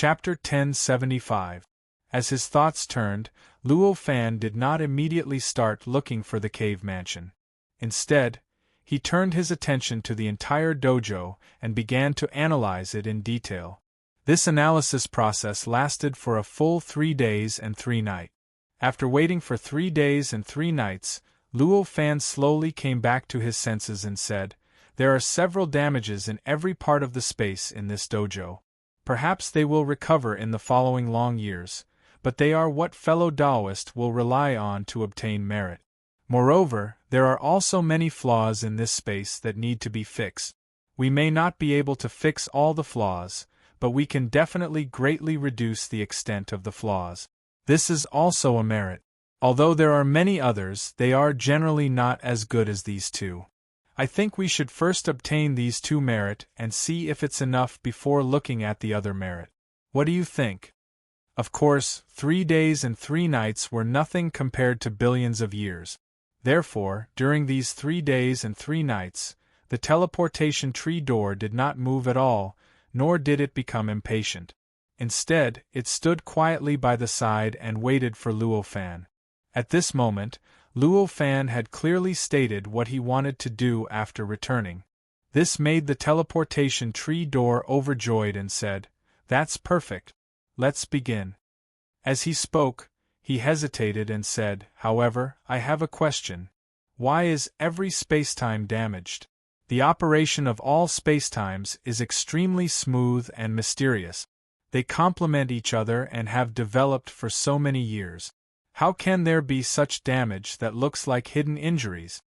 Chapter 1075. As his thoughts turned, Luo Fan did not immediately start looking for the cave mansion. Instead, he turned his attention to the entire dojo and began to analyze it in detail. This analysis process lasted for a full 3 days and 3 nights. After waiting for 3 days and 3 nights, Luo Fan slowly came back to his senses and said, "There are several damages in every part of the space in this dojo. Perhaps they will recover in the following long years, but they are what fellow Taoists will rely on to obtain merit. Moreover, there are also many flaws in this space that need to be fixed. We may not be able to fix all the flaws, but we can definitely greatly reduce the extent of the flaws. This is also a merit. Although there are many others, they are generally not as good as these two. I think we should first obtain these 2 merit and see if it's enough before looking at the other merit. What do you think?" Of course, 3 days and 3 nights were nothing compared to billions of years. Therefore, during these 3 days and 3 nights, the teleportation tree door did not move at all, nor did it become impatient. Instead, it stood quietly by the side and waited for Luo Fan. At this moment, Luo Fan had clearly stated what he wanted to do after returning. This made the teleportation tree door overjoyed and said, "That's perfect. Let's begin." As he spoke, he hesitated and said, "However, I have a question. Why is every spacetime damaged? The operation of all spacetimes is extremely smooth and mysterious. They complement each other and have developed for so many years. How can there be such damage that looks like hidden injuries?"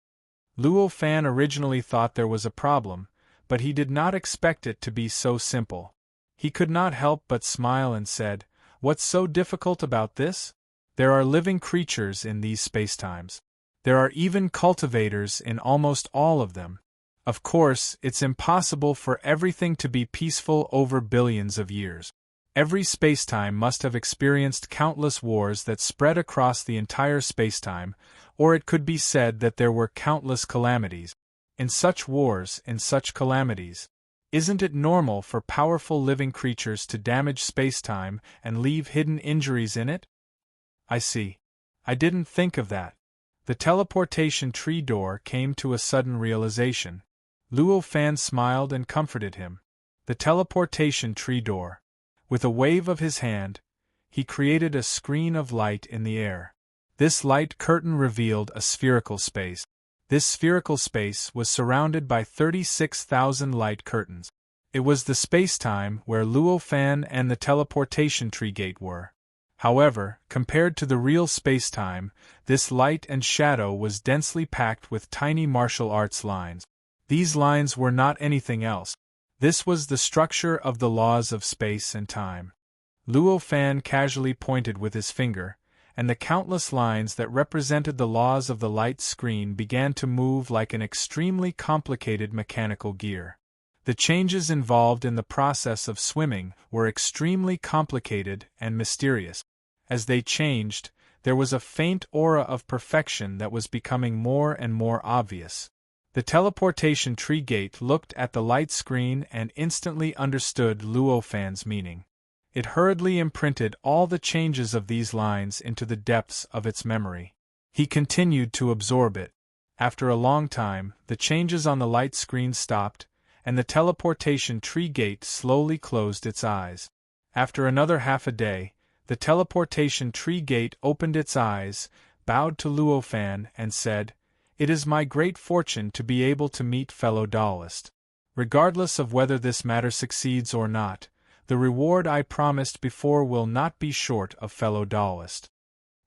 Luo Fan originally thought there was a problem, but he did not expect it to be so simple. He could not help but smile and said, "What's so difficult about this? There are living creatures in these spacetimes. There are even cultivators in almost all of them. Of course, it's impossible for everything to be peaceful over billions of years. Every spacetime must have experienced countless wars that spread across the entire spacetime, or it could be said that there were countless calamities. In such wars, in such calamities, isn't it normal for powerful living creatures to damage spacetime and leave hidden injuries in it?" "I see. I didn't think of that." The teleportation tree door came to a sudden realization. Luo Fan smiled and comforted him. The teleportation tree door. With a wave of his hand, he created a screen of light in the air. This light curtain revealed a spherical space. This spherical space was surrounded by 36,000 light curtains. It was the spacetime where Luo Fan and the teleportation tree gate were. However, compared to the real spacetime, this light and shadow was densely packed with tiny martial arts lines. These lines were not anything else. This was the structure of the laws of space and time. Luo Fan casually pointed with his finger, and the countless lines that represented the laws of the light screen began to move like an extremely complicated mechanical gear. The changes involved in the process of swimming were extremely complicated and mysterious. As they changed, there was a faint aura of perfection that was becoming more and more obvious. The teleportation tree gate looked at the light screen and instantly understood Luo Fan's meaning. It hurriedly imprinted all the changes of these lines into the depths of its memory. He continued to absorb it. After a long time, the changes on the light screen stopped, and the teleportation tree gate slowly closed its eyes. After another half a day, the teleportation tree gate opened its eyes, bowed to Luo Fan, and said, "It is my great fortune to be able to meet fellow Taoists. Regardless of whether this matter succeeds or not, the reward I promised before will not be short of fellow Taoist."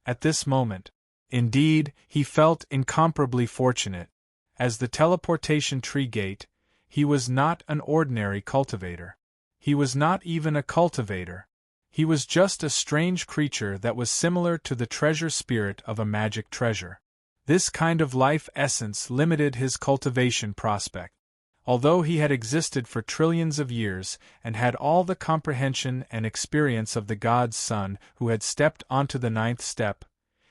At this moment, indeed, he felt incomparably fortunate. As the teleportation tree gate, he was not an ordinary cultivator. He was not even a cultivator. He was just a strange creature that was similar to the treasure spirit of a magic treasure. This kind of life essence limited his cultivation prospect. Although he had existed for trillions of years and had all the comprehension and experience of the God's Son who had stepped onto the 9th step,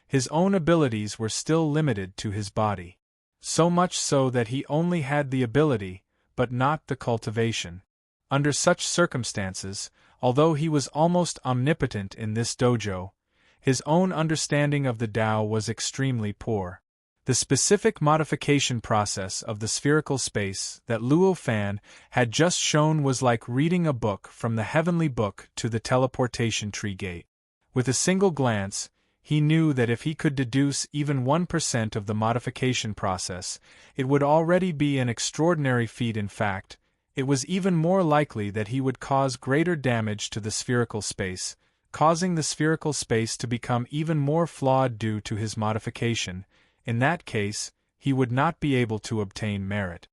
his own abilities were still limited to his body. So much so that he only had the ability, but not the cultivation. Under such circumstances, although he was almost omnipotent in this dojo, his own understanding of the Tao was extremely poor. The specific modification process of the spherical space that Luo Fan had just shown was like reading a book from the heavenly book to the teleportation tree gate. With a single glance, he knew that if he could deduce even 1% of the modification process, it would already be an extraordinary feat. In fact, it was even more likely that he would cause greater damage to the spherical space, causing the spherical space to become even more flawed due to his modification. In that case, he would not be able to obtain merit.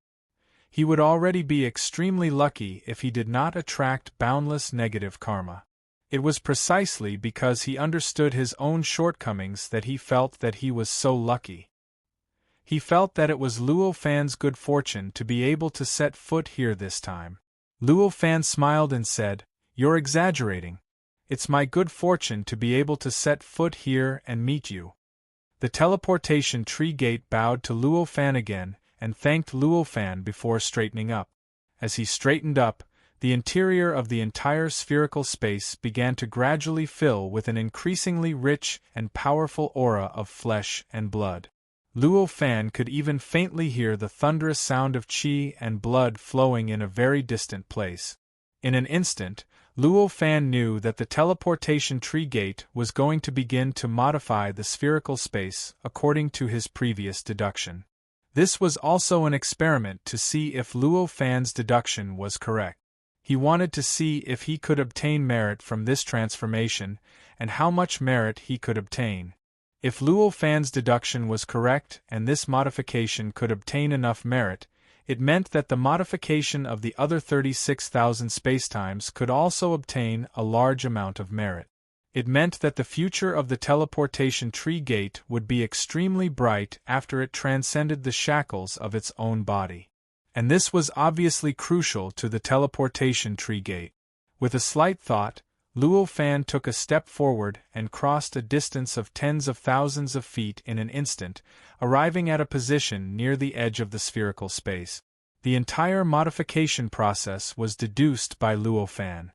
He would already be extremely lucky if he did not attract boundless negative karma. It was precisely because he understood his own shortcomings that he felt that he was so lucky. He felt that it was Luo Fan's good fortune to be able to set foot here this time. Luo Fan smiled and said, "You're exaggerating. It's my good fortune to be able to set foot here and meet you." The teleportation tree gate bowed to Luo Fan again and thanked Luo Fan before straightening up. As he straightened up, the interior of the entire spherical space began to gradually fill with an increasingly rich and powerful aura of flesh and blood. Luo Fan could even faintly hear the thunderous sound of qi and blood flowing in a very distant place. In an instant, Luo Fan knew that the teleportation tree gate was going to begin to modify the spherical space according to his previous deduction. This was also an experiment to see if Luo Fan's deduction was correct. He wanted to see if he could obtain merit from this transformation and how much merit he could obtain. If Luo Fan's deduction was correct and this modification could obtain enough merit, it meant that the modification of the other 36,000 spacetimes could also obtain a large amount of merit. It meant that the future of the teleportation tree gate would be extremely bright after it transcended the shackles of its own body. And this was obviously crucial to the teleportation tree gate. With a slight thought, Luo Fan took a step forward and crossed a distance of tens of thousands of feet in an instant, arriving at a position near the edge of the spherical space. The entire modification process was deduced by Luo Fan.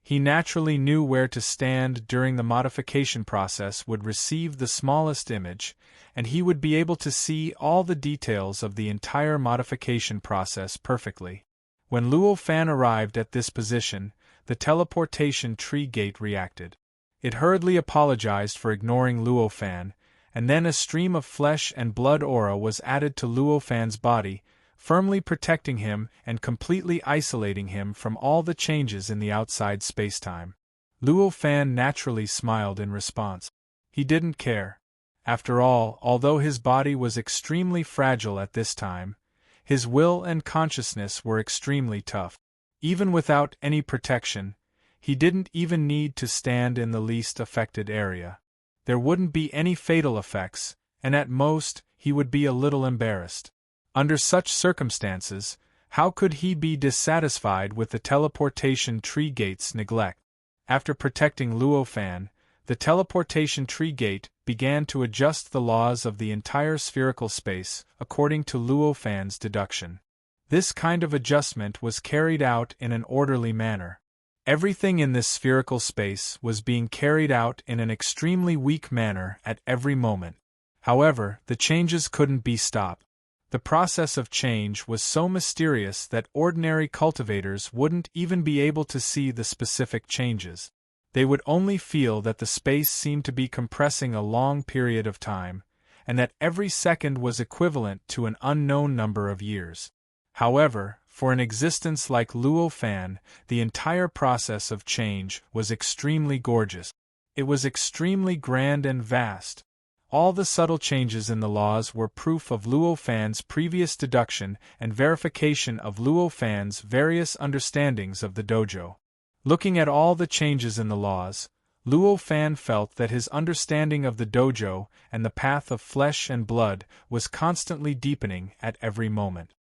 He naturally knew where to stand during the modification process would receive the smallest image, and he would be able to see all the details of the entire modification process perfectly. When Luo Fan arrived at this position, the teleportation tree gate reacted. It hurriedly apologized for ignoring Luo Fan, and then a stream of flesh and blood aura was added to Luo Fan's body, firmly protecting him and completely isolating him from all the changes in the outside spacetime. Luo Fan naturally smiled in response. He didn't care. After all, although his body was extremely fragile at this time, his will and consciousness were extremely tough. Even without any protection, he didn't even need to stand in the least affected area. There wouldn't be any fatal effects, and at most, he would be a little embarrassed. Under such circumstances, how could he be dissatisfied with the teleportation tree gate's neglect? After protecting Luo Fan, the teleportation tree gate began to adjust the laws of the entire spherical space according to Luo Fan's deduction. This kind of adjustment was carried out in an orderly manner. Everything in this spherical space was being carried out in an extremely weak manner at every moment. However, the changes couldn't be stopped. The process of change was so mysterious that ordinary cultivators wouldn't even be able to see the specific changes. They would only feel that the space seemed to be compressing a long period of time, and that every second was equivalent to an unknown number of years. However, for an existence like Luo Fan, the entire process of change was extremely gorgeous. It was extremely grand and vast. All the subtle changes in the laws were proof of Luo Fan's previous deduction and verification of Luo Fan's various understandings of the dojo. Looking at all the changes in the laws, Luo Fan felt that his understanding of the dojo and the path of flesh and blood was constantly deepening at every moment.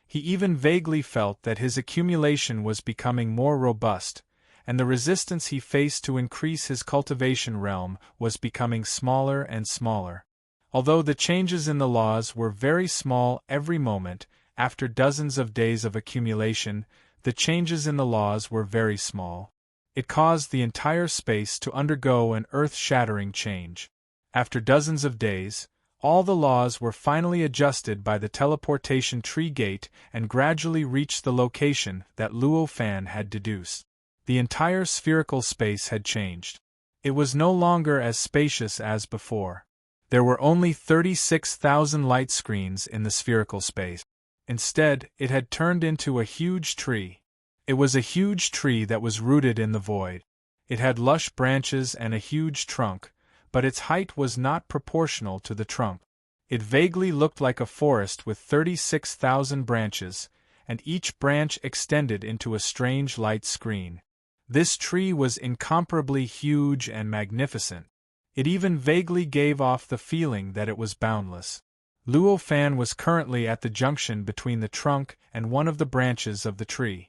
He even vaguely felt that his accumulation was becoming more robust, and the resistance he faced to increase his cultivation realm was becoming smaller and smaller. Although the changes in the laws were very small every moment, after dozens of days of accumulation, The changes in the laws were very small. It caused the entire space to undergo an earth-shattering change. After dozens of days, all the laws were finally adjusted by the teleportation tree gate and gradually reached the location that Luo Fan had deduced. The entire spherical space had changed. It was no longer as spacious as before. There were only 36,000 light screens in the spherical space. Instead, it had turned into a huge tree. It was a huge tree that was rooted in the void. It had lush branches and a huge trunk, but its height was not proportional to the trunk. It vaguely looked like a forest with 36,000 branches, and each branch extended into a strange light screen. This tree was incomparably huge and magnificent. It even vaguely gave off the feeling that it was boundless. Luo Fan was currently at the junction between the trunk and one of the branches of the tree.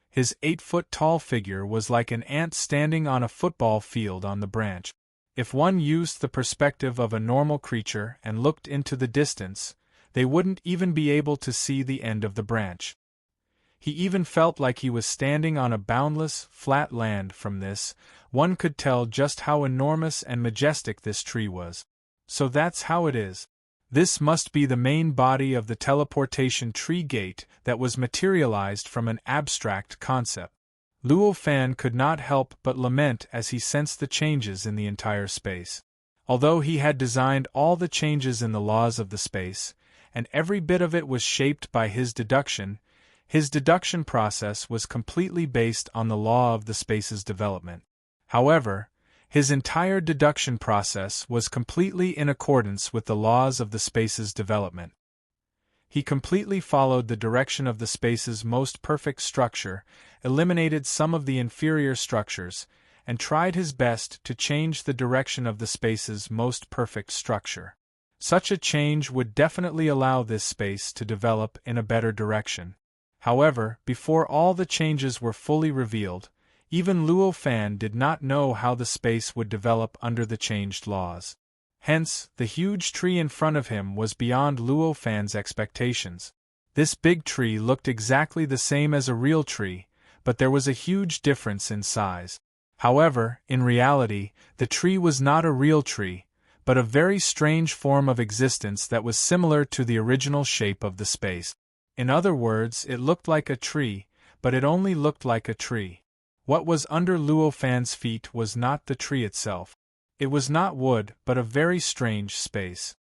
His 8-foot-tall figure was like an ant standing on a football field on the branch. If one used the perspective of a normal creature and looked into the distance, they wouldn't even be able to see the end of the branch. He even felt like he was standing on a boundless, flat land. From this, one could tell just how enormous and majestic this tree was. So that's how it is. This must be the main body of the teleportation tree gate that was materialized from an abstract concept. Luo Fan could not help but lament as he sensed the changes in the entire space. Although he had designed all the changes in the laws of the space, and every bit of it was shaped by his deduction process was completely based on the law of the space's development. However, his entire deduction process was completely in accordance with the laws of the space's development. He completely followed the direction of the space's most perfect structure, eliminated some of the inferior structures, and tried his best to change the direction of the space's most perfect structure. Such a change would definitely allow this space to develop in a better direction. However, before all the changes were fully revealed, even Luo Fan did not know how the space would develop under the changed laws. Hence, the huge tree in front of him was beyond Luo Fan's expectations. This big tree looked exactly the same as a real tree, but there was a huge difference in size. However, in reality, the tree was not a real tree, but a very strange form of existence that was similar to the original shape of the space. In other words, it looked like a tree, but it only looked like a tree. What was under Luo Fan's feet was not the tree itself. It was not wood, but a very strange space.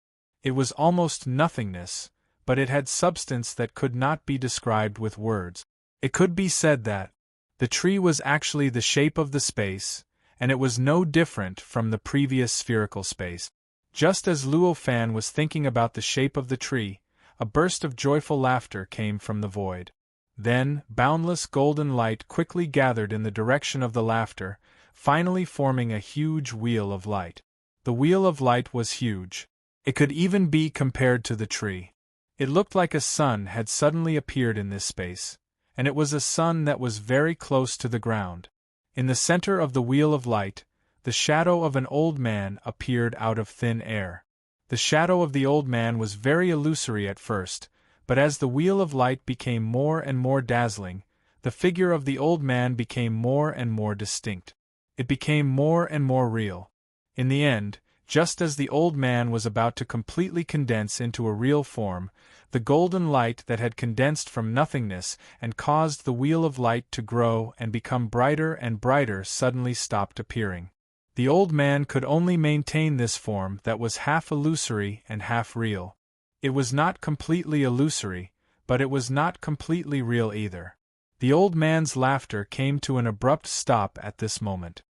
It was almost nothingness, but it had substance that could not be described with words. It could be said that the tree was actually the shape of the space, and it was no different from the previous spherical space. Just as Luo Fan was thinking about the shape of the tree, a burst of joyful laughter came from the void. Then, boundless golden light quickly gathered in the direction of the laughter, finally forming a huge wheel of light. The wheel of light was huge. It could even be compared to the tree. It looked like a sun had suddenly appeared in this space, and it was a sun that was very close to the ground. In the center of the wheel of light, the shadow of an old man appeared out of thin air. The shadow of the old man was very illusory at first, but as the wheel of light became more and more dazzling, the figure of the old man became more and more distinct. It became more and more real. In the end, just as the old man was about to completely condense into a real form, the golden light that had condensed from nothingness and caused the wheel of light to grow and become brighter and brighter suddenly stopped appearing. The old man could only maintain this form that was half illusory and half real. It was not completely illusory, but it was not completely real either. The old man's laughter came to an abrupt stop at this moment.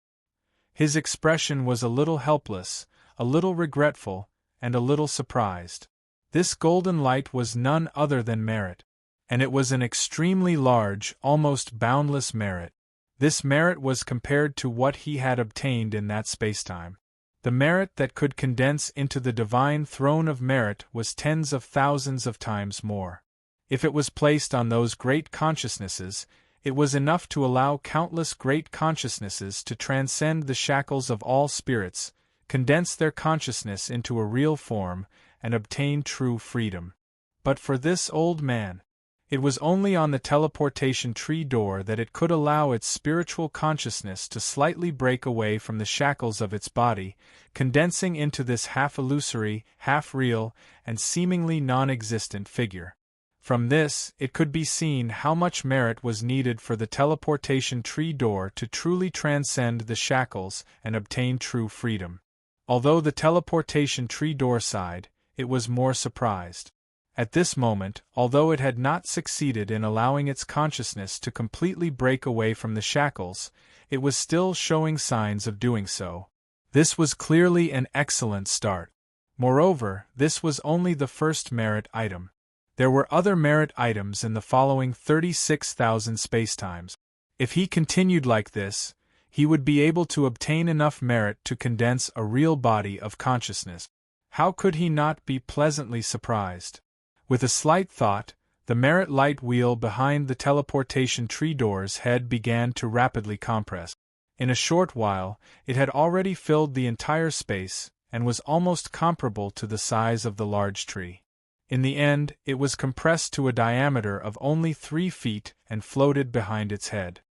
His expression was a little helpless, a little regretful, and a little surprised. This golden light was none other than merit, and it was an extremely large, almost boundless merit. This merit was compared to what he had obtained in that spacetime. The merit that could condense into the divine throne of merit was tens of thousands of times more. If it was placed on those great consciousnesses, it was enough to allow countless great consciousnesses to transcend the shackles of all spirits, condense their consciousness into a real form, and obtain true freedom. But for this old man, It was only on the teleportation tree door that it could allow its spiritual consciousness to slightly break away from the shackles of its body, condensing into this half-illusory, half-real, and seemingly non-existent figure. From this, it could be seen how much merit was needed for the teleportation tree door to truly transcend the shackles and obtain true freedom. Although the teleportation tree door sighed, it was more surprised. At this moment, although it had not succeeded in allowing its consciousness to completely break away from the shackles, it was still showing signs of doing so. This was clearly an excellent start. Moreover, this was only the first merit item. There were other merit items in the following 36,000 spacetimes. If he continued like this, he would be able to obtain enough merit to condense a real body of consciousness. How could he not be pleasantly surprised? With a slight thought, the merit light wheel behind the teleportation tree door's head began to rapidly compress. In a short while, it had already filled the entire space, and was almost comparable to the size of the large tree. In the end, it was compressed to a diameter of only 3 feet and floated behind its head.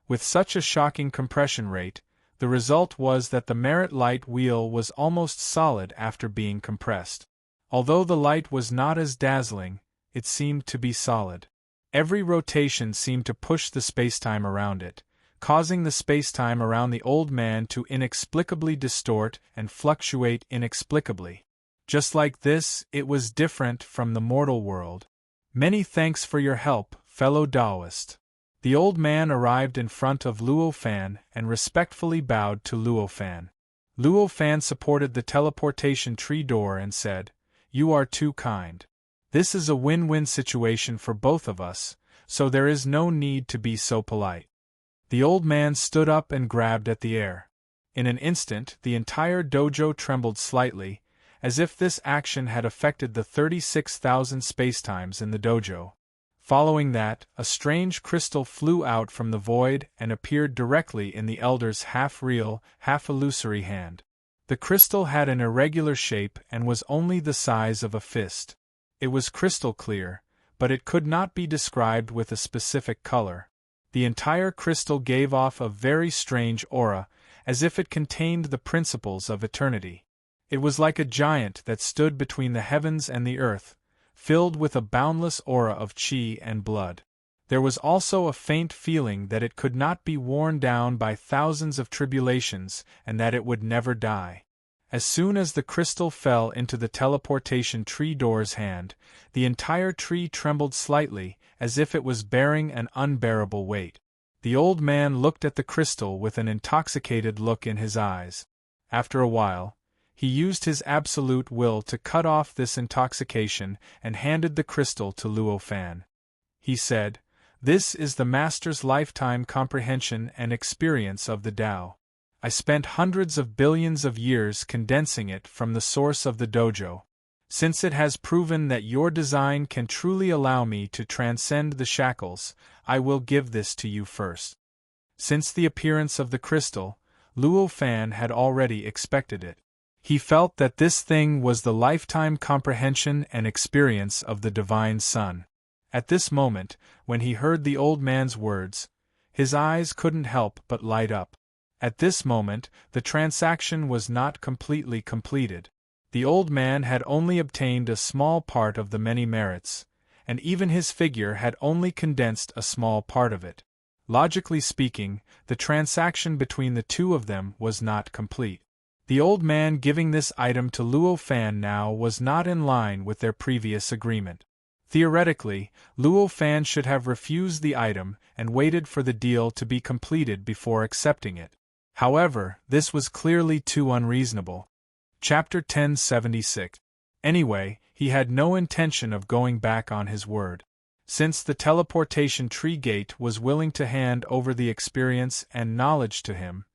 With such a shocking compression rate, the result was that the merit light wheel was almost solid after being compressed. Although the light was not as dazzling, it seemed to be solid. Every rotation seemed to push the spacetime around it, causing the spacetime around the old man to inexplicably distort and fluctuate inexplicably. Just like this, it was different from the mortal world. Many thanks for your help, fellow Taoist. The old man arrived in front of Luo Fan and respectfully bowed to Luo Fan. Luo Fan supported the teleportation tree door and said, "You are too kind. This is a win-win situation for both of us, so there is no need to be so polite." The old man stood up and grabbed at the air. In an instant, the entire dojo trembled slightly, as if this action had affected the 36,000 spacetimes in the dojo. Following that, a strange crystal flew out from the void and appeared directly in the elder's half-real, half-illusory hand. The crystal had an irregular shape and was only the size of a fist. It was crystal clear, but it could not be described with a specific color. The entire crystal gave off a very strange aura, as if it contained the principles of eternity. It was like a giant that stood between the heavens and the earth, filled with a boundless aura of chi and blood. There was also a faint feeling that it could not be worn down by thousands of tribulations and that it would never die. As soon as the crystal fell into the teleportation tree door's hand, the entire tree trembled slightly, as if it was bearing an unbearable weight. The old man looked at the crystal with an intoxicated look in his eyes. After a while, he used his absolute will to cut off this intoxication and handed the crystal to Luo Fan. He said, "This is the Master's lifetime comprehension and experience of the Tao. I spent hundreds of billions of years condensing it from the source of the dojo. Since it has proven that your design can truly allow me to transcend the shackles, I will give this to you first." Since the appearance of the crystal, Luo Fan had already expected it. He felt that this thing was the lifetime comprehension and experience of the Divine Son. At this moment, when he heard the old man's words, his eyes couldn't help but light up. At this moment, the transaction was not completely completed. The old man had only obtained a small part of the many merits, and even his figure had only condensed a small part of it. Logically speaking, the transaction between the two of them was not complete. The old man giving this item to Luo Fan now was not in line with their previous agreement. Theoretically, Luo Fan should have refused the item and waited for the deal to be completed before accepting it. However, this was clearly too unreasonable. Chapter 1076. Anyway, he had no intention of going back on his word. Since the teleportation tree gate was willing to hand over the experience and knowledge to him,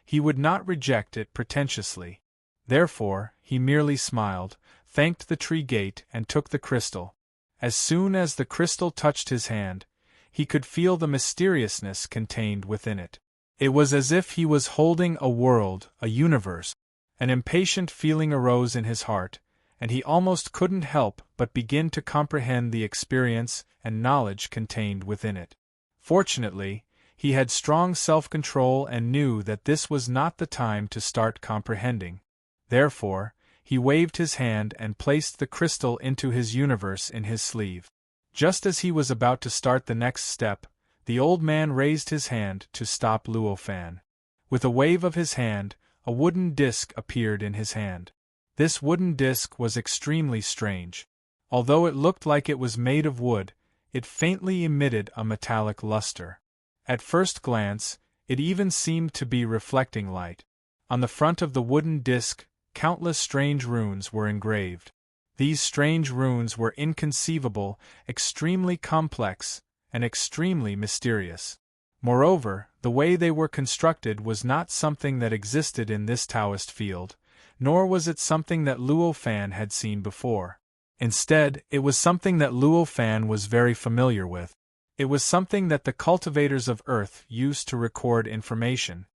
he would not reject it pretentiously. Therefore, he merely smiled, thanked the tree gate and took the crystal. As soon as the crystal touched his hand, he could feel the mysteriousness contained within it. It was as if he was holding a world, a universe. An impatient feeling arose in his heart, and he almost couldn't help but begin to comprehend the experience and knowledge contained within it. Fortunately, he had strong self-control and knew that this was not the time to start comprehending. Therefore, he waved his hand and placed the crystal into his universe in his sleeve. Just as he was about to start the next step, the old man raised his hand to stop Luo Fan. With a wave of his hand, a wooden disc appeared in his hand. This wooden disc was extremely strange. Although it looked like it was made of wood, it faintly emitted a metallic luster. At first glance, it even seemed to be reflecting light. On the front of the wooden disc, countless strange runes were engraved. These strange runes were inconceivable, extremely complex, and extremely mysterious. Moreover, the way they were constructed was not something that existed in this Taoist field, nor was it something that Luo Fan had seen before. Instead, it was something that Luo Fan was very familiar with. It was something that the cultivators of Earth used to record information.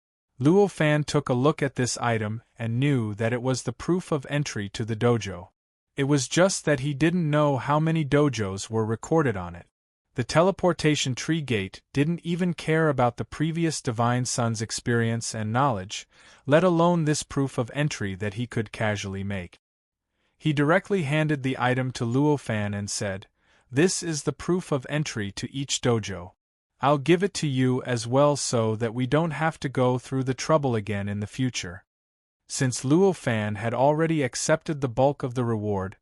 Luo Fan took a look at this item and knew that it was the proof of entry to the dojo. It was just that he didn't know how many dojos were recorded on it. The teleportation tree gate didn't even care about the previous Divine Son's experience and knowledge, let alone this proof of entry that he could casually make. He directly handed the item to Luo Fan and said, "This is the proof of entry to each dojo. I'll give it to you as well so that we don't have to go through the trouble again in the future." Since Luo Fan had already accepted the bulk of the reward,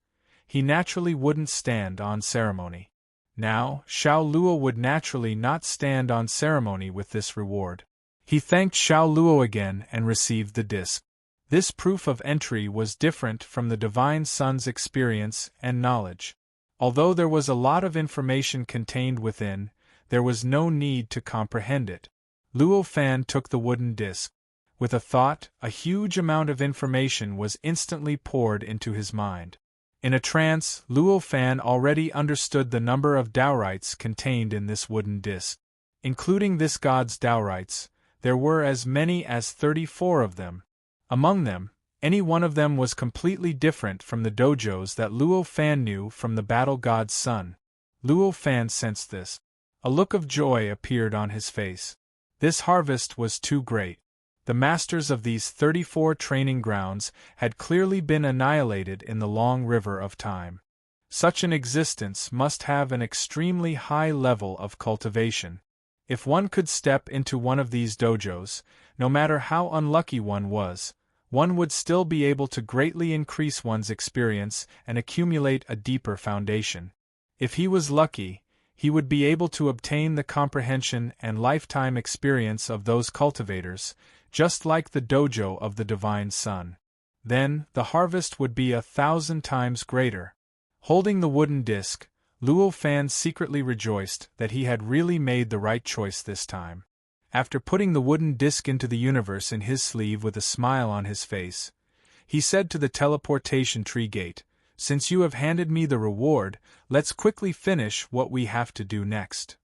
he naturally wouldn't stand on ceremony. Now, Xiao Luo would naturally not stand on ceremony with this reward. He thanked Xiao Luo again and received the disc. This proof of entry was different from the Divine Son's experience and knowledge. Although there was a lot of information contained within, there was no need to comprehend it. Luo Fan took the wooden disc. With a thought, a huge amount of information was instantly poured into his mind. In a trance, Luo Fan already understood the number of Daorites contained in this wooden disc. Including this god's Daorites, there were as many as 34 of them. Among them, any one of them was completely different from the dojos that Luo Fan knew from the battle god's son. Luo Fan sensed this. A look of joy appeared on his face. This harvest was too great. The masters of these 34 training grounds had clearly been annihilated in the long river of time. Such an existence must have an extremely high level of cultivation. If one could step into one of these dojos, no matter how unlucky one would still be able to greatly increase one's experience and accumulate a deeper foundation. If he was lucky, he would be able to obtain the comprehension and lifetime experience of those cultivators, just like the dojo of the Divine Son. Then, the harvest would be 1,000 times greater. Holding the wooden disc, Luo Fan secretly rejoiced that he had really made the right choice this time. After putting the wooden disc into the universe in his sleeve with a smile on his face, he said to the teleportation tree gate, "Since you have handed me the reward, let's quickly finish what we have to do next."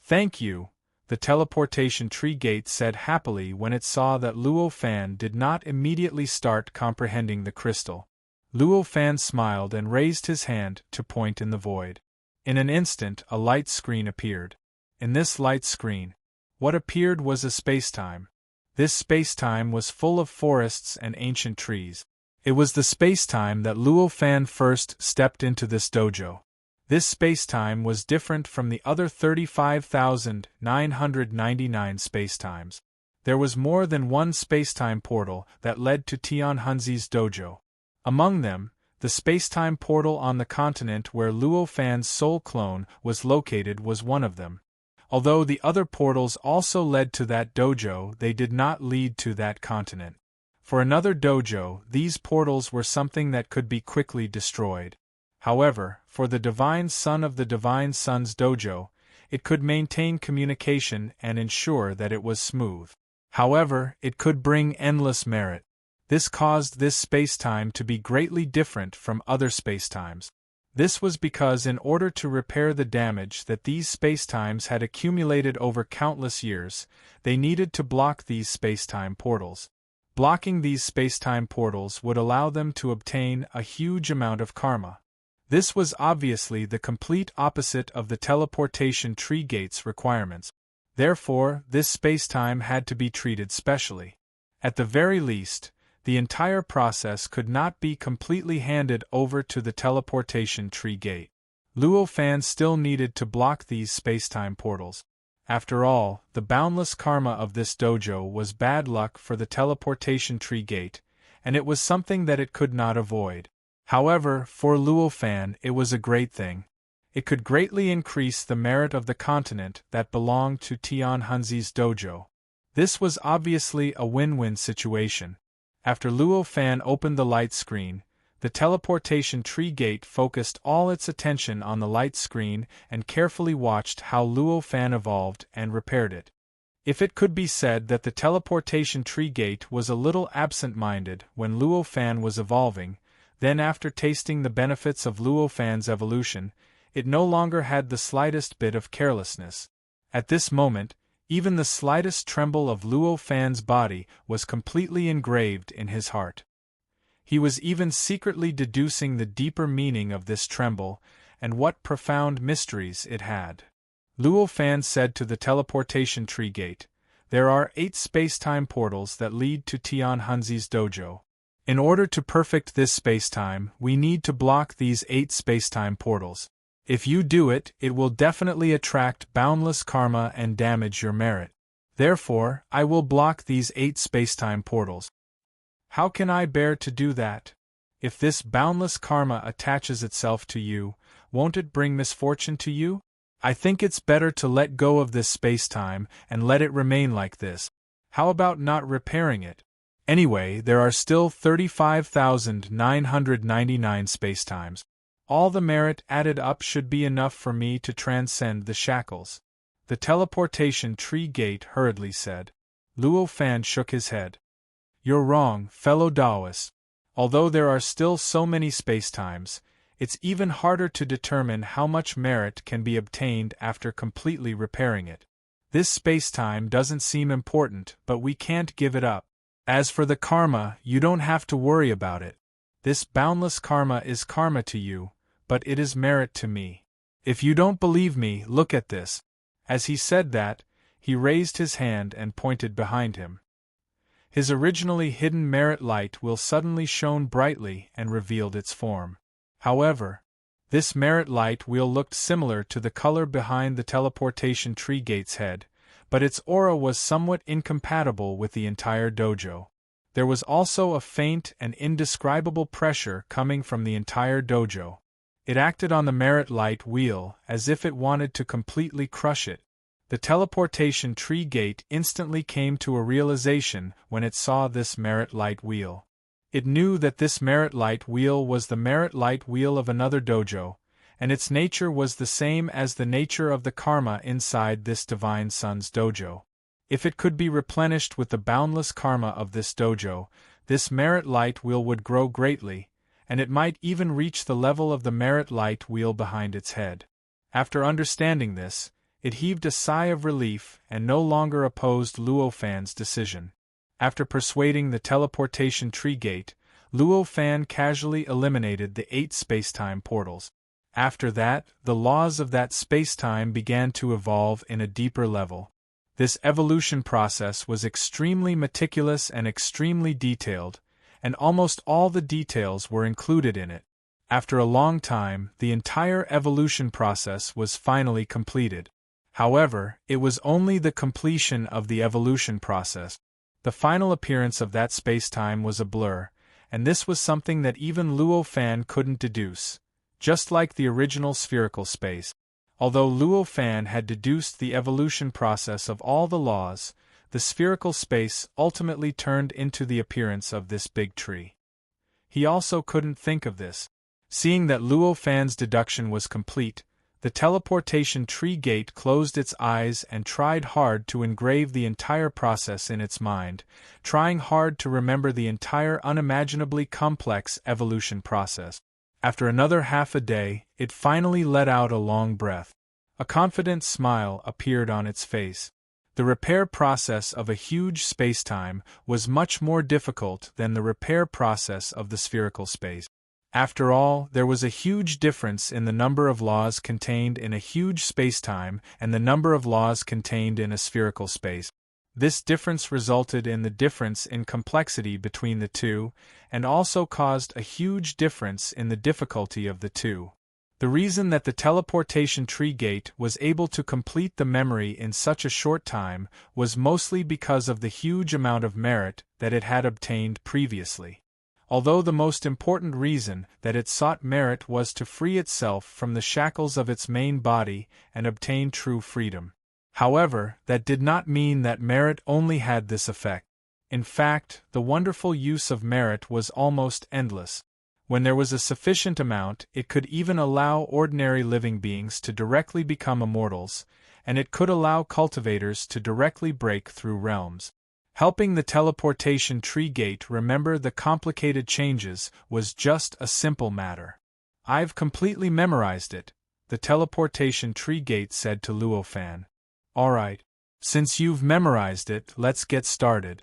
"Thank you," the teleportation tree gate said happily when it saw that Luo Fan did not immediately start comprehending the crystal. Luo Fan smiled and raised his hand to point in the void. In an instant a light screen appeared. In this light screen, what appeared was a spacetime. This spacetime was full of forests and ancient trees. It was the spacetime that Luo Fan first stepped into this dojo. This spacetime was different from the other 35,999 spacetimes. There was more than one spacetime portal that led to Tian Hunzi's dojo. Among them, the spacetime portal on the continent where Luo Fan's soul clone was located was one of them. Although the other portals also led to that dojo, they did not lead to that continent. For another dojo, these portals were something that could be quickly destroyed. However, for the Divine Son of the Divine Son's dojo, it could maintain communication and ensure that it was smooth. However, it could bring endless merit. This caused this spacetime to be greatly different from other spacetimes. This was because in order to repair the damage that these spacetimes had accumulated over countless years, they needed to block these spacetime portals. Blocking these spacetime portals would allow them to obtain a huge amount of karma. This was obviously the complete opposite of the teleportation tree gate's requirements. Therefore, this spacetime had to be treated specially. At the very least, the entire process could not be completely handed over to the teleportation tree gate. Luo Fan still needed to block these spacetime portals. After all, the boundless karma of this dojo was bad luck for the teleportation tree gate, and it was something that it could not avoid. However, for Luo Fan it was a great thing. It could greatly increase the merit of the continent that belonged to Tian Hunzi's dojo. This was obviously a win-win situation. After Luo Fan opened the light screen, the teleportation tree gate focused all its attention on the light screen and carefully watched how Luo Fan evolved and repaired it. If it could be said that the teleportation tree gate was a little absent-minded when Luo Fan was evolving, then after tasting the benefits of Luo Fan's evolution, it no longer had the slightest bit of carelessness. At this moment, even the slightest tremble of Luo Fan's body was completely engraved in his heart. He was even secretly deducing the deeper meaning of this tremble, and what profound mysteries it had. Luo Fan said to the teleportation tree gate, "There are 8 spacetime portals that lead to Tian Hunzi's dojo. In order to perfect this spacetime, we need to block these 8 spacetime portals. If you do it, it will definitely attract boundless karma and damage your merit. Therefore, I will block these 8 spacetime portals." How can I bear to do that? If this boundless karma attaches itself to you, won't it bring misfortune to you? I think it's better to let go of this spacetime and let it remain like this. How about not repairing it? Anyway, there are still 35,999 spacetimes. All the merit added up should be enough for me to transcend the shackles. The teleportation tree gate hurriedly said. Luo Fan shook his head. You're wrong, fellow Taoist. Although there are still so many spacetimes, it's even harder to determine how much merit can be obtained after completely repairing it. This spacetime doesn't seem important, but we can't give it up. As for the karma, you don't have to worry about it. This boundless karma is karma to you, but it is merit to me. If you don't believe me, look at this. As he said that, he raised his hand and pointed behind him. His originally hidden merit light wheel suddenly shone brightly and revealed its form. However, this merit light wheel looked similar to the color behind the teleportation tree gate's head, but its aura was somewhat incompatible with the entire dojo. There was also a faint and indescribable pressure coming from the entire dojo. It acted on the merit light wheel as if it wanted to completely crush it. The teleportation tree gate instantly came to a realization when it saw this merit light wheel. It knew that this merit light wheel was the merit light wheel of another dojo, and its nature was the same as the nature of the karma inside this Divine Sun's dojo. If it could be replenished with the boundless karma of this dojo, this merit light wheel would grow greatly, and it might even reach the level of the merit light wheel behind its head. After understanding this, it heaved a sigh of relief and no longer opposed Luo Fan's decision. After persuading the teleportation tree gate, Luo Fan casually eliminated the 8 spacetime portals. After that, the laws of that spacetime began to evolve in a deeper level. This evolution process was extremely meticulous and extremely detailed, and almost all the details were included in it. After a long time, the entire evolution process was finally completed. However, it was only the completion of the evolution process. The final appearance of that spacetime was a blur, and this was something that even Luo Fan couldn't deduce. Just like the original spherical space. Although Luo Fan had deduced the evolution process of all the laws, the spherical space ultimately turned into the appearance of this big tree. He also couldn't think of this. Seeing that Luo Fan's deduction was complete, the teleportation tree gate closed its eyes and tried hard to engrave the entire process in its mind, trying hard to remember the entire unimaginably complex evolution process. After another half a day, it finally let out a long breath. A confident smile appeared on its face. The repair process of a huge spacetime was much more difficult than the repair process of the spherical space. After all, there was a huge difference in the number of laws contained in a huge spacetime and the number of laws contained in a spherical space. This difference resulted in the difference in complexity between the two, and also caused a huge difference in the difficulty of the two. The reason that the teleportation tree gate was able to complete the memory in such a short time was mostly because of the huge amount of merit that it had obtained previously. Although the most important reason that it sought merit was to free itself from the shackles of its main body and obtain true freedom. However, that did not mean that merit only had this effect. In fact, the wonderful use of merit was almost endless. When there was a sufficient amount, it could even allow ordinary living beings to directly become immortals, and it could allow cultivators to directly break through realms. Helping the teleportation tree gate remember the complicated changes was just a simple matter. "I've completely memorized it," the teleportation tree gate said to Luo Fan. "Alright. Since you've memorized it, let's get started."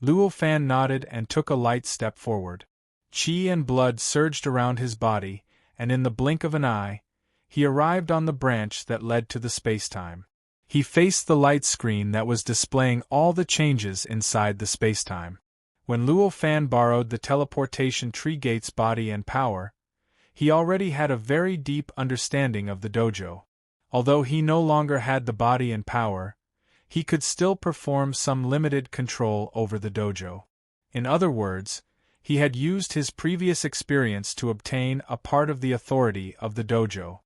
Luo Fan nodded and took a light step forward. Qi and blood surged around his body, and in the blink of an eye, he arrived on the branch that led to the spacetime. He faced the light screen that was displaying all the changes inside the spacetime. When Luo Fan borrowed the teleportation tree gate's body and power, he already had a very deep understanding of the dojo. Although he no longer had the body and power, he could still perform some limited control over the dojo. In other words, he had used his previous experience to obtain a part of the authority of the dojo.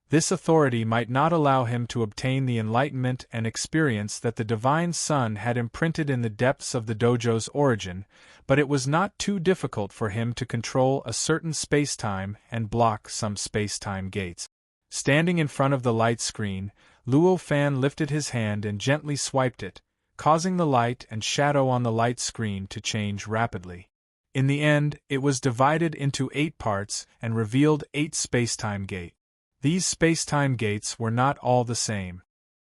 This authority might not allow him to obtain the enlightenment and experience that the Divine Sun had imprinted in the depths of the dojo's origin, but it was not too difficult for him to control a certain spacetime and block some spacetime gates. Standing in front of the light screen, Luo Fan lifted his hand and gently swiped it, causing the light and shadow on the light screen to change rapidly. In the end, it was divided into 8 parts and revealed 8 spacetime gates. These spacetime gates were not all the same.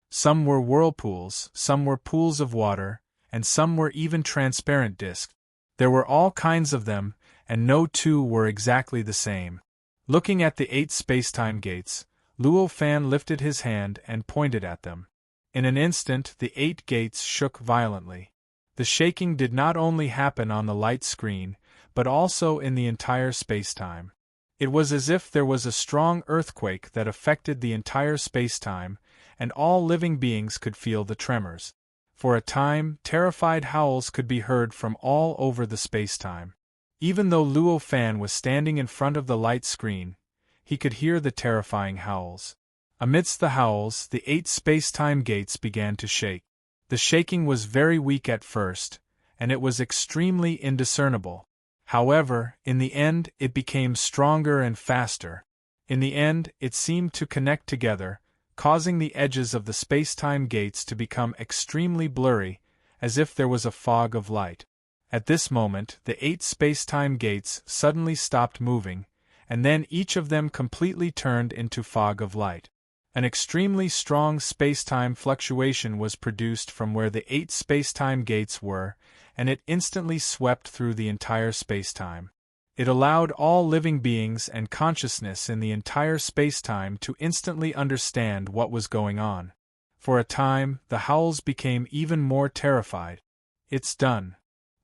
Some were whirlpools, some were pools of water, and some were even transparent discs. There were all kinds of them, and no two were exactly the same. Looking at the 8 spacetime gates, Luo Fan lifted his hand and pointed at them. In an instant, the 8 gates shook violently. The shaking did not only happen on the light screen, but also in the entire spacetime. It was as if there was a strong earthquake that affected the entire spacetime, and all living beings could feel the tremors. For a time, terrified howls could be heard from all over the spacetime. Even though Luo Fan was standing in front of the light screen, he could hear the terrifying howls. Amidst the howls, the 8 spacetime gates began to shake. The shaking was very weak at first, and it was extremely indiscernible. However, in the end, it became stronger and faster. In the end, it seemed to connect together, causing the edges of the spacetime gates to become extremely blurry, as if there was a fog of light. At this moment, the 8 spacetime gates suddenly stopped moving, and then each of them completely turned into fog of light. An extremely strong spacetime fluctuation was produced from where the 8 spacetime gates were, and it instantly swept through the entire spacetime. It allowed all living beings and consciousness in the entire spacetime to instantly understand what was going on. For a time, the howls became even more terrified. "It's done."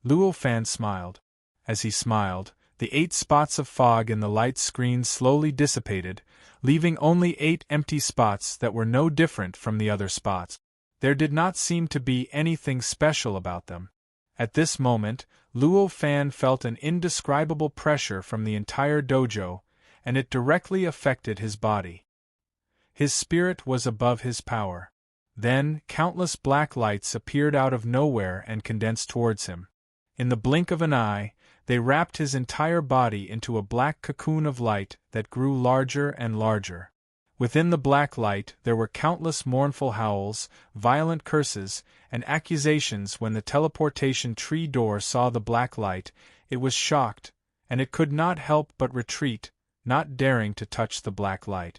Luo Fan smiled. As he smiled, the 8 spots of fog in the light screen slowly dissipated, leaving only 8 empty spots that were no different from the other spots. There did not seem to be anything special about them. At this moment, Luo Fan felt an indescribable pressure from the entire dojo, and it directly affected his body. His spirit was above his power. Then, countless black lights appeared out of nowhere and condensed towards him. In the blink of an eye, they wrapped his entire body into a black cocoon of light that grew larger and larger. Within the black light there were countless mournful howls, violent curses, and accusations. When the teleportation tree door saw the black light, it was shocked, and it could not help but retreat, not daring to touch the black light.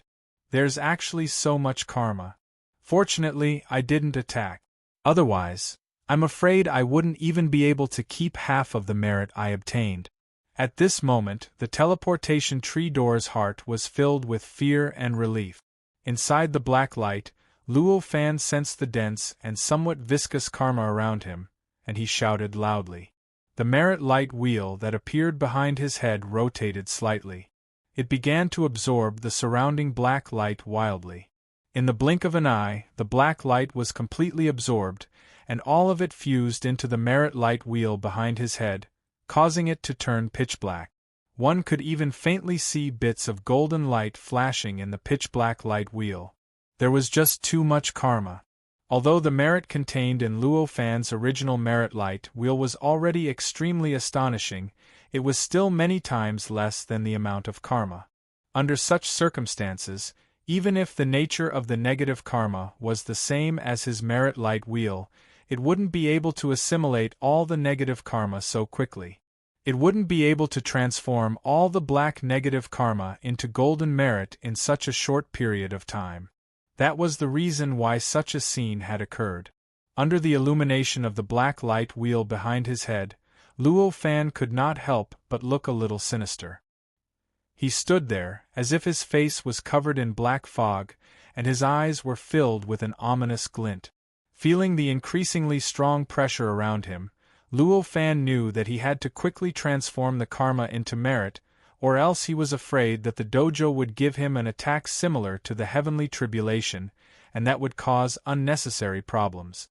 "There's actually so much karma. Fortunately, I didn't attack. Otherwise, I'm afraid I wouldn't even be able to keep half of the merit I obtained. At this moment, the teleportation tree door's heart was filled with fear and relief. Inside the black light, Luo Fan sensed the dense and somewhat viscous karma around him, and he shouted loudly. The merit light wheel that appeared behind his head rotated slightly. It began to absorb the surrounding black light wildly. In the blink of an eye, the black light was completely absorbed, and all of it fused into the merit light wheel behind his head, causing it to turn pitch black. One could even faintly see bits of golden light flashing in the pitch-black light wheel. There was just too much karma. Although the merit contained in Luo Fan's original merit light wheel was already extremely astonishing, it was still many times less than the amount of karma. Under such circumstances, even if the nature of the negative karma was the same as his merit light wheel, it wouldn't be able to assimilate all the negative karma so quickly. It wouldn't be able to transform all the black negative karma into golden merit in such a short period of time. That was the reason why such a scene had occurred. Under the illumination of the black light wheel behind his head, Luo Fan could not help but look a little sinister. He stood there, as if his face was covered in black fog, and his eyes were filled with an ominous glint. Feeling the increasingly strong pressure around him, Luo Fan knew that he had to quickly transform the karma into merit, or else he was afraid that the dojo would give him an attack similar to the heavenly tribulation, and that would cause unnecessary problems.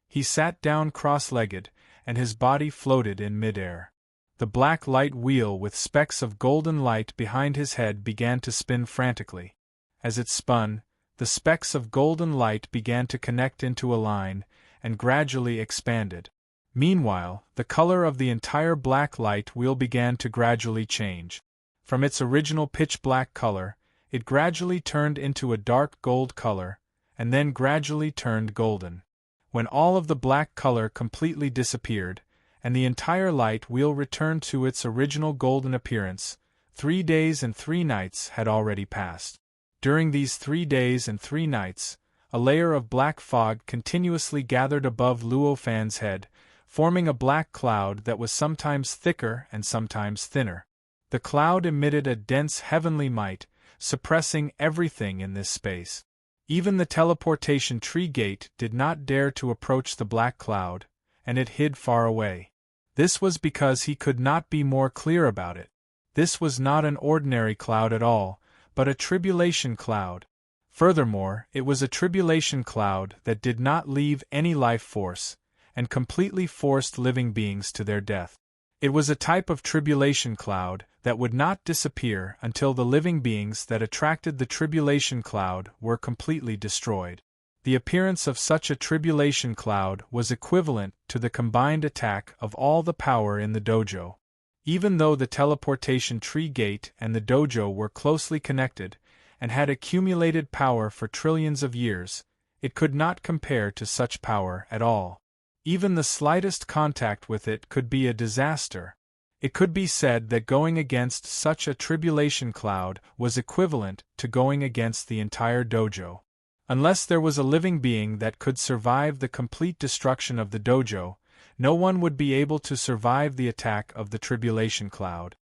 He sat down cross-legged, and his body floated in midair. The black light wheel with specks of golden light behind his head began to spin frantically. As it spun, the specks of golden light began to connect into a line, and gradually expanded. Meanwhile, the color of the entire black light wheel began to gradually change. From its original pitch-black color, it gradually turned into a dark gold color, and then gradually turned golden. When all of the black color completely disappeared, and the entire light wheel returned to its original golden appearance, 3 days and 3 nights had already passed. During these 3 days and 3 nights, a layer of black fog continuously gathered above Luo Fan's head, forming a black cloud that was sometimes thicker and sometimes thinner. The cloud emitted a dense heavenly might, suppressing everything in this space. Even the teleportation tree gate did not dare to approach the black cloud, and it hid far away. This was because he could not be more clear about it. This was not an ordinary cloud at all, but a tribulation cloud. Furthermore, it was a tribulation cloud that did not leave any life force, and completely forced living beings to their death. It was a type of tribulation cloud that would not disappear until the living beings that attracted the tribulation cloud were completely destroyed. The appearance of such a tribulation cloud was equivalent to the combined attack of all the power in the dojo. Even though the teleportation tree gate and the dojo were closely connected, and had accumulated power for trillions of years, it could not compare to such power at all. Even the slightest contact with it could be a disaster. It could be said that going against such a tribulation cloud was equivalent to going against the entire dojo. Unless there was a living being that could survive the complete destruction of the dojo, no one would be able to survive the attack of the tribulation cloud.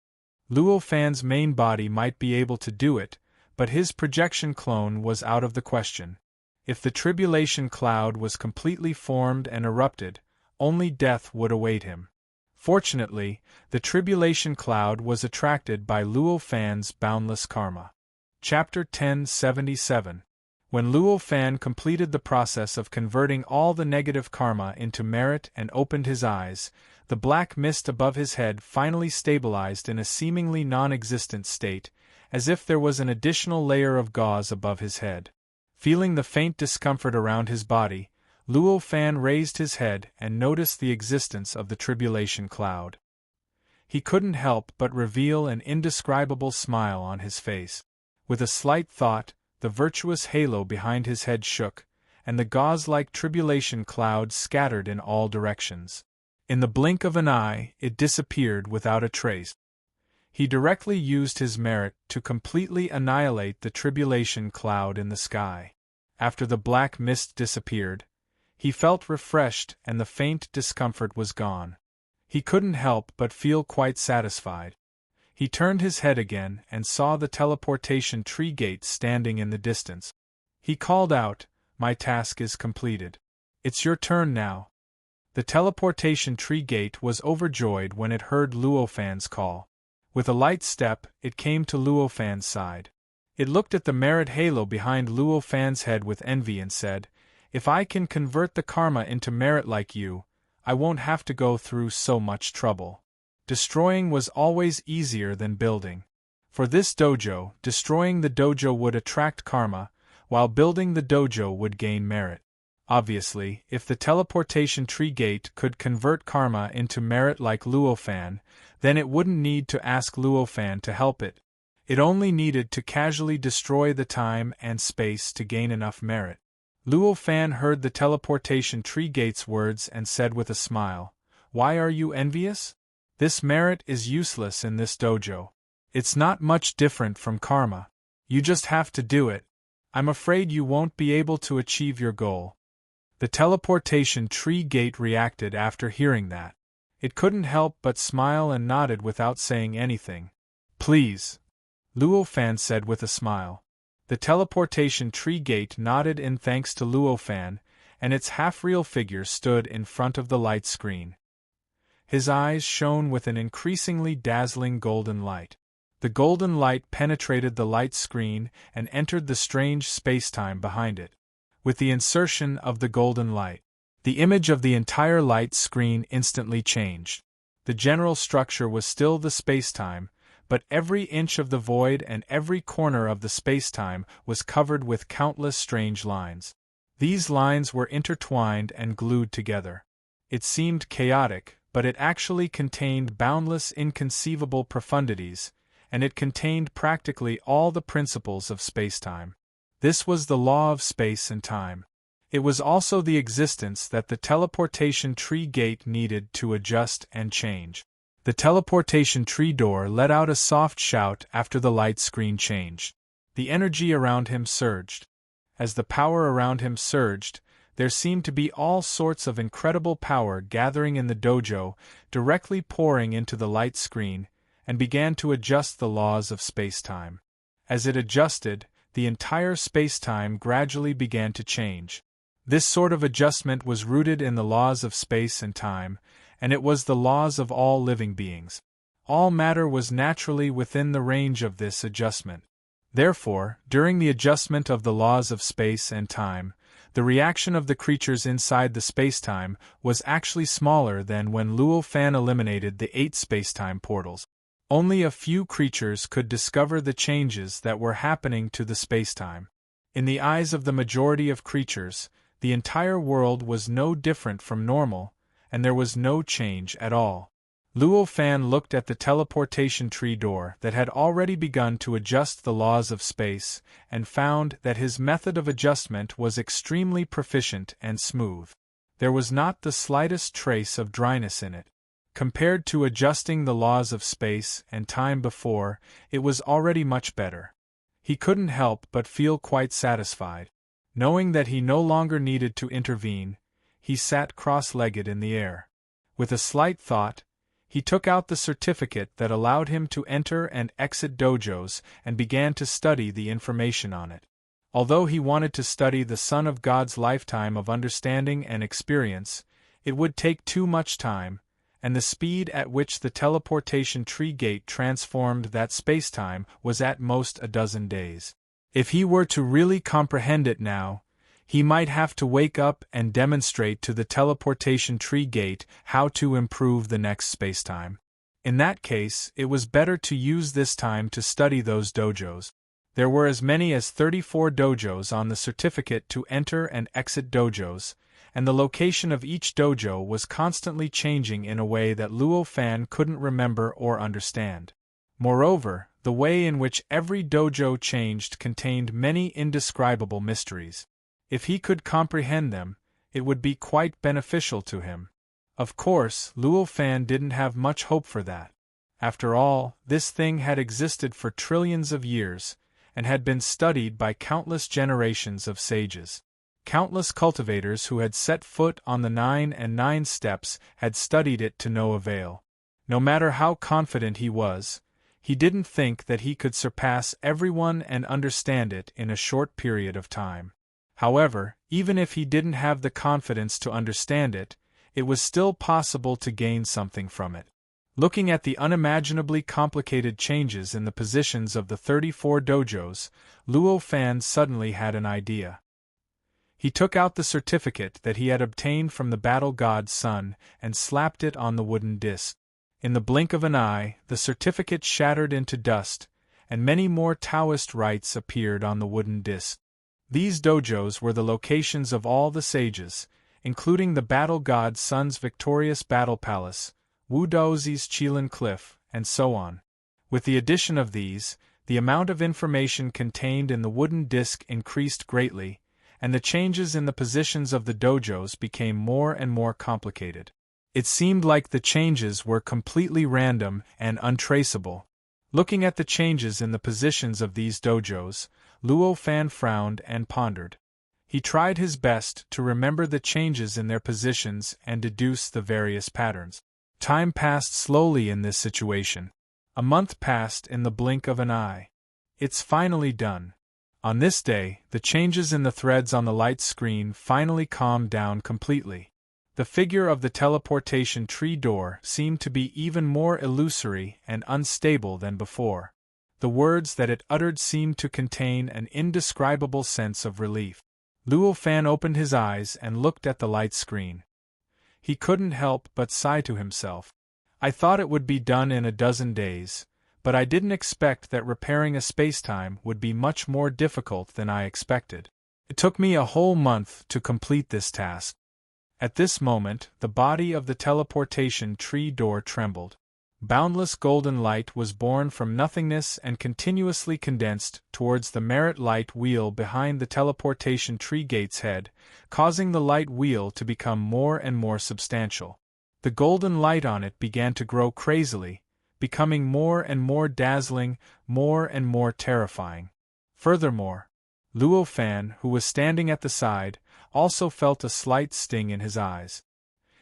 Luo Fan's main body might be able to do it, but his projection clone was out of the question. If the tribulation cloud was completely formed and erupted, only death would await him. Fortunately, the tribulation cloud was attracted by Luo Fan's boundless karma. Chapter 1077. When Luo Fan completed the process of converting all the negative karma into merit and opened his eyes, the black mist above his head finally stabilized in a seemingly non-existent state, as if there was an additional layer of gauze above his head. Feeling the faint discomfort around his body, Luo Fan raised his head and noticed the existence of the tribulation cloud. He couldn't help but reveal an indescribable smile on his face. With a slight thought, the virtuous halo behind his head shook, and the gauze-like tribulation cloud scattered in all directions. In the blink of an eye, it disappeared without a trace. He directly used his merit to completely annihilate the tribulation cloud in the sky. After the black mist disappeared, He felt refreshed and the faint discomfort was gone. He couldn't help but feel quite satisfied. He turned his head again and saw the teleportation tree gate standing in the distance. He called out, "My task is completed. It's your turn now." The teleportation tree gate was overjoyed when it heard Luofan's call. With a light step, it came to Luofan's side. It looked at the merit halo behind Luofan's head with envy and said, "If I can convert the karma into merit like you, I won't have to go through so much trouble." Destroying was always easier than building. For this dojo, destroying the dojo would attract karma, while building the dojo would gain merit. Obviously, if the teleportation tree gate could convert karma into merit like Luofan, then it wouldn't need to ask Luofan to help it. It only needed to casually destroy the time and space to gain enough merit. Luofan heard the teleportation tree gate's words and said with a smile, "Why are you envious? This merit is useless in this dojo. It's not much different from karma. You just have to do it. I'm afraid you won't be able to achieve your goal." The teleportation tree gate reacted after hearing that. It couldn't help but smile and nodded without saying anything. "Please," Luofan said with a smile. The teleportation tree gate nodded in thanks to Luofan, and its half-real figure stood in front of the light screen. His eyes shone with an increasingly dazzling golden light. The golden light penetrated the light screen and entered the strange spacetime behind it. With the insertion of the golden light, the image of the entire light screen instantly changed. The general structure was still the spacetime, but every inch of the void and every corner of the spacetime was covered with countless strange lines. These lines were intertwined and glued together. It seemed chaotic, but it actually contained boundless, inconceivable profundities, and it contained practically all the principles of spacetime. This was the law of space and time. It was also the existence that the teleportation tree gate needed to adjust and change. The teleportation tree door let out a soft shout after the light screen changed. The energy around him surged. As the power around him surged, there seemed to be all sorts of incredible power gathering in the dojo, directly pouring into the light screen, and began to adjust the laws of space-time. As it adjusted, the entire space-time gradually began to change. This sort of adjustment was rooted in the laws of space and time, and it was the laws of all living beings. All matter was naturally within the range of this adjustment. Therefore, during the adjustment of the laws of space and time, the reaction of the creatures inside the spacetime was actually smaller than when Luofan eliminated the 8 spacetime portals. Only a few creatures could discover the changes that were happening to the spacetime. In the eyes of the majority of creatures, the entire world was no different from normal, and there was no change at all. Luofan looked at the teleportation tree door that had already begun to adjust the laws of space, and found that his method of adjustment was extremely proficient and smooth. There was not the slightest trace of dryness in it. Compared to adjusting the laws of space and time before, it was already much better. He couldn't help but feel quite satisfied. Knowing that he no longer needed to intervene, he sat cross-legged in the air. With a slight thought, he took out the certificate that allowed him to enter and exit dojos and began to study the information on it. Although he wanted to study the Son of God's lifetime of understanding and experience, it would take too much time, and the speed at which the teleportation tree gate transformed that spacetime was at most a dozen days. If he were to really comprehend it now, he might have to wake up and demonstrate to the teleportation tree gate how to improve the next spacetime. In that case, it was better to use this time to study those dojos. There were as many as 34 dojos on the certificate to enter and exit dojos, and the location of each dojo was constantly changing in a way that Luofan couldn't remember or understand. Moreover, the way in which every dojo changed contained many indescribable mysteries. If he could comprehend them, it would be quite beneficial to him. Of course, Luofan didn't have much hope for that. After all, this thing had existed for trillions of years, and had been studied by countless generations of sages. Countless cultivators who had set foot on the 9 steps had studied it to no avail. No matter how confident he didn't think that he could surpass everyone and understand it in a short period of time. However, even if he didn't have the confidence to understand it, it was still possible to gain something from it. Looking at the unimaginably complicated changes in the positions of the 34 dojos, Luo Fan suddenly had an idea. He took out the certificate that he had obtained from the battle god Sun and slapped it on the wooden disc. In the blink of an eye, the certificate shattered into dust, and many more Taoist rites appeared on the wooden disc. These dojos were the locations of all the sages, including the battle god Sun's victorious battle palace, Wu Daozi's Qilin Cliff, and so on. With the addition of these, the amount of information contained in the wooden disc increased greatly, and the changes in the positions of the dojos became more and more complicated. It seemed like the changes were completely random and untraceable. Looking at the changes in the positions of these dojos, Luo Fan frowned and pondered. He tried his best to remember the changes in their positions and deduce the various patterns. Time passed slowly in this situation. A month passed in the blink of an eye. It's finally done. On this day, the changes in the threads on the light screen finally calmed down completely. The figure of the teleportation tree door seemed to be even more illusory and unstable than before. The words that it uttered seemed to contain an indescribable sense of relief. Luo Fan opened his eyes and looked at the light screen. He couldn't help but sigh to himself. I thought it would be done in a dozen days, but I didn't expect that repairing a spacetime would be much more difficult than I expected. It took me a whole month to complete this task. At this moment, the body of the teleportation tree door trembled. Boundless golden light was born from nothingness and continuously condensed towards the merit light wheel behind the teleportation tree gate's head, causing the light wheel to become more and more substantial. The golden light on it began to grow crazily, becoming more and more dazzling, more and more terrifying. Furthermore, Luo Fan, who was standing at the side, also felt a slight sting in his eyes.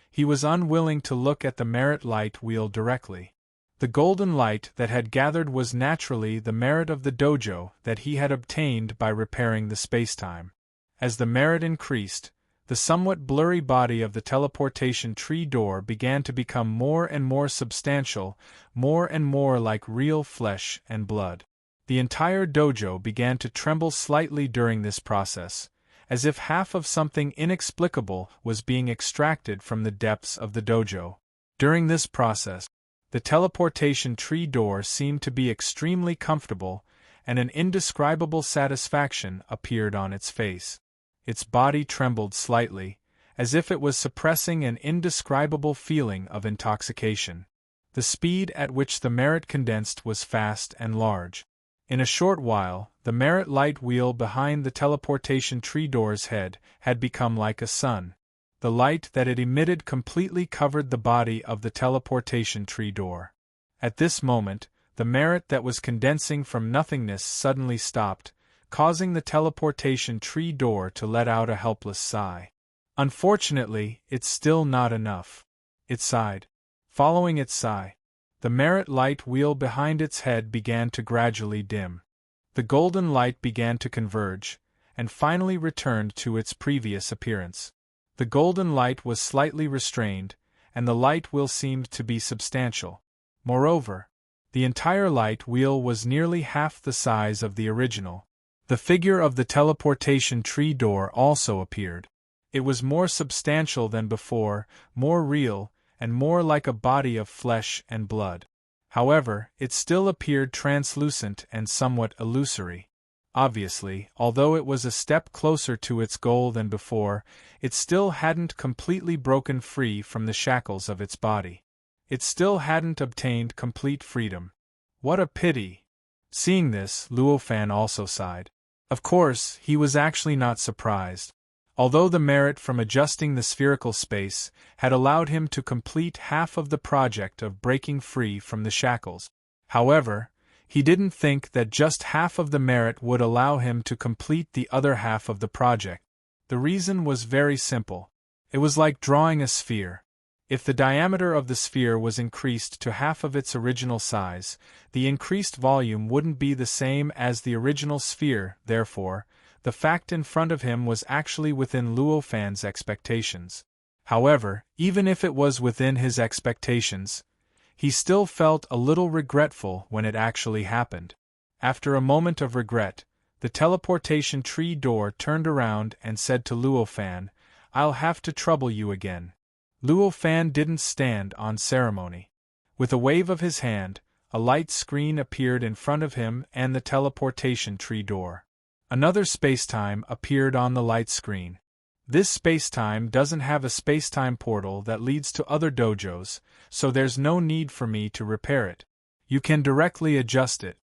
He was unwilling to look at the merit light wheel directly. The golden light that had gathered was naturally the merit of the dojo that he had obtained by repairing the spacetime. As the merit increased, the somewhat blurry body of the teleportation tree door began to become more and more substantial, more and more like real flesh and blood. The entire dojo began to tremble slightly during this process, as if half of something inexplicable was being extracted from the depths of the dojo. During this process, the teleportation tree door seemed to be extremely comfortable, and an indescribable satisfaction appeared on its face. Its body trembled slightly, as if it was suppressing an indescribable feeling of intoxication. The speed at which the merit condensed was fast and large. In a short while, the merit light wheel behind the teleportation tree door's head had become like a sun. The light that it emitted completely covered the body of the teleportation tree door. At this moment, the merit that was condensing from nothingness suddenly stopped, causing the teleportation tree door to let out a helpless sigh. Unfortunately, it's still not enough. It sighed. Following its sigh, the merit light wheel behind its head began to gradually dim. The golden light began to converge, and finally returned to its previous appearance. The golden light was slightly restrained, and the light wheel seemed to be substantial. Moreover, the entire light wheel was nearly half the size of the original. The figure of the teleportation tree door also appeared. It was more substantial than before, more real, and more like a body of flesh and blood. However, it still appeared translucent and somewhat illusory. Obviously, although it was a step closer to its goal than before, it still hadn't completely broken free from the shackles of its body. It still hadn't obtained complete freedom. What a pity! Seeing this, Luo Fan also sighed. Of course, he was actually not surprised. Although the merit from adjusting the spherical space had allowed him to complete half of the project of breaking free from the shackles. However, he didn't think that just half of the merit would allow him to complete the other half of the project. The reason was very simple. It was like drawing a sphere. If the diameter of the sphere was increased to half of its original size, the increased volume wouldn't be the same as the original sphere. Therefore, the fact in front of him was actually within Luo Fan's expectations. However, even if it was within his expectations, he still felt a little regretful when it actually happened. After a moment of regret, the teleportation tree door turned around and said to Luo Fan, "I'll have to trouble you again." Luo Fan didn't stand on ceremony. With a wave of his hand, a light screen appeared in front of him and the teleportation tree door. Another spacetime appeared on the light screen. This spacetime doesn't have a spacetime portal that leads to other dojos, so there's no need for me to repair it. You can directly adjust it,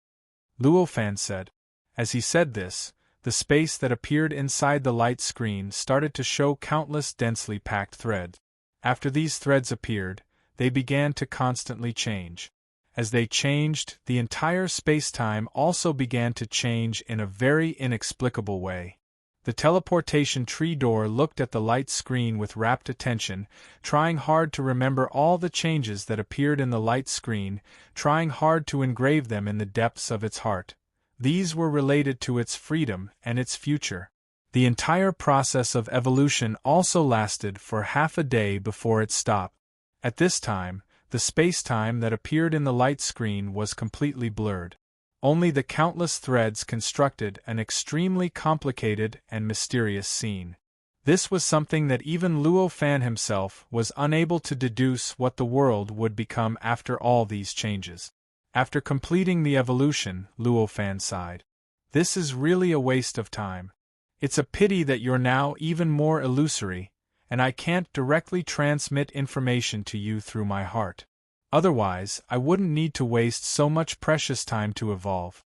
Luo Fan said. As he said this, the space that appeared inside the light screen started to show countless densely packed threads. After these threads appeared, they began to constantly change. As they changed, the entire spacetime also began to change in a very inexplicable way. The teleportation tree door looked at the light screen with rapt attention, trying hard to remember all the changes that appeared in the light screen, trying hard to engrave them in the depths of its heart. These were related to its freedom and its future. The entire process of evolution also lasted for half a day before it stopped. At this time, the space-time that appeared in the light screen was completely blurred. Only the countless threads constructed an extremely complicated and mysterious scene. This was something that even Luo Fan himself was unable to deduce what the world would become after all these changes. After completing the evolution, Luo Fan sighed. This is really a waste of time. It's a pity that you're now even more illusory, and I can't directly transmit information to you through my heart. Otherwise, I wouldn't need to waste so much precious time to evolve.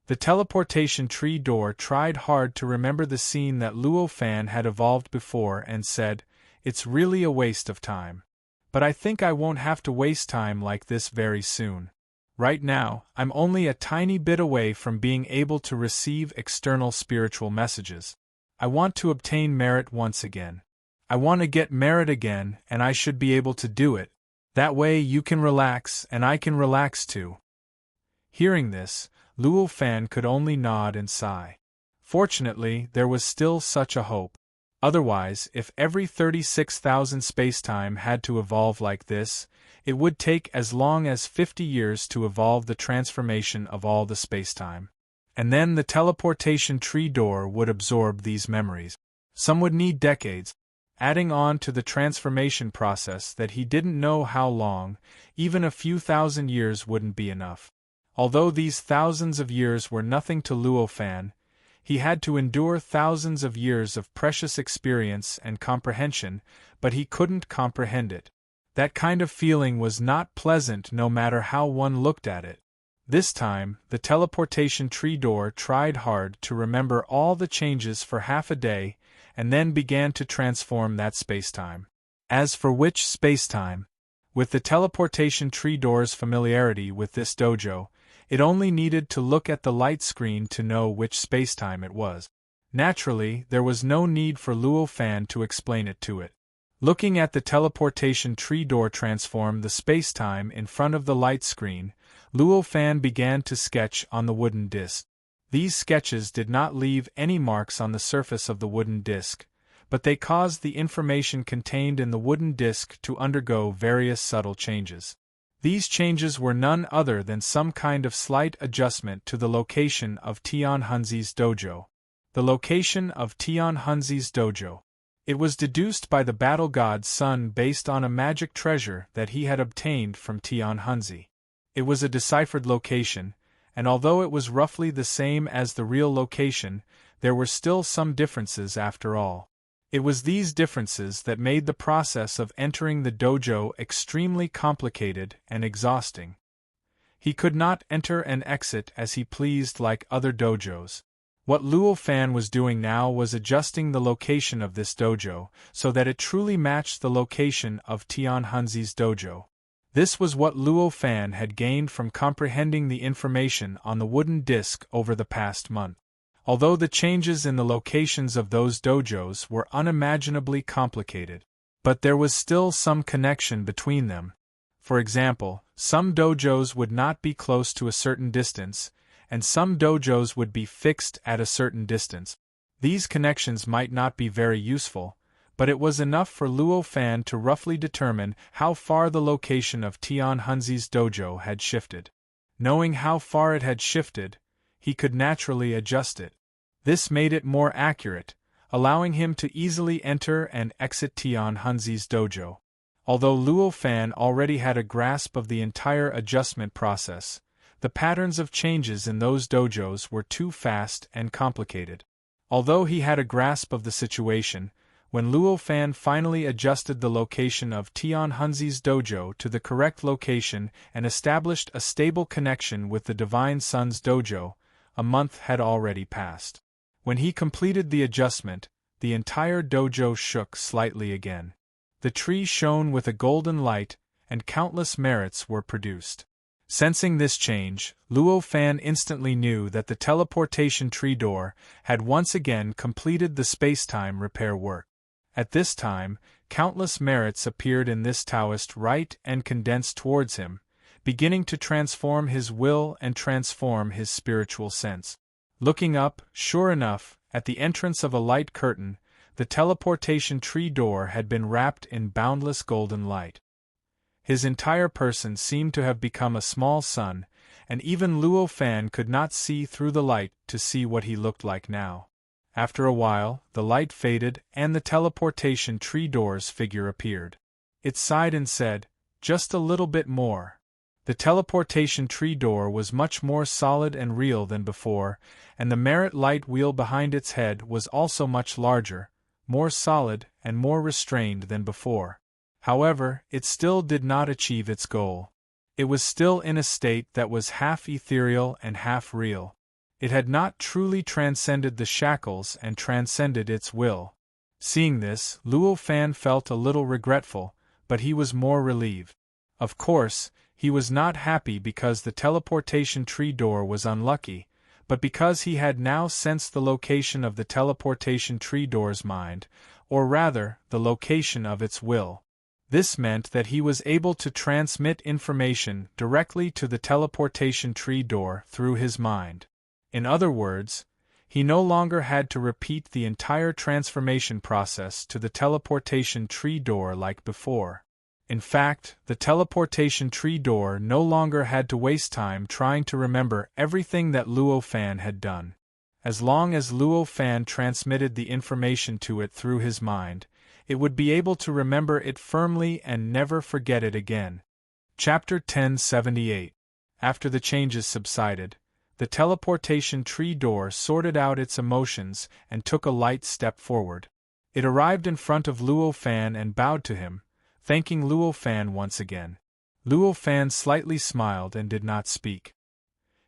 The teleportation tree door tried hard to remember the scene that Luo Fan had evolved before and said, "It's really a waste of time. But I think I won't have to waste time like this very soon. Right now, I'm only a tiny bit away from being able to receive external spiritual messages. I want to obtain merit once again. I want to get merit again, and I should be able to do it. That way you can relax and I can relax too." Hearing this, Luo Fan could only nod and sigh. Fortunately, there was still such a hope. Otherwise, if every 36,000 spacetime had to evolve like this, it would take as long as 50 years to evolve the transformation of all the spacetime. And then the teleportation tree door would absorb these memories. Some would need decades, adding on to the transformation process that he didn't know how long. Even a few thousand years wouldn't be enough. Although these thousands of years were nothing to Luo Fan, he had to endure thousands of years of precious experience and comprehension, but he couldn't comprehend it. That kind of feeling was not pleasant no matter how one looked at it. This time, the teleportation tree door tried hard to remember all the changes for half a day, and then began to transform that spacetime. As for which spacetime? With the teleportation tree door's familiarity with this dojo, it only needed to look at the light screen to know which spacetime it was. Naturally, there was no need for Luo Fan to explain it to it. Looking at the teleportation tree door transform the spacetime in front of the light screen, Luo Fan began to sketch on the wooden disc. These sketches did not leave any marks on the surface of the wooden disc, but they caused the information contained in the wooden disc to undergo various subtle changes. These changes were none other than some kind of slight adjustment to the location of Tian Hunzi's dojo. The location of Tian Hunzi's dojo. It was deduced by the battle god's son based on a magic treasure that he had obtained from Tian Hunzi. It was a deciphered location, and although it was roughly the same as the real location, there were still some differences after all. It was these differences that made the process of entering the dojo extremely complicated and exhausting. He could not enter and exit as he pleased like other dojos. What Luo Fan was doing now was adjusting the location of this dojo so that it truly matched the location of Tian Hunzi's dojo. This was what Luo Fan had gained from comprehending the information on the wooden disc over the past month. although the changes in the locations of those dojos were unimaginably complicated. But there was still some connection between them. For example, some dojos would not be close to a certain distance, and some dojos would be fixed at a certain distance. These connections might not be very useful, but it was enough for Luo Fan to roughly determine how far the location of Tian Hunzi's dojo had shifted. Knowing how far it had shifted, he could naturally adjust it. This made it more accurate, allowing him to easily enter and exit Tian Hunzi's dojo. Although Luo Fan already had a grasp of the entire adjustment process, the patterns of changes in those dojos were too fast and complicated. Although he had a grasp of the situation, when Luo Fan finally adjusted the location of Tian Hunzi's dojo to the correct location and established a stable connection with the Divine Sun's dojo, a month had already passed. When he completed the adjustment, the entire dojo shook slightly again. The tree shone with a golden light, and countless merits were produced. Sensing this change, Luo Fan instantly knew that the teleportation tree door had once again completed the space-time repair work. At this time, countless merits appeared in this Taoist rite and condensed towards him, beginning to transform his will and transform his spiritual sense. Looking up, sure enough, at the entrance of a light curtain, the teleportation tree door had been wrapped in boundless golden light. His entire person seemed to have become a small sun, and even Luo Fan could not see through the light to see what he looked like now. After a while, the light faded and the teleportation tree door's figure appeared. It sighed and said, "Just a little bit more." The teleportation tree door was much more solid and real than before, and the merit light wheel behind its head was also much larger, more solid and more restrained than before. However, it still did not achieve its goal. It was still in a state that was half ethereal and half real. It had not truly transcended the shackles and transcended its will. Seeing this, Luo Fan felt a little regretful, but he was more relieved. Of course, he was not happy because the teleportation tree door was unlucky, but because he had now sensed the location of the teleportation tree door's mind, or rather, the location of its will. This meant that he was able to transmit information directly to the teleportation tree door through his mind. In other words, he no longer had to repeat the entire transformation process to the teleportation tree door like before. In fact, the teleportation tree door no longer had to waste time trying to remember everything that Luo Fan had done. As long as Luo Fan transmitted the information to it through his mind, it would be able to remember it firmly and never forget it again. Chapter 1078. After the changes subsided, the teleportation tree door sorted out its emotions and took a light step forward. It arrived in front of Luo Fan and bowed to him, thanking Luo Fan once again. Luo Fan slightly smiled and did not speak.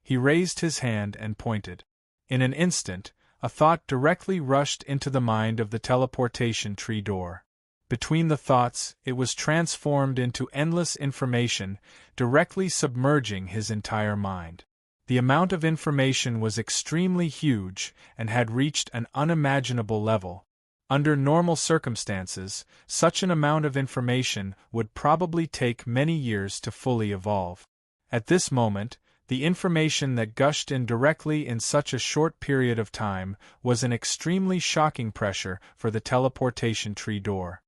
He raised his hand and pointed. In an instant, a thought directly rushed into the mind of the teleportation tree door. Between the thoughts, it was transformed into endless information, directly submerging his entire mind. The amount of information was extremely huge and had reached an unimaginable level. Under normal circumstances, such an amount of information would probably take many years to fully evolve. At this moment, the information that gushed in directly in such a short period of time was an extremely shocking pressure for the teleportation tree door.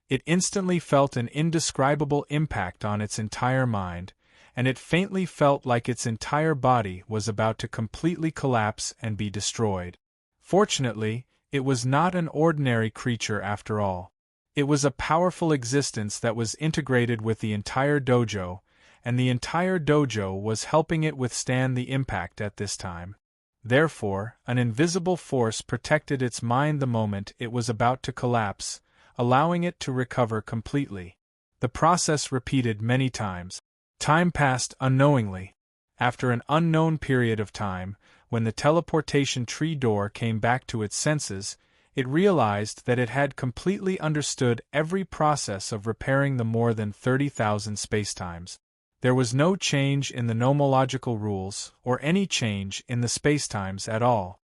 It instantly felt an indescribable impact on its entire mind, and it faintly felt like its entire body was about to completely collapse and be destroyed. Fortunately, it was not an ordinary creature after all. It was a powerful existence that was integrated with the entire dojo, and the entire dojo was helping it withstand the impact at this time. Therefore, an invisible force protected its mind the moment it was about to collapse, allowing it to recover completely. The process repeated many times. Time passed unknowingly. After an unknown period of time, when the teleportation tree door came back to its senses, it realized that it had completely understood every process of repairing the more than 30,000 spacetimes. There was no change in the nomological rules, or any change in the spacetimes at all.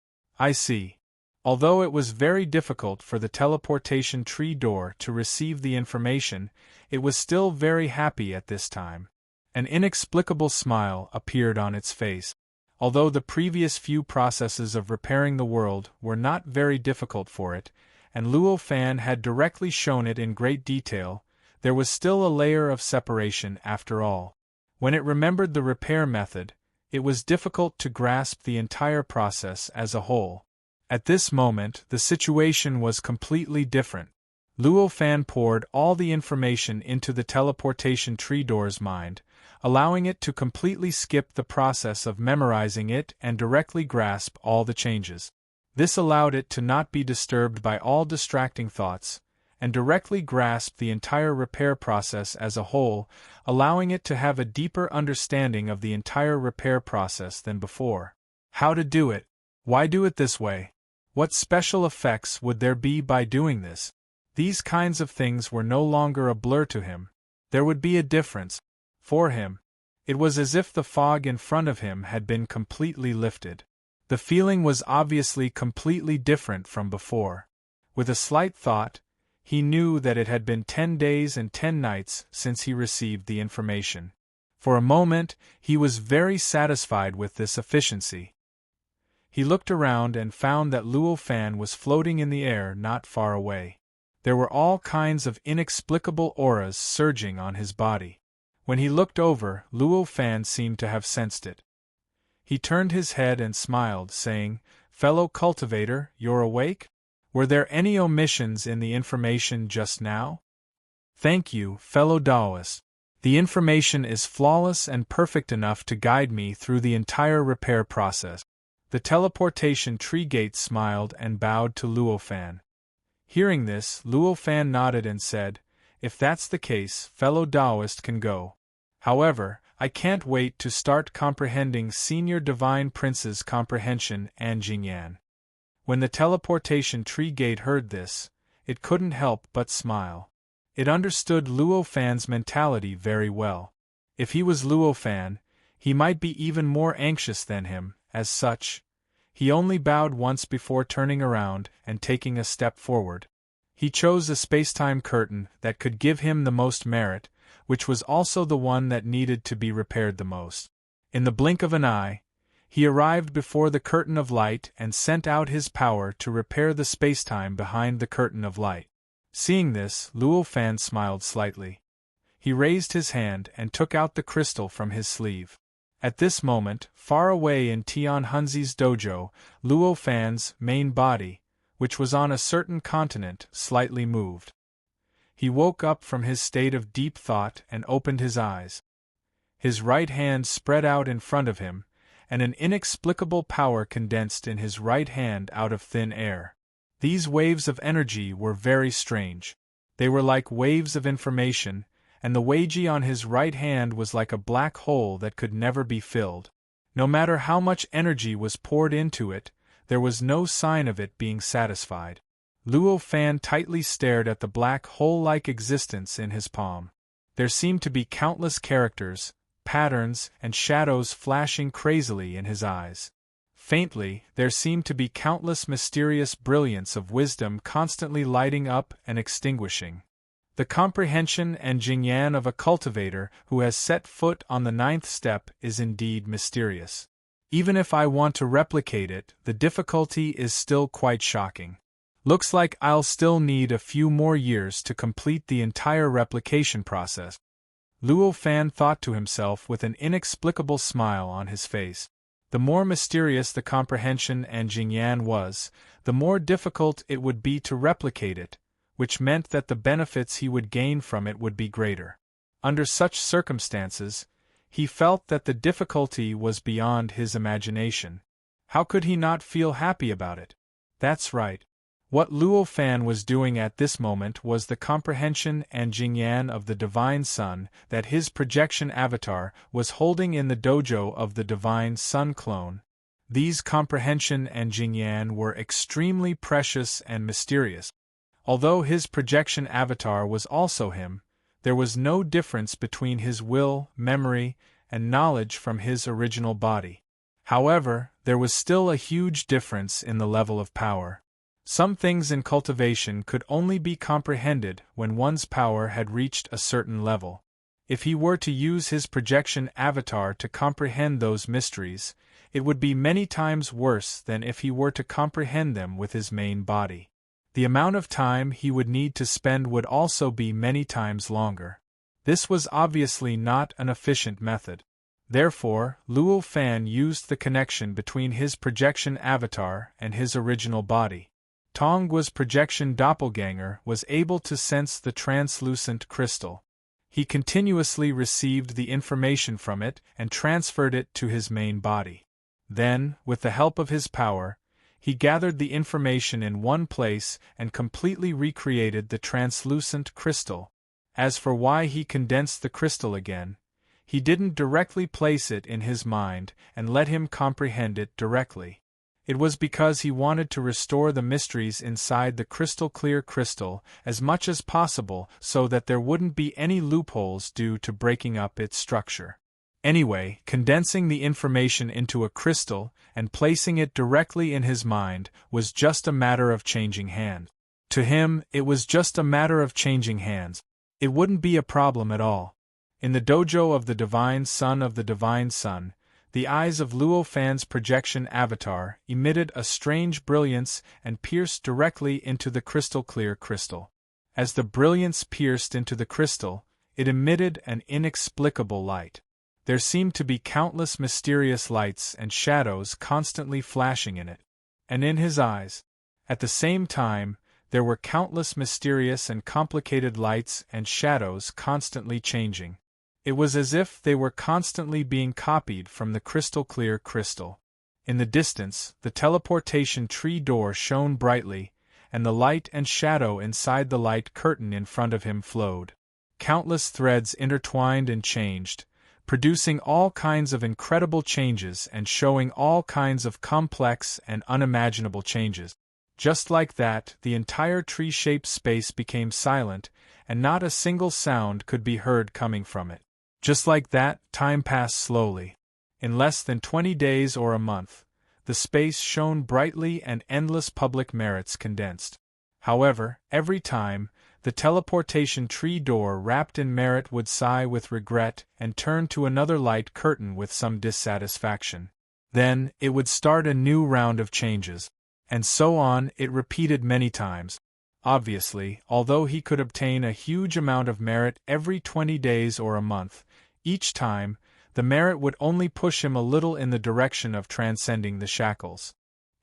I see. Although it was very difficult for the teleportation tree door to receive the information, it was still very happy at this time. An inexplicable smile appeared on its face. Although the previous few processes of repairing the world were not very difficult for it, and Luo Fan had directly shown it in great detail, there was still a layer of separation after all. When it remembered the repair method, it was difficult to grasp the entire process as a whole. At this moment, the situation was completely different. Luo Fan poured all the information into the teleportation tree door's mind, allowing it to completely skip the process of memorizing it and directly grasp all the changes. This allowed it to not be disturbed by all distracting thoughts, and directly grasp the entire repair process as a whole, allowing it to have a deeper understanding of the entire repair process than before. How to do it? Why do it this way? What special effects would there be by doing this? These kinds of things were no longer a blur to him. There would be a difference. For him, it was as if the fog in front of him had been completely lifted. The feeling was obviously completely different from before. With a slight thought, he knew that it had been 10 days and 10 nights since he received the information. For a moment, he was very satisfied with this efficiency. He looked around and found that Luo Fan was floating in the air not far away. There were all kinds of inexplicable auras surging on his body. When he looked over, Luo Fan seemed to have sensed it. He turned his head and smiled, saying, "Fellow cultivator, you're awake? Were there any omissions in the information just now?" "Thank you, fellow Taoist. The information is flawless and perfect enough to guide me through the entire repair process." The teleportation tree gate smiled and bowed to Luo Fan. Hearing this, Luo Fan nodded and said, "If that's the case, fellow Taoist can go. However, I can't wait to start comprehending Senior Divine Prince's comprehension and Jingyan." When the teleportation tree gate heard this, it couldn't help but smile. It understood Luo Fan's mentality very well. If he was Luo Fan, he might be even more anxious than him. As such, he only bowed once before turning around and taking a step forward. He chose a spacetime curtain that could give him the most merit, which was also the one that needed to be repaired the most. In the blink of an eye, he arrived before the curtain of light and sent out his power to repair the spacetime behind the curtain of light. Seeing this, Luo Fan smiled slightly. He raised his hand and took out the crystal from his sleeve. At this moment, far away in Tian Hunzi's dojo, Luo Fan's main body, which was on a certain continent, slightly moved. He woke up from his state of deep thought and opened his eyes. His right hand spread out in front of him, and an inexplicable power condensed in his right hand out of thin air. These waves of energy were very strange. They were like waves of information, and the Weiji on his right hand was like a black hole that could never be filled. No matter how much energy was poured into it, there was no sign of it being satisfied. Luo Fan tightly stared at the black hole-like existence in his palm. There seemed to be countless characters, patterns, and shadows flashing crazily in his eyes. Faintly, there seemed to be countless mysterious brilliance of wisdom constantly lighting up and extinguishing. The comprehension and Jingyan of a cultivator who has set foot on the 9th step is indeed mysterious. Even if I want to replicate it, the difficulty is still quite shocking. Looks like I'll still need a few more years to complete the entire replication process. Luo Fan thought to himself with an inexplicable smile on his face. The more mysterious the comprehension and Jingyan was, the more difficult it would be to replicate it, which meant that the benefits he would gain from it would be greater. Under such circumstances, he felt that the difficulty was beyond his imagination. How could he not feel happy about it? That's right. What Luo Fan was doing at this moment was the comprehension and Jingyan of the Divine Sun that his projection avatar was holding in the dojo of the Divine Sun clone. These comprehension and Jingyan were extremely precious and mysterious. Although his projection avatar was also him, there was no difference between his will, memory, and knowledge from his original body. However, there was still a huge difference in the level of power. Some things in cultivation could only be comprehended when one's power had reached a certain level. If he were to use his projection avatar to comprehend those mysteries, it would be many times worse than if he were to comprehend them with his main body. The amount of time he would need to spend would also be many times longer. This was obviously not an efficient method. Therefore, Luo Fan used the connection between his projection avatar and his original body. Tonggua's projection doppelganger was able to sense the translucent crystal. He continuously received the information from it and transferred it to his main body. Then, with the help of his power, he gathered the information in one place and completely recreated the translucent crystal. As for why he condensed the crystal again, he didn't directly place it in his mind and let him comprehend it directly. It was because he wanted to restore the mysteries inside the crystal-clear crystal as much as possible so that there wouldn't be any loopholes due to breaking up its structure. Anyway, condensing the information into a crystal and placing it directly in his mind was just a matter of changing hands. To him, it was just a matter of changing hands. It wouldn't be a problem at all. In the dojo of the Divine Son of the Divine Sun, the eyes of Luo Fan's projection avatar emitted a strange brilliance and pierced directly into the crystal-clear crystal. As the brilliance pierced into the crystal, it emitted an inexplicable light. There seemed to be countless mysterious lights and shadows constantly flashing in it. And in his eyes, at the same time, there were countless mysterious and complicated lights and shadows constantly changing. It was as if they were constantly being copied from the crystal-clear crystal. In the distance, the teleportation tree door shone brightly, and the light and shadow inside the light curtain in front of him flowed. Countless threads intertwined and changed, producing all kinds of incredible changes and showing all kinds of complex and unimaginable changes. Just like that, the entire tree-shaped space became silent, and not a single sound could be heard coming from it. Just like that, time passed slowly. In less than 20 days or a month, the space shone brightly and endless public merits condensed. However, every time, the teleportation tree door wrapped in merit would sigh with regret and turn to another light curtain with some dissatisfaction. Then, it would start a new round of changes. And so on, it repeated many times. Obviously, although he could obtain a huge amount of merit every 20 days or a month, each time, the merit would only push him a little in the direction of transcending the shackles.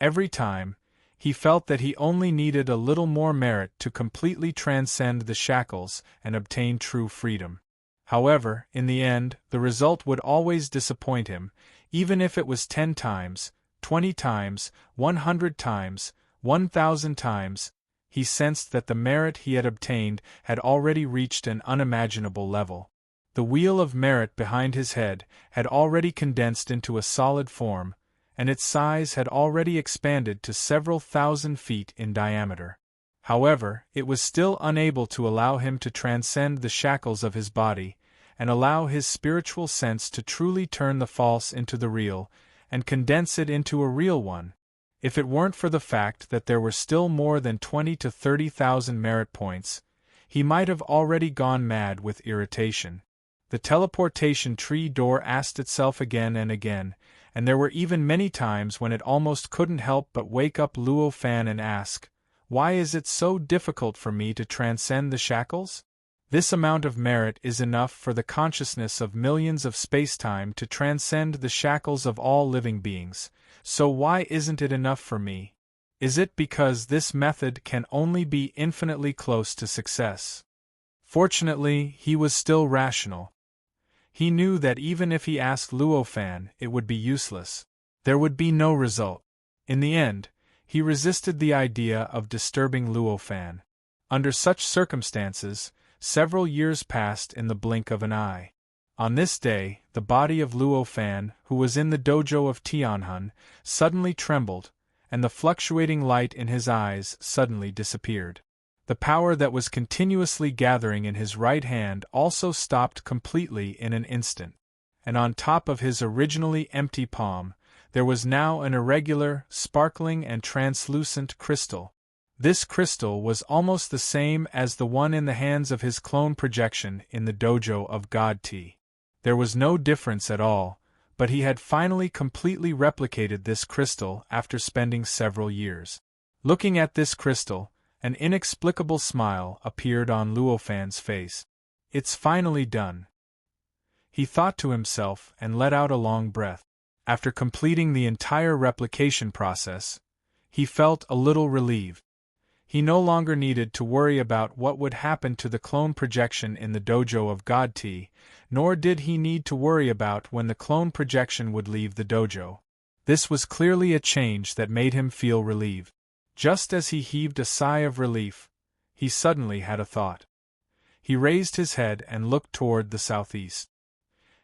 Every time, he felt that he only needed a little more merit to completely transcend the shackles and obtain true freedom. However, in the end, the result would always disappoint him, even if it was 10 times, 20 times, 100 times, 1,000 times. He sensed that the merit he had obtained had already reached an unimaginable level. The wheel of merit behind his head had already condensed into a solid form, and its size had already expanded to several thousand feet in diameter. However, it was still unable to allow him to transcend the shackles of his body, and allow his spiritual sense to truly turn the false into the real, and condense it into a real one. If it weren't for the fact that there were still more than 20 to 30,000 merit points, he might have already gone mad with irritation. The teleportation tree door asked itself again and again, and there were even many times when it almost couldn't help but wake up Luo Fan and ask, "Why is it so difficult for me to transcend the shackles? This amount of merit is enough for the consciousness of millions of space-time to transcend the shackles of all living beings, so why isn't it enough for me? Is it because this method can only be infinitely close to success?" Fortunately, he was still rational. He knew that even if he asked Luo Fan, it would be useless. There would be no result. In the end, he resisted the idea of disturbing Luo Fan. Under such circumstances, several years passed in the blink of an eye. On this day, the body of Luo Fan, who was in the dojo of Tianhun, suddenly trembled, and the fluctuating light in his eyes suddenly disappeared. The power that was continuously gathering in his right hand also stopped completely in an instant, and on top of his originally empty palm, there was now an irregular, sparkling and translucent crystal. This crystal was almost the same as the one in the hands of his clone projection in the dojo of God T. There was no difference at all, but he had finally completely replicated this crystal after spending several years. Looking at this crystal, an inexplicable smile appeared on Luo Fan's face. It's finally done, he thought to himself and let out a long breath. After completing the entire replication process, he felt a little relieved. He no longer needed to worry about what would happen to the clone projection in the dojo of God T, nor did he need to worry about when the clone projection would leave the dojo. This was clearly a change that made him feel relieved. Just as he heaved a sigh of relief, he suddenly had a thought. He raised his head and looked toward the southeast.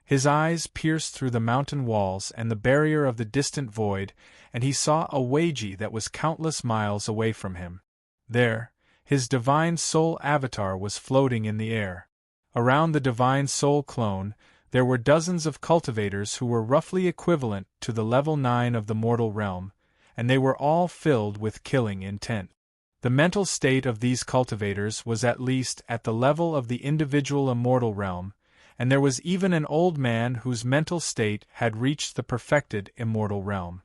His eyes pierced through the mountain walls and the barrier of the distant void, and he saw a Weiji that was countless miles away from him. There, his divine soul avatar was floating in the air. Around the divine soul clone, there were dozens of cultivators who were roughly equivalent to the level 9 of the mortal realm, and they were all filled with killing intent. The mental state of these cultivators was at least at the level of the individual immortal realm, and there was even an old man whose mental state had reached the perfected immortal realm.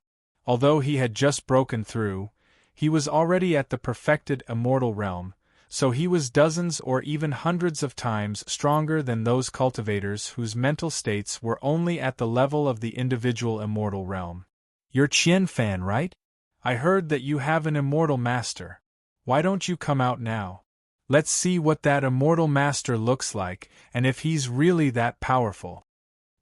Although he had just broken through, he was already at the perfected immortal realm, so he was dozens or even hundreds of times stronger than those cultivators whose mental states were only at the level of the individual immortal realm. You're Qian Fan, right? I heard that you have an immortal master. Why don't you come out now? Let's see what that immortal master looks like, and if he's really that powerful.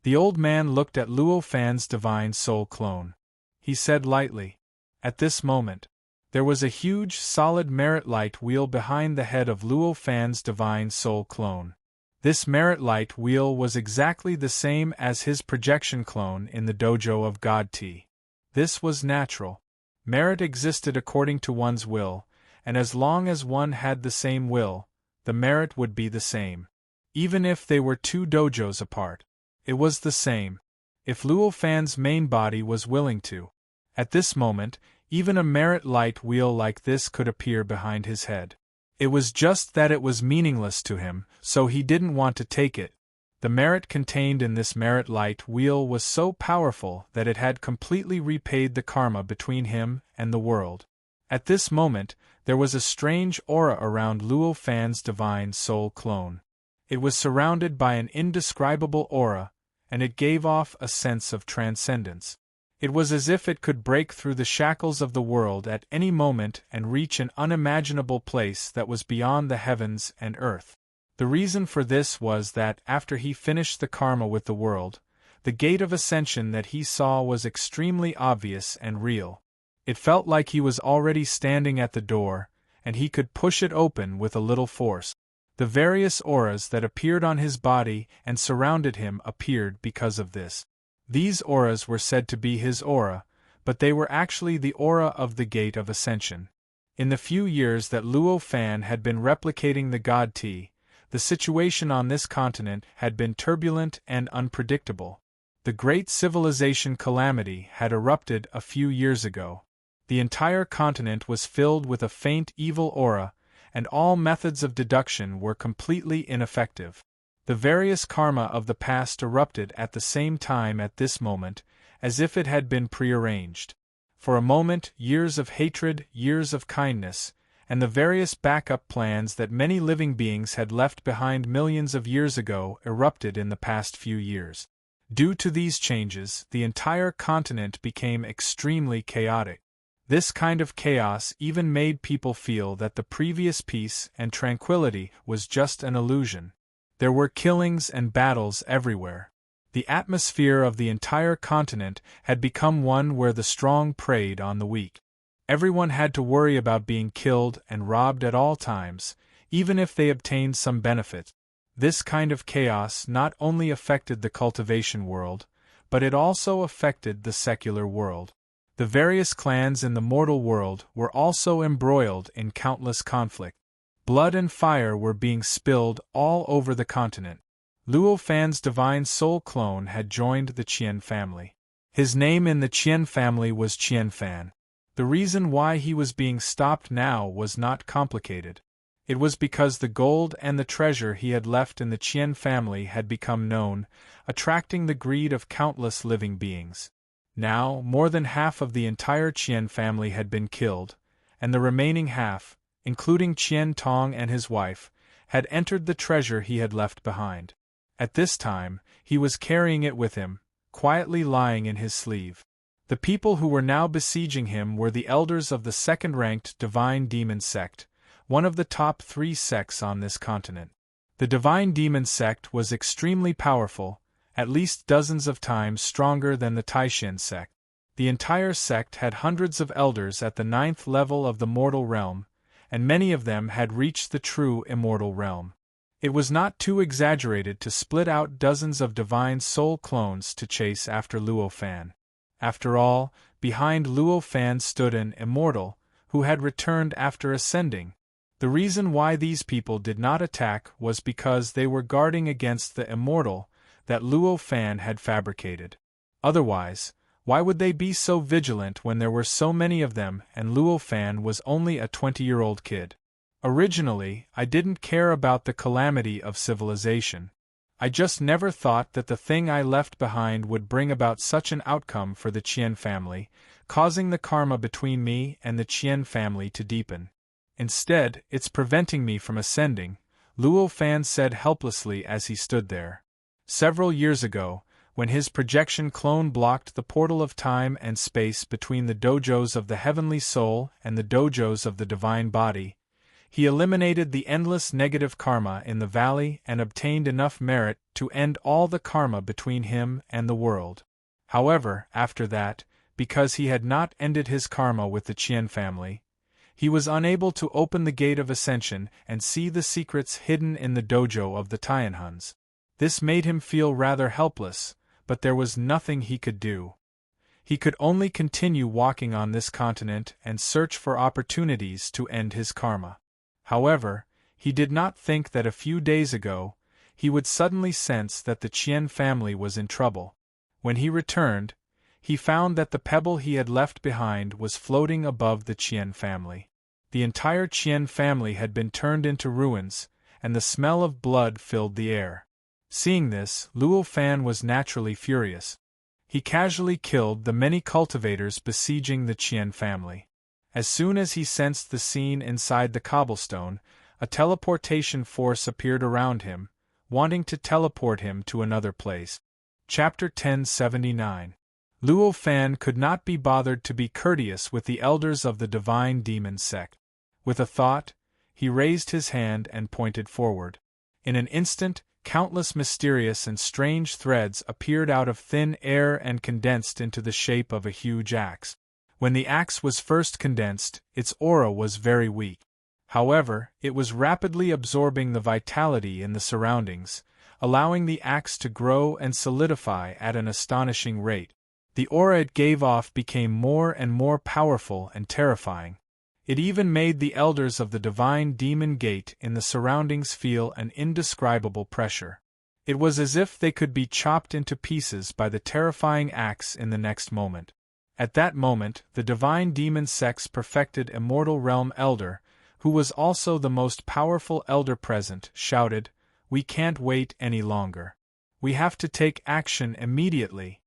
The old man looked at Luo Fan's divine soul clone. He said lightly. At this moment, there was a huge, solid merit light wheel behind the head of Luo Fan's divine soul clone. This merit light wheel was exactly the same as his projection clone in the dojo of God T. This was natural. Merit existed according to one's will, and as long as one had the same will, the merit would be the same. Even if they were two dojos apart, it was the same. If Luo Fan's main body was willing to. At this moment, even a merit light wheel like this could appear behind his head. It was just that it was meaningless to him, so he didn't want to take it. The merit contained in this merit light wheel was so powerful that it had completely repaid the karma between him and the world. At this moment, there was a strange aura around Luo Fan's divine soul clone. It was surrounded by an indescribable aura, and it gave off a sense of transcendence. It was as if it could break through the shackles of the world at any moment and reach an unimaginable place that was beyond the heavens and earth. The reason for this was that after he finished the karma with the world, the gate of ascension that he saw was extremely obvious and real. It felt like he was already standing at the door, and he could push it open with a little force. The various auras that appeared on his body and surrounded him appeared because of this. These auras were said to be his aura, but they were actually the aura of the Gate of Ascension. In the few years that Luo Fan had been replicating the God T, the situation on this continent had been turbulent and unpredictable. The great civilization calamity had erupted a few years ago. The entire continent was filled with a faint evil aura, and all methods of deduction were completely ineffective. The various karma of the past erupted at the same time at this moment, as if it had been prearranged. For a moment, years of hatred, years of kindness, and the various backup plans that many living beings had left behind millions of years ago erupted in the past few years. Due to these changes, the entire continent became extremely chaotic. This kind of chaos even made people feel that the previous peace and tranquility was just an illusion. There were killings and battles everywhere. The atmosphere of the entire continent had become one where the strong preyed on the weak. Everyone had to worry about being killed and robbed at all times, even if they obtained some benefit. This kind of chaos not only affected the cultivation world, but it also affected the secular world. The various clans in the mortal world were also embroiled in countless conflict. Blood and fire were being spilled all over the continent. Luo Fan's divine soul clone had joined the Qian family. His name in the Qian family was Qianfan. The reason why he was being stopped now was not complicated. It was because the gold and the treasure he had left in the Qian family had become known, attracting the greed of countless living beings. Now, more than half of the entire Qian family had been killed, and the remaining half, including Qian Tong and his wife, had entered the treasure he had left behind. At this time, he was carrying it with him, quietly lying in his sleeve. The people who were now besieging him were the elders of the second-ranked Divine Demon Sect, one of the top 3 sects on this continent. The Divine Demon Sect was extremely powerful, at least dozens of times stronger than the Taishan sect. The entire sect had hundreds of elders at the 9th level of the mortal realm, and many of them had reached the true immortal realm. It was not too exaggerated to split out dozens of divine soul clones to chase after Luo Fan. After all, behind Luo Fan stood an immortal, who had returned after ascending. The reason why these people did not attack was because they were guarding against the immortal that Luo Fan had fabricated. Otherwise, why would they be so vigilant when there were so many of them and Luo Fan was only a 20-year-old kid? Originally, I didn't care about the calamity of civilization. I just never thought that the thing I left behind would bring about such an outcome for the Qian family, causing the karma between me and the Qian family to deepen. Instead, it's preventing me from ascending, Luo Fan said helplessly as he stood there. Several years ago, when his projection clone blocked the portal of time and space between the dojos of the Heavenly Soul and the dojos of the Divine Body, he eliminated the endless negative karma in the valley and obtained enough merit to end all the karma between him and the world. However, after that, because he had not ended his karma with the Qian family, he was unable to open the gate of ascension and see the secrets hidden in the dojo of the Tianhuns. This made him feel rather helpless, but there was nothing he could do. He could only continue walking on this continent and search for opportunities to end his karma. However, he did not think that a few days ago, he would suddenly sense that the Qian family was in trouble. When he returned, he found that the pebble he had left behind was floating above the Qian family. The entire Qian family had been turned into ruins, and the smell of blood filled the air. Seeing this, Luo Fan was naturally furious. He casually killed the many cultivators besieging the Qian family. As soon as he sensed the scene inside the cobblestone, a teleportation force appeared around him, wanting to teleport him to another place. Chapter 1079. Luo Fan could not be bothered to be courteous with the elders of the Divine Demon Sect. With a thought, he raised his hand and pointed forward. In an instant, countless mysterious and strange threads appeared out of thin air and condensed into the shape of a huge axe. When the axe was first condensed, its aura was very weak. However, it was rapidly absorbing the vitality in the surroundings, allowing the axe to grow and solidify at an astonishing rate. The aura it gave off became more and more powerful and terrifying. It even made the elders of the Divine Demon Gate in the surroundings feel an indescribable pressure. It was as if they could be chopped into pieces by the terrifying axe in the next moment. At that moment, the Divine Demon Sect's perfected Immortal Realm Elder, who was also the most powerful elder present, shouted, "We can't wait any longer. We have to take action immediately."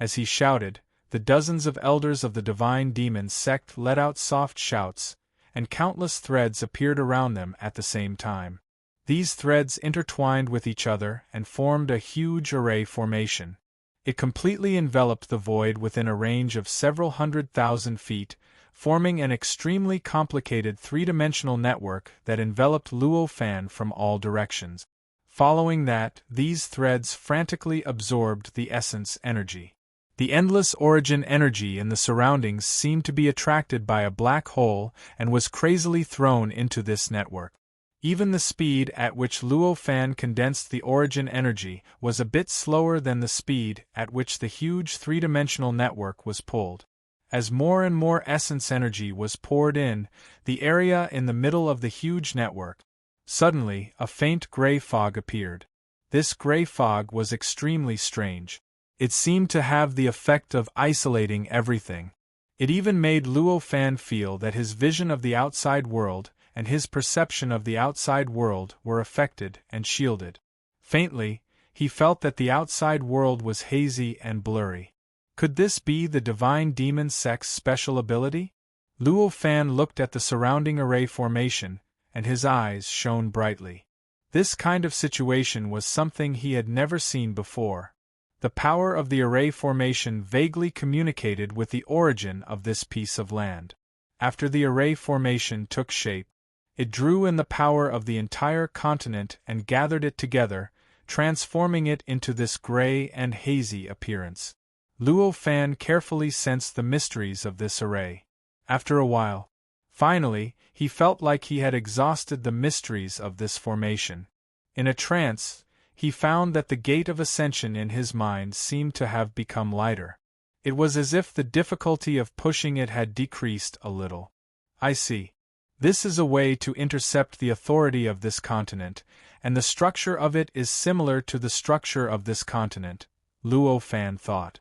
As he shouted, the dozens of elders of the Divine Demon Sect let out soft shouts, and countless threads appeared around them at the same time. These threads intertwined with each other and formed a huge array formation. It completely enveloped the void within a range of several 100,000 feet, forming an extremely complicated three-dimensional network that enveloped Luo Fan from all directions. Following that, these threads frantically absorbed the essence energy. The endless origin energy in the surroundings seemed to be attracted by a black hole and was crazily thrown into this network. Even the speed at which Luo Fan condensed the origin energy was a bit slower than the speed at which the huge three-dimensional network was pulled. As more and more essence energy was poured in, the area in the middle of the huge network, suddenly a faint gray fog appeared. This gray fog was extremely strange. It seemed to have the effect of isolating everything. It even made Luo Fan feel that his vision of the outside world and his perception of the outside world were affected and shielded. Faintly, he felt that the outside world was hazy and blurry. Could this be the divine demon sex's special ability? Luo Fan looked at the surrounding array formation, and his eyes shone brightly. This kind of situation was something he had never seen before. The power of the array formation vaguely communicated with the origin of this piece of land. After the array formation took shape, it drew in the power of the entire continent and gathered it together, transforming it into this gray and hazy appearance. Luo Fan carefully sensed the mysteries of this array. After a while, finally, he felt like he had exhausted the mysteries of this formation. In a trance, he found that the gate of ascension in his mind seemed to have become lighter. It was as if the difficulty of pushing it had decreased a little. I see. This is a way to intercept the authority of this continent, and the structure of it is similar to the structure of this continent, Luo Fan thought.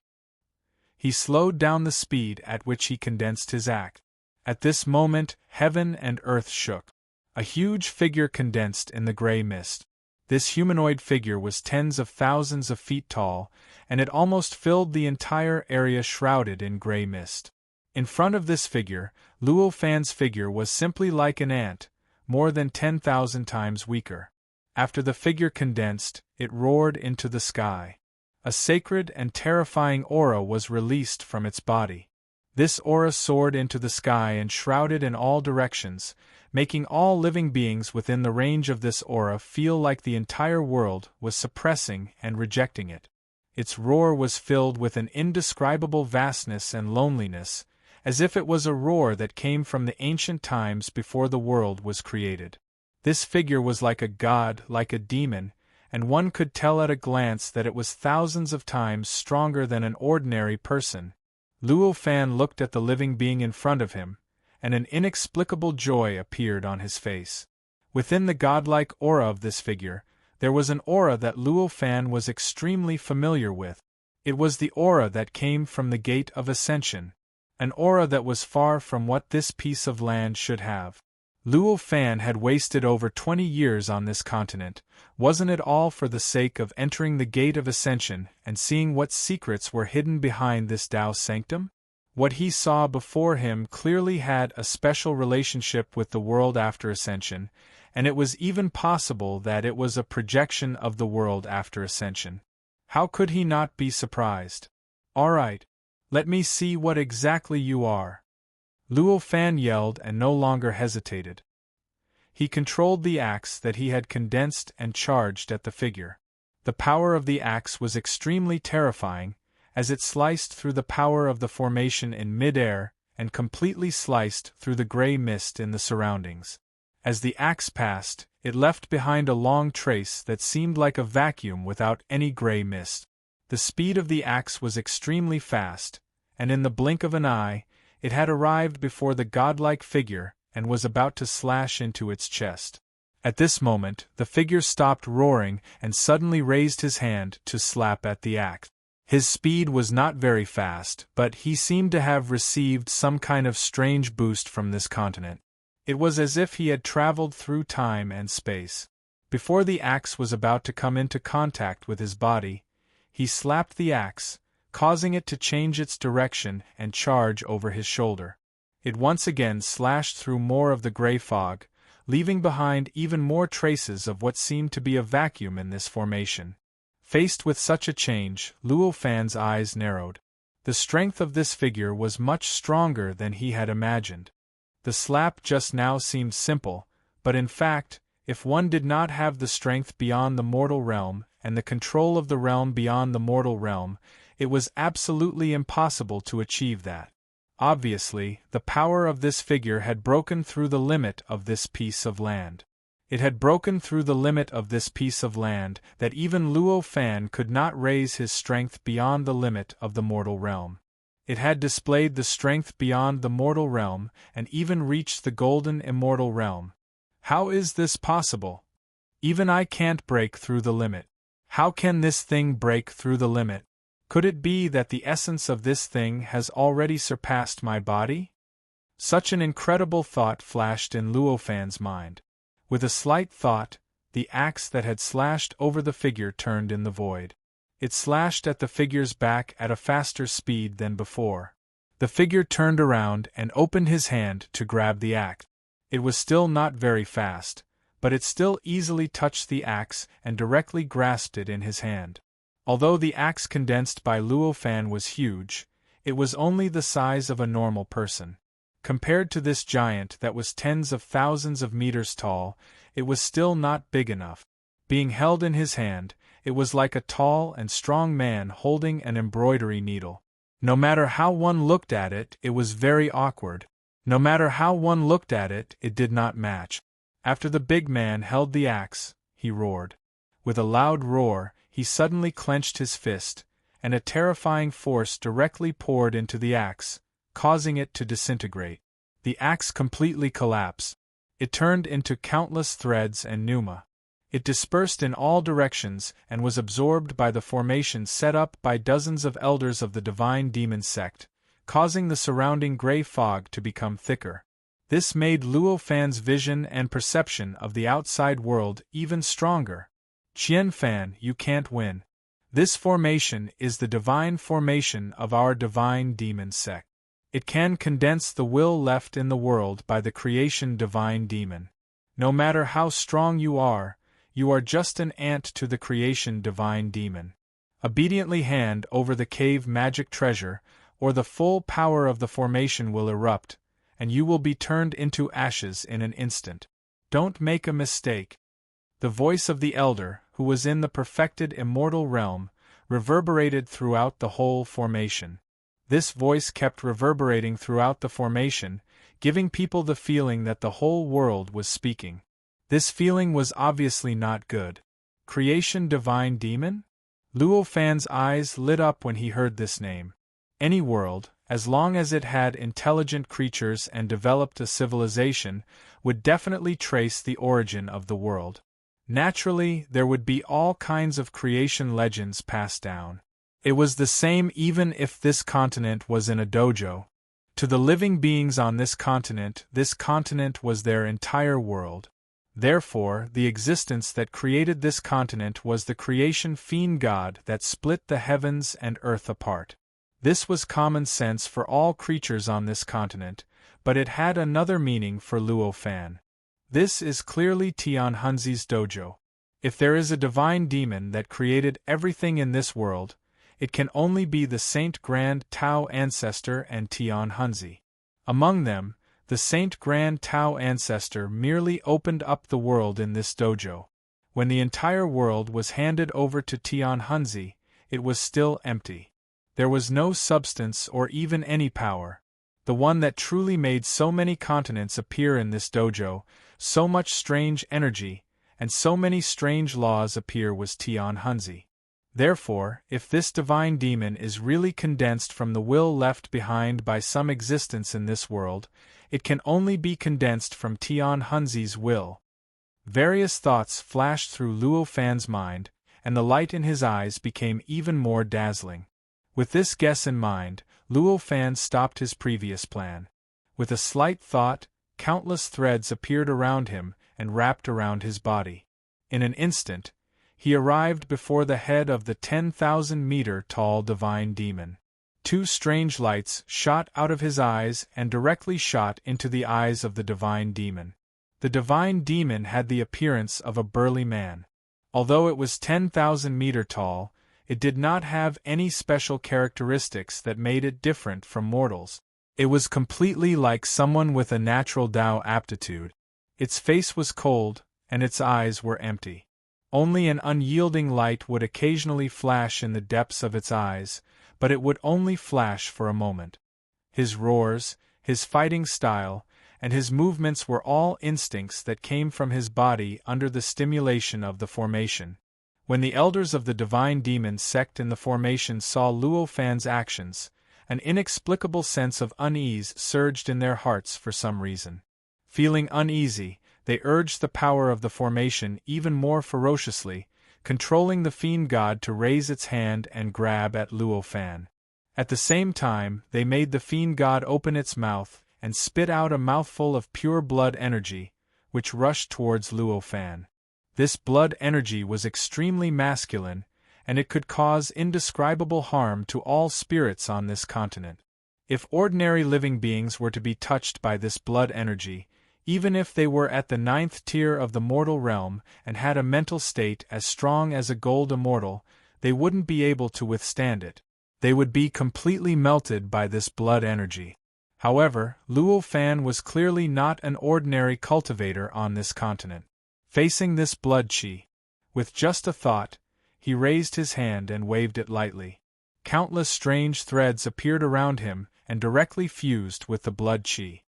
He slowed down the speed at which he condensed his act. At this moment, heaven and earth shook. A huge figure condensed in the gray mist. This humanoid figure was tens of thousands of feet tall, and it almost filled the entire area shrouded in gray mist. In front of this figure, Luo Fan's figure was simply like an ant, more than 10,000 times weaker. After the figure condensed, it roared into the sky. A sacred and terrifying aura was released from its body. This aura soared into the sky and shrouded in all directions, making all living beings within the range of this aura feel like the entire world was suppressing and rejecting it. Its roar was filled with an indescribable vastness and loneliness, as if it was a roar that came from the ancient times before the world was created. This figure was like a god, like a demon, and one could tell at a glance that it was thousands of times stronger than an ordinary person. Luo Fan looked at the living being in front of him, and an inexplicable joy appeared on his face. Within the godlike aura of this figure, there was an aura that Luo Fan was extremely familiar with. It was the aura that came from the Gate of Ascension, an aura that was far from what this piece of land should have. Luo Fan had wasted over 20 years on this continent. Wasn't it all for the sake of entering the Gate of Ascension and seeing what secrets were hidden behind this Tao sanctum? What he saw before him clearly had a special relationship with the world after Ascension, and it was even possible that it was a projection of the world after Ascension. How could he not be surprised? All right, let me see what exactly you are. Luo Fan yelled and no longer hesitated. He controlled the axe that he had condensed and charged at the figure. The power of the axe was extremely terrifying, as it sliced through the power of the formation in mid-air and completely sliced through the gray mist in the surroundings. As the axe passed, it left behind a long trace that seemed like a vacuum without any gray mist. The speed of the axe was extremely fast, and in the blink of an eye, it had arrived before the godlike figure and was about to slash into its chest. At this moment, the figure stopped roaring and suddenly raised his hand to slap at the axe. His speed was not very fast, but he seemed to have received some kind of strange boost from this continent. It was as if he had traveled through time and space. Before the axe was about to come into contact with his body, he slapped the axe, causing it to change its direction and charge over his shoulder. It once again slashed through more of the gray fog, leaving behind even more traces of what seemed to be a vacuum in this formation. Faced with such a change, Luo Fan's eyes narrowed. The strength of this figure was much stronger than he had imagined. The slap just now seemed simple, but in fact, if one did not have the strength beyond the mortal realm and the control of the realm beyond the mortal realm, it was absolutely impossible to achieve that. Obviously, the power of this figure had broken through the limit of this piece of land. It had broken through the limit of this piece of land that even Luo Fan could not raise his strength beyond the limit of the mortal realm. It had displayed the strength beyond the mortal realm and even reached the golden immortal realm. How is this possible? Even I can't break through the limit. How can this thing break through the limit? Could it be that the essence of this thing has already surpassed my body? Such an incredible thought flashed in Luo Fan's mind. With a slight thought, the axe that had slashed over the figure turned in the void. It slashed at the figure's back at a faster speed than before. The figure turned around and opened his hand to grab the axe. It was still not very fast, but it still easily touched the axe and directly grasped it in his hand. Although the axe condensed by Luo Fan was huge, it was only the size of a normal person. Compared to this giant that was tens of thousands of meters tall, it was still not big enough. Being held in his hand, it was like a tall and strong man holding an embroidery needle. No matter how one looked at it, it was very awkward. No matter how one looked at it, it did not match. After the big man held the axe, he roared. With a loud roar, he suddenly clenched his fist, and a terrifying force directly poured into the axe, causing it to disintegrate. The axe completely collapsed. It turned into countless threads and pneuma. It dispersed in all directions and was absorbed by the formation set up by dozens of elders of the divine demon sect, causing the surrounding gray fog to become thicker. This made Luo Fan's vision and perception of the outside world even stronger. Qian Fan, you can't win. This formation is the divine formation of our divine demon sect. It can condense the will left in the world by the creation divine demon. No matter how strong you are just an ant to the creation divine demon. Obediently hand over the cave magic treasure, or the full power of the formation will erupt, and you will be turned into ashes in an instant. Don't make a mistake. The voice of the elder, who was in the perfected immortal realm, reverberated throughout the whole formation. This voice kept reverberating throughout the formation, giving people the feeling that the whole world was speaking. This feeling was obviously not good. Creation divine demon? Luo Fan's eyes lit up when he heard this name. Any world, as long as it had intelligent creatures and developed a civilization, would definitely trace the origin of the world. Naturally, there would be all kinds of creation legends passed down. It was the same even if this continent was in a dojo. To the living beings on this continent was their entire world. Therefore, the existence that created this continent was the creation fiend god that split the heavens and earth apart. This was common sense for all creatures on this continent, but it had another meaning for Luo Fan. This is clearly Tian Hunzi's dojo. If there is a divine demon that created everything in this world, it can only be the Saint Grand Tao Ancestor and Tian Hunzi. Among them, the Saint Grand Tao Ancestor merely opened up the world in this dojo. When the entire world was handed over to Tian Hunzi, it was still empty. There was no substance or even any power. The one that truly made so many continents appear in this dojo, so much strange energy, and so many strange laws appear was Tian Hunzi. Therefore, if this divine demon is really condensed from the will left behind by some existence in this world, it can only be condensed from Tian Hunzi's will. Various thoughts flashed through Luo Fan's mind, and the light in his eyes became even more dazzling. With this guess in mind, Luo Fan stopped his previous plan. With a slight thought, countless threads appeared around him and wrapped around his body. In an instant, he arrived before the head of the 10,000-meter-tall divine demon. Two strange lights shot out of his eyes and directly shot into the eyes of the divine demon. The divine demon had the appearance of a burly man. Although it was 10,000 meters tall, it did not have any special characteristics that made it different from mortals. It was completely like someone with a natural Tao aptitude. Its face was cold, and its eyes were empty. Only an unyielding light would occasionally flash in the depths of its eyes, but it would only flash for a moment. His roars, his fighting style, and his movements were all instincts that came from his body under the stimulation of the formation. When the elders of the divine demon sect in the formation saw Luo Fan's actions, an inexplicable sense of unease surged in their hearts for some reason. Feeling uneasy, they urged the power of the formation even more ferociously, controlling the fiend god to raise its hand and grab at Luo Fan. At the same time, they made the fiend god open its mouth and spit out a mouthful of pure blood energy, which rushed towards Luo Fan. This blood energy was extremely masculine, and it could cause indescribable harm to all spirits on this continent. If ordinary living beings were to be touched by this blood energy, even if they were at the 9th tier of the mortal realm and had a mental state as strong as a gold immortal, they wouldn't be able to withstand it. They would be completely melted by this blood energy. However, Luo Fan was clearly not an ordinary cultivator on this continent. Facing this blood chi, with just a thought, he raised his hand and waved it lightly. Countless strange threads appeared around him and directly fused with the blood chi.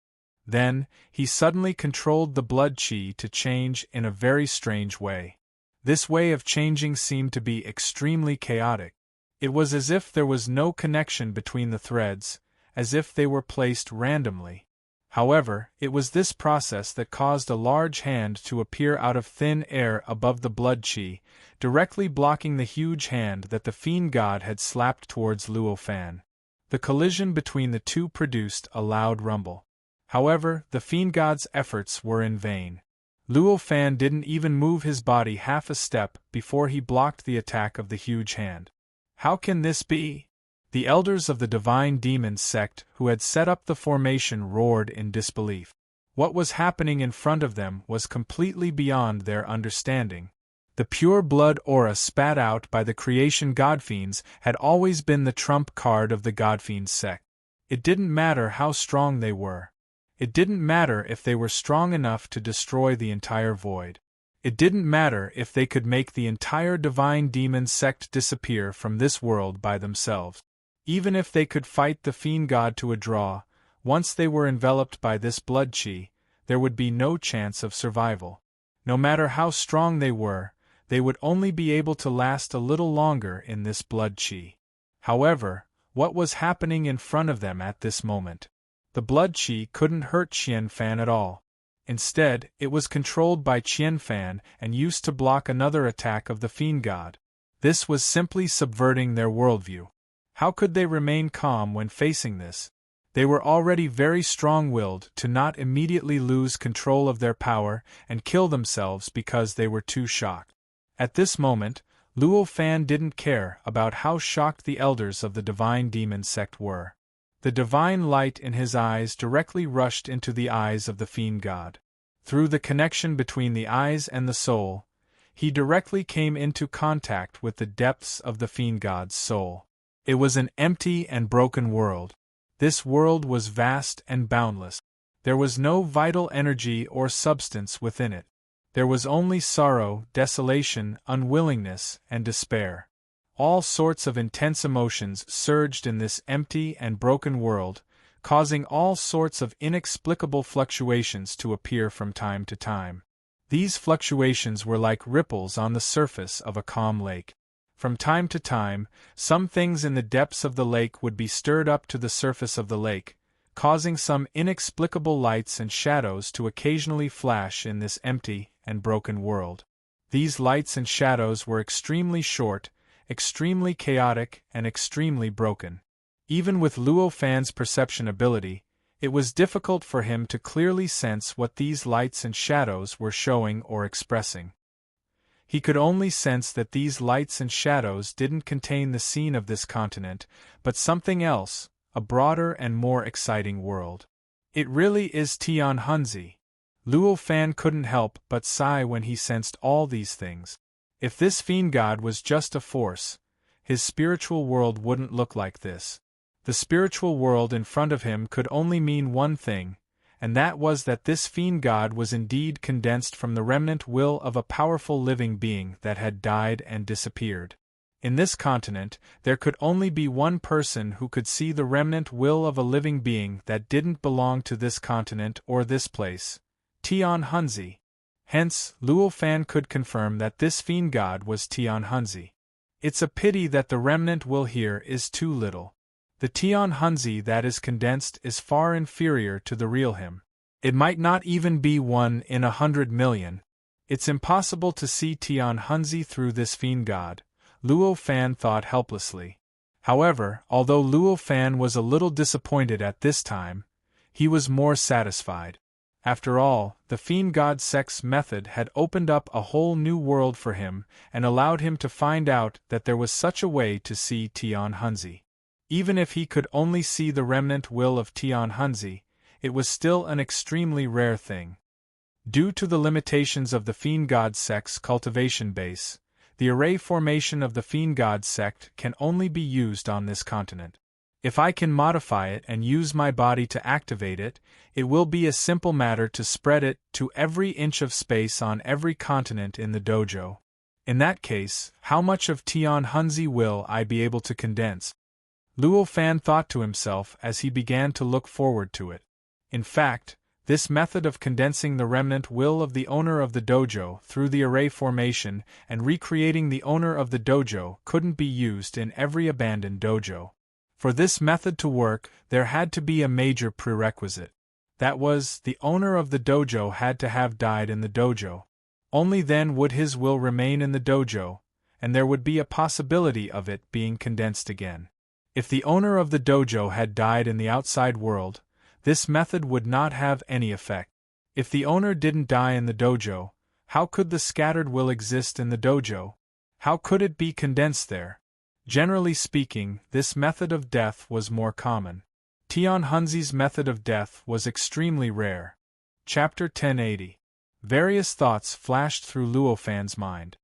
Then, he suddenly controlled the blood chi to change in a very strange way. This way of changing seemed to be extremely chaotic. It was as if there was no connection between the threads, as if they were placed randomly. However, it was this process that caused a large hand to appear out of thin air above the blood chi, directly blocking the huge hand that the fiend god had slapped towards Luo Fan. The collision between the two produced a loud rumble. However, the fiend god's efforts were in vain. Luo Fan didn't even move his body half a step before he blocked the attack of the huge hand. How can this be? The elders of the Divine Demon sect who had set up the formation roared in disbelief. What was happening in front of them was completely beyond their understanding. The pure blood aura spat out by the creation Godfiends had always been the trump card of the Godfiend sect. It didn't matter how strong they were. It didn't matter if they were strong enough to destroy the entire void. It didn't matter if they could make the entire Divine Demon sect disappear from this world by themselves. Even if they could fight the fiend god to a draw, once they were enveloped by this blood chi, there would be no chance of survival. No matter how strong they were, they would only be able to last a little longer in this blood chi. However, what was happening in front of them at this moment? The blood chi couldn't hurt Qian Fan at all. Instead, it was controlled by Qian Fan and used to block another attack of the fiend god. This was simply subverting their worldview. How could they remain calm when facing this? They were already very strong-willed to not immediately lose control of their power and kill themselves because they were too shocked. At this moment, Luo Fan didn't care about how shocked the elders of the Divine Demon sect were. The divine light in his eyes directly rushed into the eyes of the fiend god. Through the connection between the eyes and the soul, he directly came into contact with the depths of the fiend god's soul. It was an empty and broken world. This world was vast and boundless. There was no vital energy or substance within it. There was only sorrow, desolation, unwillingness, and despair. All sorts of intense emotions surged in this empty and broken world, causing all sorts of inexplicable fluctuations to appear from time to time. These fluctuations were like ripples on the surface of a calm lake. From time to time, some things in the depths of the lake would be stirred up to the surface of the lake, causing some inexplicable lights and shadows to occasionally flash in this empty and broken world. These lights and shadows were extremely short, extremely chaotic, and extremely broken. Even with Luo Fan's perception ability, it was difficult for him to clearly sense what these lights and shadows were showing or expressing. He could only sense that these lights and shadows didn't contain the scene of this continent, but something else, a broader and more exciting world. It really is Tian Hunzi. Luo Fan couldn't help but sigh when he sensed all these things. If this fiend god was just a force, his spiritual world wouldn't look like this. The spiritual world in front of him could only mean one thing, and that was that this fiend god was indeed condensed from the remnant will of a powerful living being that had died and disappeared. In this continent, there could only be one person who could see the remnant will of a living being that didn't belong to this continent or this place, Tian Hunzi. Hence, Luo Fan could confirm that this fiend god was Tian Hunzi. It's a pity that the remnant will here is too little. The Tian Hunzi that is condensed is far inferior to the real him. It might not even be 1 in 100 million. It's impossible to see Tian Hunzi through this fiend god, Luo Fan thought helplessly. However, although Luo Fan was a little disappointed at this time, he was more satisfied. After all, the fiend god sex method had opened up a whole new world for him and allowed him to find out that there was such a way to see Tian Hunzi. Even if he could only see the remnant will of Tian Hunzi, it was still an extremely rare thing. Due to the limitations of the fiend god sex cultivation base, the array formation of the fiend god sect can only be used on this continent. If I can modify it and use my body to activate it, it will be a simple matter to spread it to every inch of space on every continent in the dojo. In that case, how much of Tian Hunzi will I be able to condense? Luo Fan thought to himself as he began to look forward to it. In fact, this method of condensing the remnant will of the owner of the dojo through the array formation and recreating the owner of the dojo couldn't be used in every abandoned dojo. For this method to work, there had to be a major prerequisite. That was, the owner of the dojo had to have died in the dojo. Only then would his will remain in the dojo, and there would be a possibility of it being condensed again. If the owner of the dojo had died in the outside world, this method would not have any effect. If the owner didn't die in the dojo, how could the scattered will exist in the dojo? How could it be condensed there? Generally speaking, this method of death was more common. Tian Hunzi's method of death was extremely rare. Chapter 1080. Various thoughts flashed through Luo Fan's mind.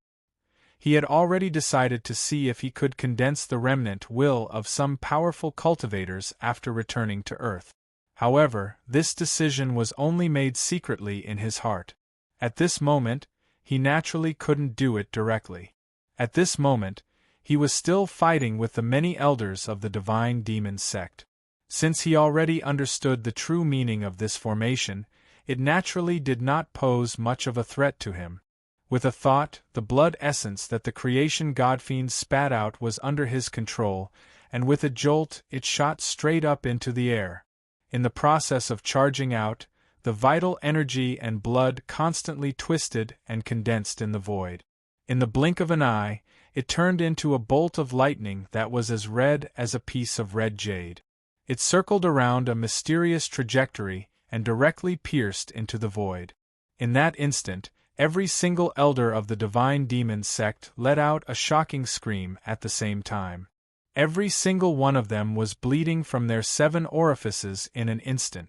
He had already decided to see if he could condense the remnant will of some powerful cultivators after returning to Earth. However, this decision was only made secretly in his heart. At this moment, he naturally couldn't do it directly. At this moment, he was still fighting with the many elders of the Divine Demon sect. Since he already understood the true meaning of this formation, it naturally did not pose much of a threat to him. With a thought, the blood essence that the creation godfiend spat out was under his control, and with a jolt it shot straight up into the air. In the process of charging out, the vital energy and blood constantly twisted and condensed in the void. In the blink of an eye, it turned into a bolt of lightning that was as red as a piece of red jade. It circled around a mysterious trajectory and directly pierced into the void. In that instant, every single elder of the Divine Demon sect let out a shocking scream at the same time. Every single one of them was bleeding from their 7 orifices in an instant.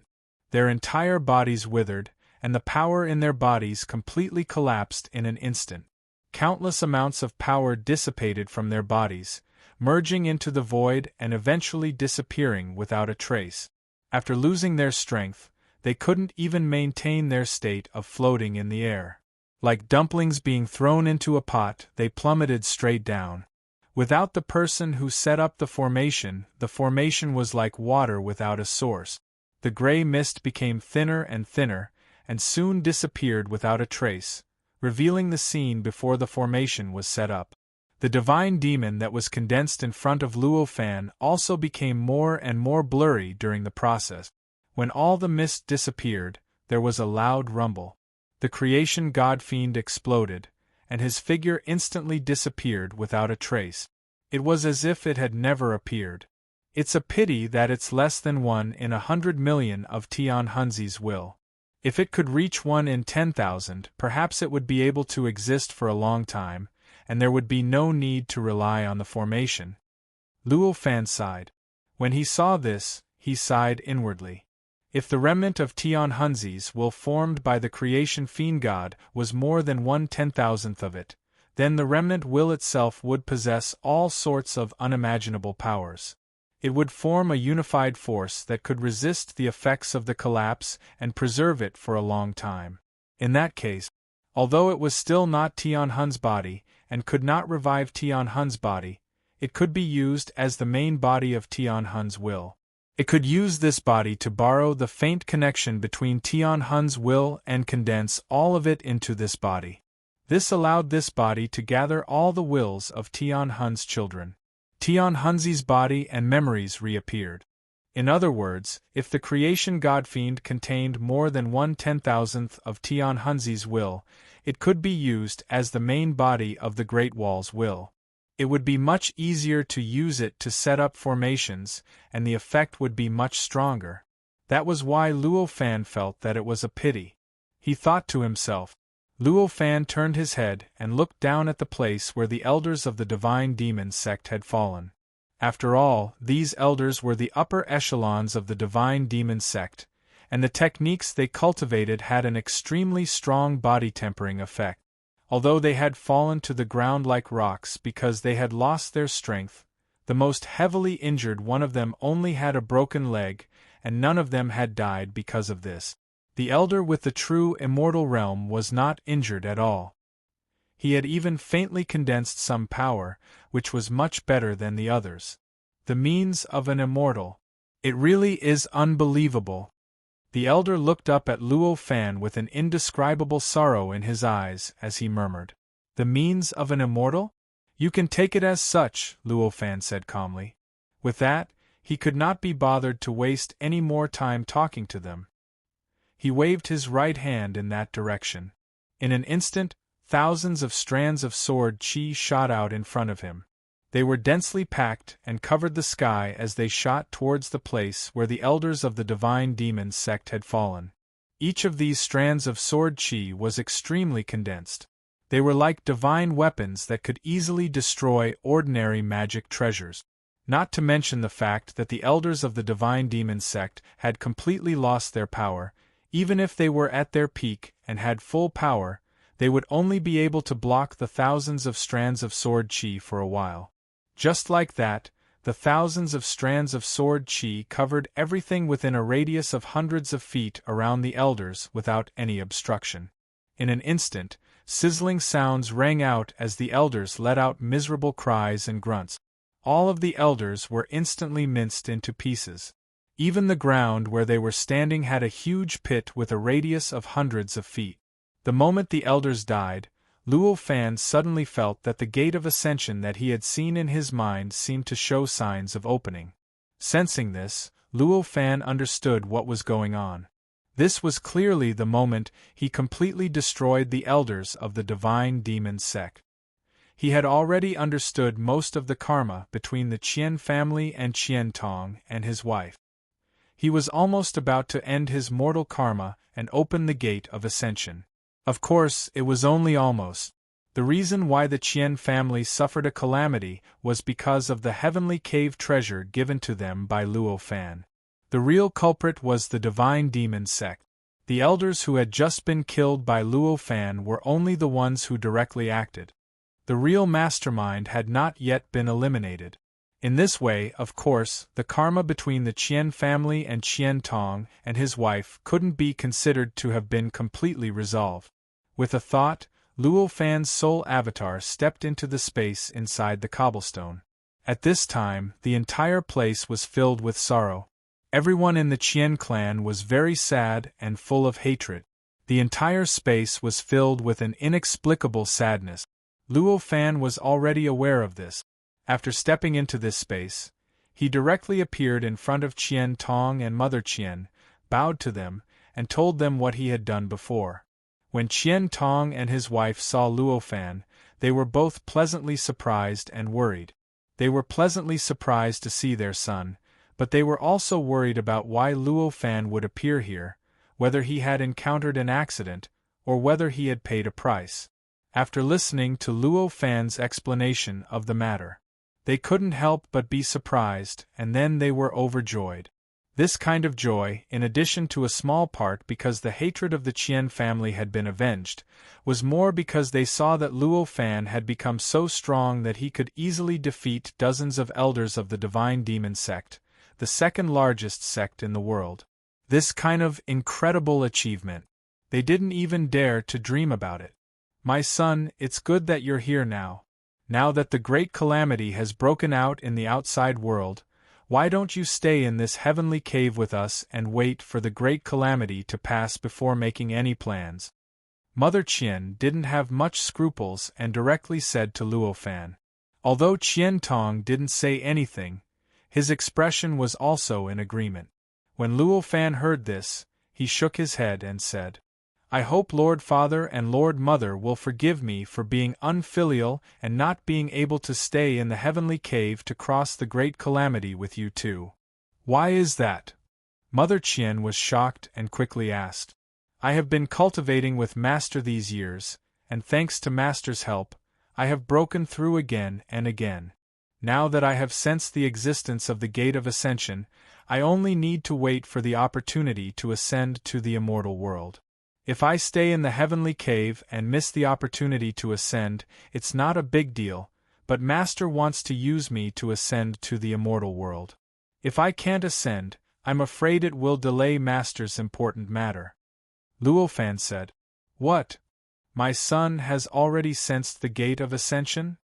Their entire bodies withered, and the power in their bodies completely collapsed in an instant. Countless amounts of power dissipated from their bodies, merging into the void and eventually disappearing without a trace. After losing their strength, they couldn't even maintain their state of floating in the air. Like dumplings being thrown into a pot, they plummeted straight down. Without the person who set up the formation was like water without a source. The gray mist became thinner, and soon disappeared without a trace, revealing the scene before the formation was set up. The divine demon that was condensed in front of Luo Fan also became more and more blurry during the process. When all the mist disappeared, there was a loud rumble. The creation god-fiend exploded, and his figure instantly disappeared without a trace. It was as if it had never appeared. It's a pity that it's less than 1 in 100 million of Tian Hunzi's will. If it could reach 1 in 10,000, perhaps it would be able to exist for a long time, and there would be no need to rely on the formation. Luo Fan sighed. When he saw this, he sighed inwardly. If the remnant of Tian Hunzi's will formed by the creation fiend god was more than 1/10,000th of it, then the remnant will itself would possess all sorts of unimaginable powers. It would form a unified force that could resist the effects of the collapse and preserve it for a long time. In that case, although it was still not Tian Hun's body and could not revive Tian Hun's body, it could be used as the main body of Tian Hun's will. It could use this body to borrow the faint connection between Tian Hun's will and condense all of it into this body. This allowed this body to gather all the wills of Tian Hun's children. Tian Hunzi's body and memories reappeared. In other words, if the creation godfiend contained more than 1/10,000th of Tian Hunzi's will, it could be used as the main body of the Great Wall's will. It would be much easier to use it to set up formations, and the effect would be much stronger. That was why Luo Fan felt that it was a pity. He thought to himself. Luo Fan turned his head and looked down at the place where the elders of the Divine Demon sect had fallen. After all, these elders were the upper echelons of the Divine Demon sect, and the techniques they cultivated had an extremely strong body-tempering effect. Although they had fallen to the ground like rocks because they had lost their strength, the most heavily injured one of them only had a broken leg, and none of them had died because of this. The elder with the true immortal realm was not injured at all. He had even faintly condensed some power, which was much better than the others. The means of an immortal. It really is unbelievable. The elder looked up at Luo Fan with an indescribable sorrow in his eyes as he murmured, "The means of an immortal? You can take it as such," Luo Fan said calmly. With that, he could not be bothered to waste any more time talking to them. He waved his right hand in that direction. In an instant, thousands of strands of sword chi shot out in front of him. They were densely packed and covered the sky as they shot towards the place where the elders of the Divine Demon sect had fallen. Each of these strands of sword chi was extremely condensed. They were like divine weapons that could easily destroy ordinary magic treasures. Not to mention the fact that the elders of the Divine Demon sect had completely lost their power. Even if they were at their peak and had full power, they would only be able to block the thousands of strands of sword chi for a while. Just like that, the thousands of strands of sword chi covered everything within a radius of hundreds of feet around the elders without any obstruction. In an instant, sizzling sounds rang out as the elders let out miserable cries and grunts. All of the elders were instantly minced into pieces. Even the ground where they were standing had a huge pit with a radius of hundreds of feet. The moment the elders died, Luo Fan suddenly felt that the gate of ascension that he had seen in his mind seemed to show signs of opening. Sensing this, Luo Fan understood what was going on. This was clearly the moment he completely destroyed the elders of the Divine Demon sect. He had already understood most of the karma between the Qian family and Qian Tong and his wife. He was almost about to end his mortal karma and open the gate of ascension. Of course, it was only almost. The reason why the Qian family suffered a calamity was because of the heavenly cave treasure given to them by Luo Fan. The real culprit was the Divine Demon sect. The elders who had just been killed by Luo Fan were only the ones who directly acted. The real mastermind had not yet been eliminated. In this way, of course, the karma between the Qian family and Qian Tong and his wife couldn't be considered to have been completely resolved. With a thought, Luo Fan's soul avatar stepped into the space inside the cobblestone. At this time, the entire place was filled with sorrow. Everyone in the Qian clan was very sad and full of hatred. The entire space was filled with an inexplicable sadness. Luo Fan was already aware of this. After stepping into this space, he directly appeared in front of Qian Tong and Mother Qian, bowed to them, and told them what he had done before. When Qian Tong and his wife saw Luo Fan, they were both pleasantly surprised and worried. They were pleasantly surprised to see their son, but they were also worried about why Luo Fan would appear here, whether he had encountered an accident, or whether he had paid a price. After listening to Luo Fan's explanation of the matter, they couldn't help but be surprised, and then they were overjoyed. This kind of joy, in addition to a small part because the hatred of the Qian family had been avenged, was more because they saw that Luo Fan had become so strong that he could easily defeat dozens of elders of the Divine Demon sect, the second largest sect in the world. This kind of incredible achievement. They didn't even dare to dream about it. "My son, it's good that you're here now. Now that the great calamity has broken out in the outside world, why don't you stay in this heavenly cave with us and wait for the great calamity to pass before making any plans?" Mother Qian didn't have much scruples and directly said to Luo Fan. Although Qian Tong didn't say anything, his expression was also in agreement. When Luo Fan heard this, he shook his head and said, I hope Lord Father and Lord Mother will forgive me for being unfilial and not being able to stay in the heavenly cave to cross the great calamity with you two. Why is that? Mother Chien was shocked and quickly asked. I have been cultivating with Master these years, and thanks to Master's help, I have broken through again and again. Now that I have sensed the existence of the Gate of Ascension, I only need to wait for the opportunity to ascend to the immortal world. If I stay in the heavenly cave and miss the opportunity to ascend, it's not a big deal, but Master wants to use me to ascend to the immortal world. If I can't ascend, I'm afraid it will delay Master's important matter. Luo Fan said. What? My son has already sensed the Gate of Ascension?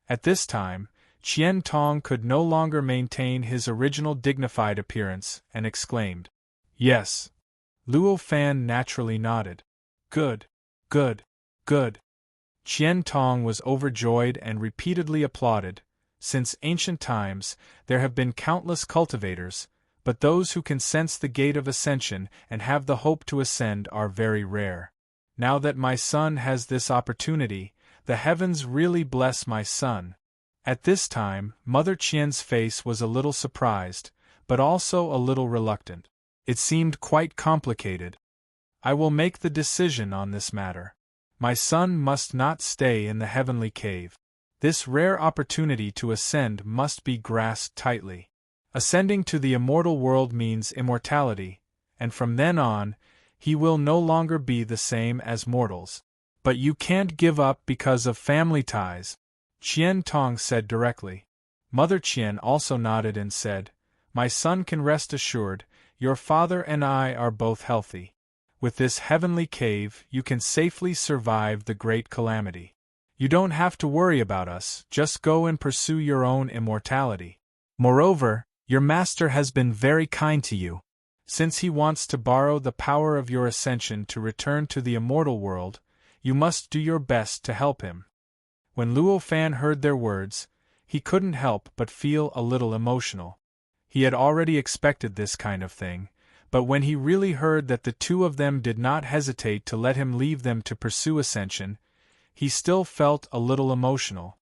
At this time, Qian Tong could no longer maintain his original dignified appearance and exclaimed. Yes. Luo Fan naturally nodded. Good, good, good. Qian Tong was overjoyed and repeatedly applauded. Since ancient times, there have been countless cultivators, but those who can sense the Gate of Ascension and have the hope to ascend are very rare. Now that my son has this opportunity, the heavens really bless my son. At this time, Mother Qian's face was a little surprised, but also a little reluctant. It seemed quite complicated. I will make the decision on this matter. My son must not stay in the heavenly cave. This rare opportunity to ascend must be grasped tightly. Ascending to the immortal world means immortality, and from then on, he will no longer be the same as mortals. But you can't give up because of family ties, Qian Tong said directly. Mother Qian also nodded and said, My son can rest assured, your father and I are both healthy. With this heavenly cave, you can safely survive the great calamity. You don't have to worry about us, just go and pursue your own immortality. Moreover, your master has been very kind to you. Since he wants to borrow the power of your ascension to return to the immortal world, you must do your best to help him. When Luo Fan heard their words, he couldn't help but feel a little emotional. He had already expected this kind of thing, but when he really heard that the two of them did not hesitate to let him leave them to pursue ascension, he still felt a little emotional.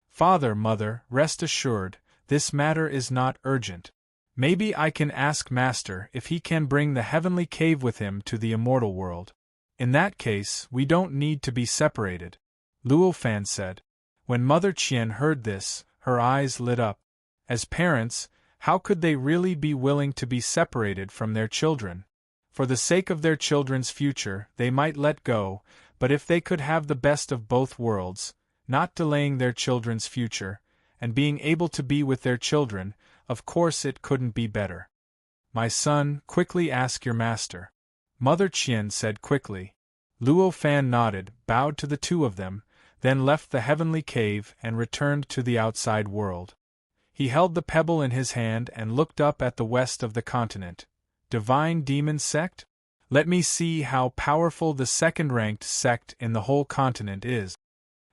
Father, Mother, rest assured, this matter is not urgent. Maybe I can ask Master if he can bring the heavenly cave with him to the immortal world. In that case, we don't need to be separated, Luo Fan said. When Mother Qian heard this, her eyes lit up. As parents, how could they really be willing to be separated from their children? For the sake of their children's future, they might let go, but if they could have the best of both worlds, not delaying their children's future, and being able to be with their children, of course it couldn't be better. My son, quickly ask your master, Mother Qian said quickly. Luo Fan nodded, bowed to the two of them, then left the heavenly cave and returned to the outside world. He held the pebble in his hand and looked up at the west of the continent. Divine Demon Sect? Let me see how powerful the second-ranked sect in the whole continent is.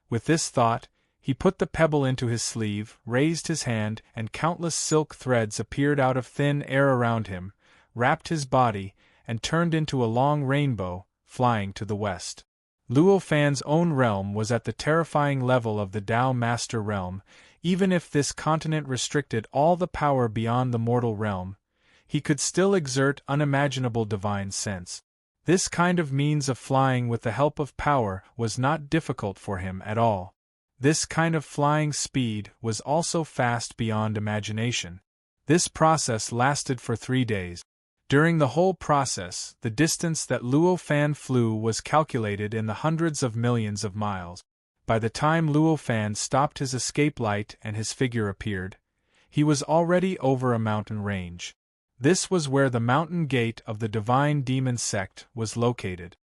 With this thought, he put the pebble into his sleeve, raised his hand, and countless silk threads appeared out of thin air around him, wrapped his body, and turned into a long rainbow, flying to the west. Luo Fan's own realm was at the terrifying level of the Tao Master realm. Even if this continent restricted all the power beyond the mortal realm, he could still exert unimaginable divine sense. This kind of means of flying with the help of power was not difficult for him at all. This kind of flying speed was also fast beyond imagination. This process lasted for 3 days. During the whole process, the distance that Luo Fan flew was calculated in the hundreds of millions of miles. By the time Luo Fan stopped his escape light and his figure appeared, he was already over a mountain range. This was where the mountain gate of the Divine Demon Sect was located.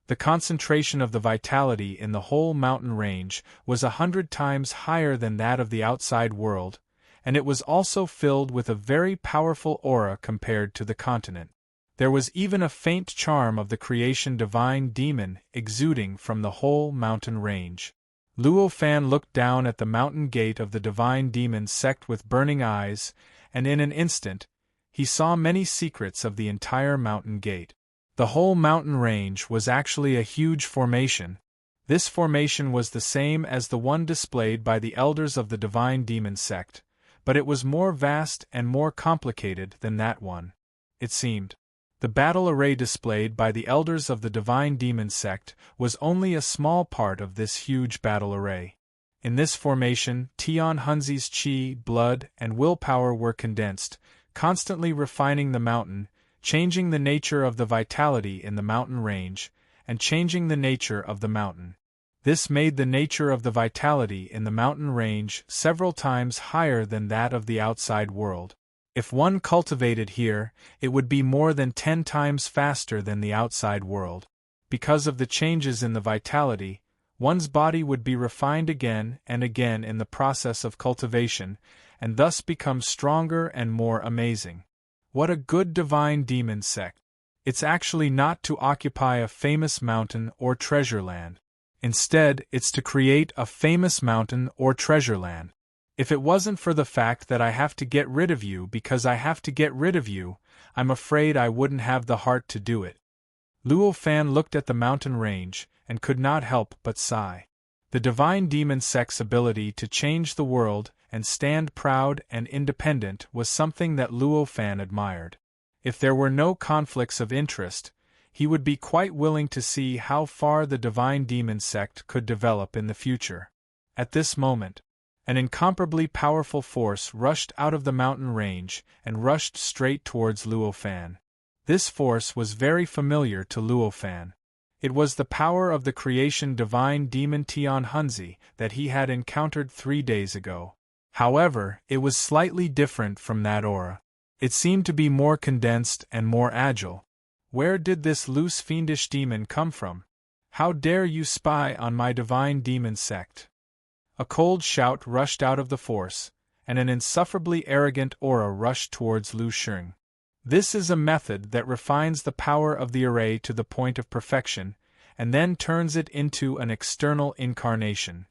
The concentration of the vitality in the whole mountain range was 100 times higher than that of the outside world, and it was also filled with a very powerful aura compared to the continent. There was even a faint charm of the creation divine demon exuding from the whole mountain range. Luo Fan looked down at the mountain gate of the divine demon sect with burning eyes, and in an instant, he saw many secrets of the entire mountain gate. The whole mountain range was actually a huge formation. This formation was the same as the one displayed by the elders of the Divine Demon sect, but it was more vast and more complicated than that one. It seemed. The battle array displayed by the elders of the Divine Demon sect was only a small part of this huge battle array. In this formation, Tian Hunzi's chi, blood, and willpower were condensed, constantly refining the mountain, changing the nature of the vitality in the mountain range, and changing the nature of the mountain. This made the nature of the vitality in the mountain range several times higher than that of the outside world. If one cultivated here, it would be more than 10 times faster than the outside world. Because of the changes in the vitality, one's body would be refined again and again in the process of cultivation, and thus become stronger and more amazing. What a good Divine Demon sect! It's actually not to occupy a famous mountain or treasure land. Instead, it's to create a famous mountain or treasure land. If it wasn't for the fact that I have to get rid of you because I have to get rid of you, I'm afraid I wouldn't have the heart to do it. Luo Fan looked at the mountain range and could not help but sigh. The Divine Demon sect's ability to change the world and stand proud and independent was something that Luo Fan admired. If there were no conflicts of interest, he would be quite willing to see how far the Divine Demon sect could develop in the future. At this moment, an incomparably powerful force rushed out of the mountain range and rushed straight towards Luo Fan. This force was very familiar to Luo Fan. It was the power of the creation Divine Demon Tian Hunzi that he had encountered 3 days ago. However, it was slightly different from that aura. It seemed to be more condensed and more agile. Where did this loose fiendish demon come from? How dare you spy on my Divine Demon sect? A cold shout rushed out of the force, and an insufferably arrogant aura rushed towards Lu Sheng. This is a method that refines the power of the array to the point of perfection, and then turns it into an external incarnation.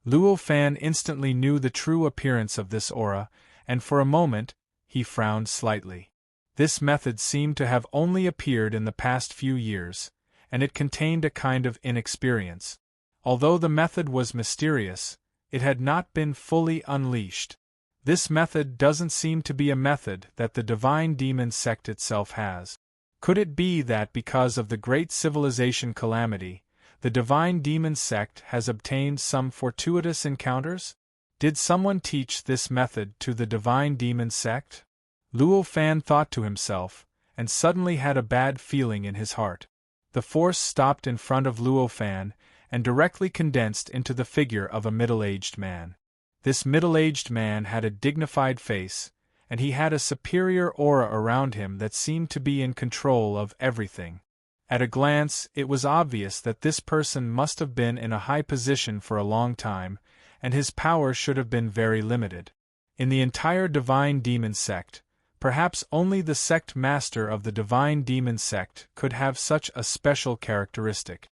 Luo Fan instantly knew the true appearance of this aura, and for a moment, he frowned slightly. This method seemed to have only appeared in the past few years, and it contained a kind of inexperience. Although the method was mysterious, it had not been fully unleashed. This method doesn't seem to be a method that the Divine Demon sect itself has. Could it be that because of the great civilization calamity, the Divine Demon sect has obtained some fortuitous encounters? Did someone teach this method to the Divine Demon sect? Luo Fan thought to himself, and suddenly had a bad feeling in his heart. The force stopped in front of Luo Fan, and directly condensed into the figure of a middle-aged man. This middle-aged man had a dignified face, and he had a superior aura around him that seemed to be in control of everything. At a glance, it was obvious that this person must have been in a high position for a long time, and his power should have been very limited. In the entire Divine Demon sect, perhaps only the sect master of the Divine Demon sect could have such a special characteristic.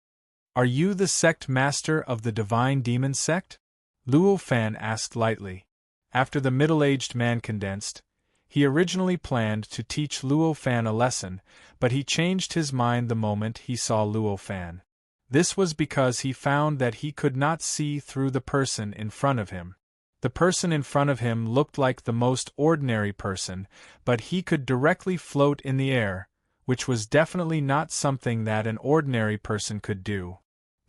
Are you the sect master of the Divine Demon sect? Luo Fan asked lightly. After the middle-aged man condensed, he originally planned to teach Luo Fan a lesson, but he changed his mind the moment he saw Luo Fan. This was because he found that he could not see through the person in front of him. The person in front of him looked like the most ordinary person, but he could directly float in the air, which was definitely not something that an ordinary person could do.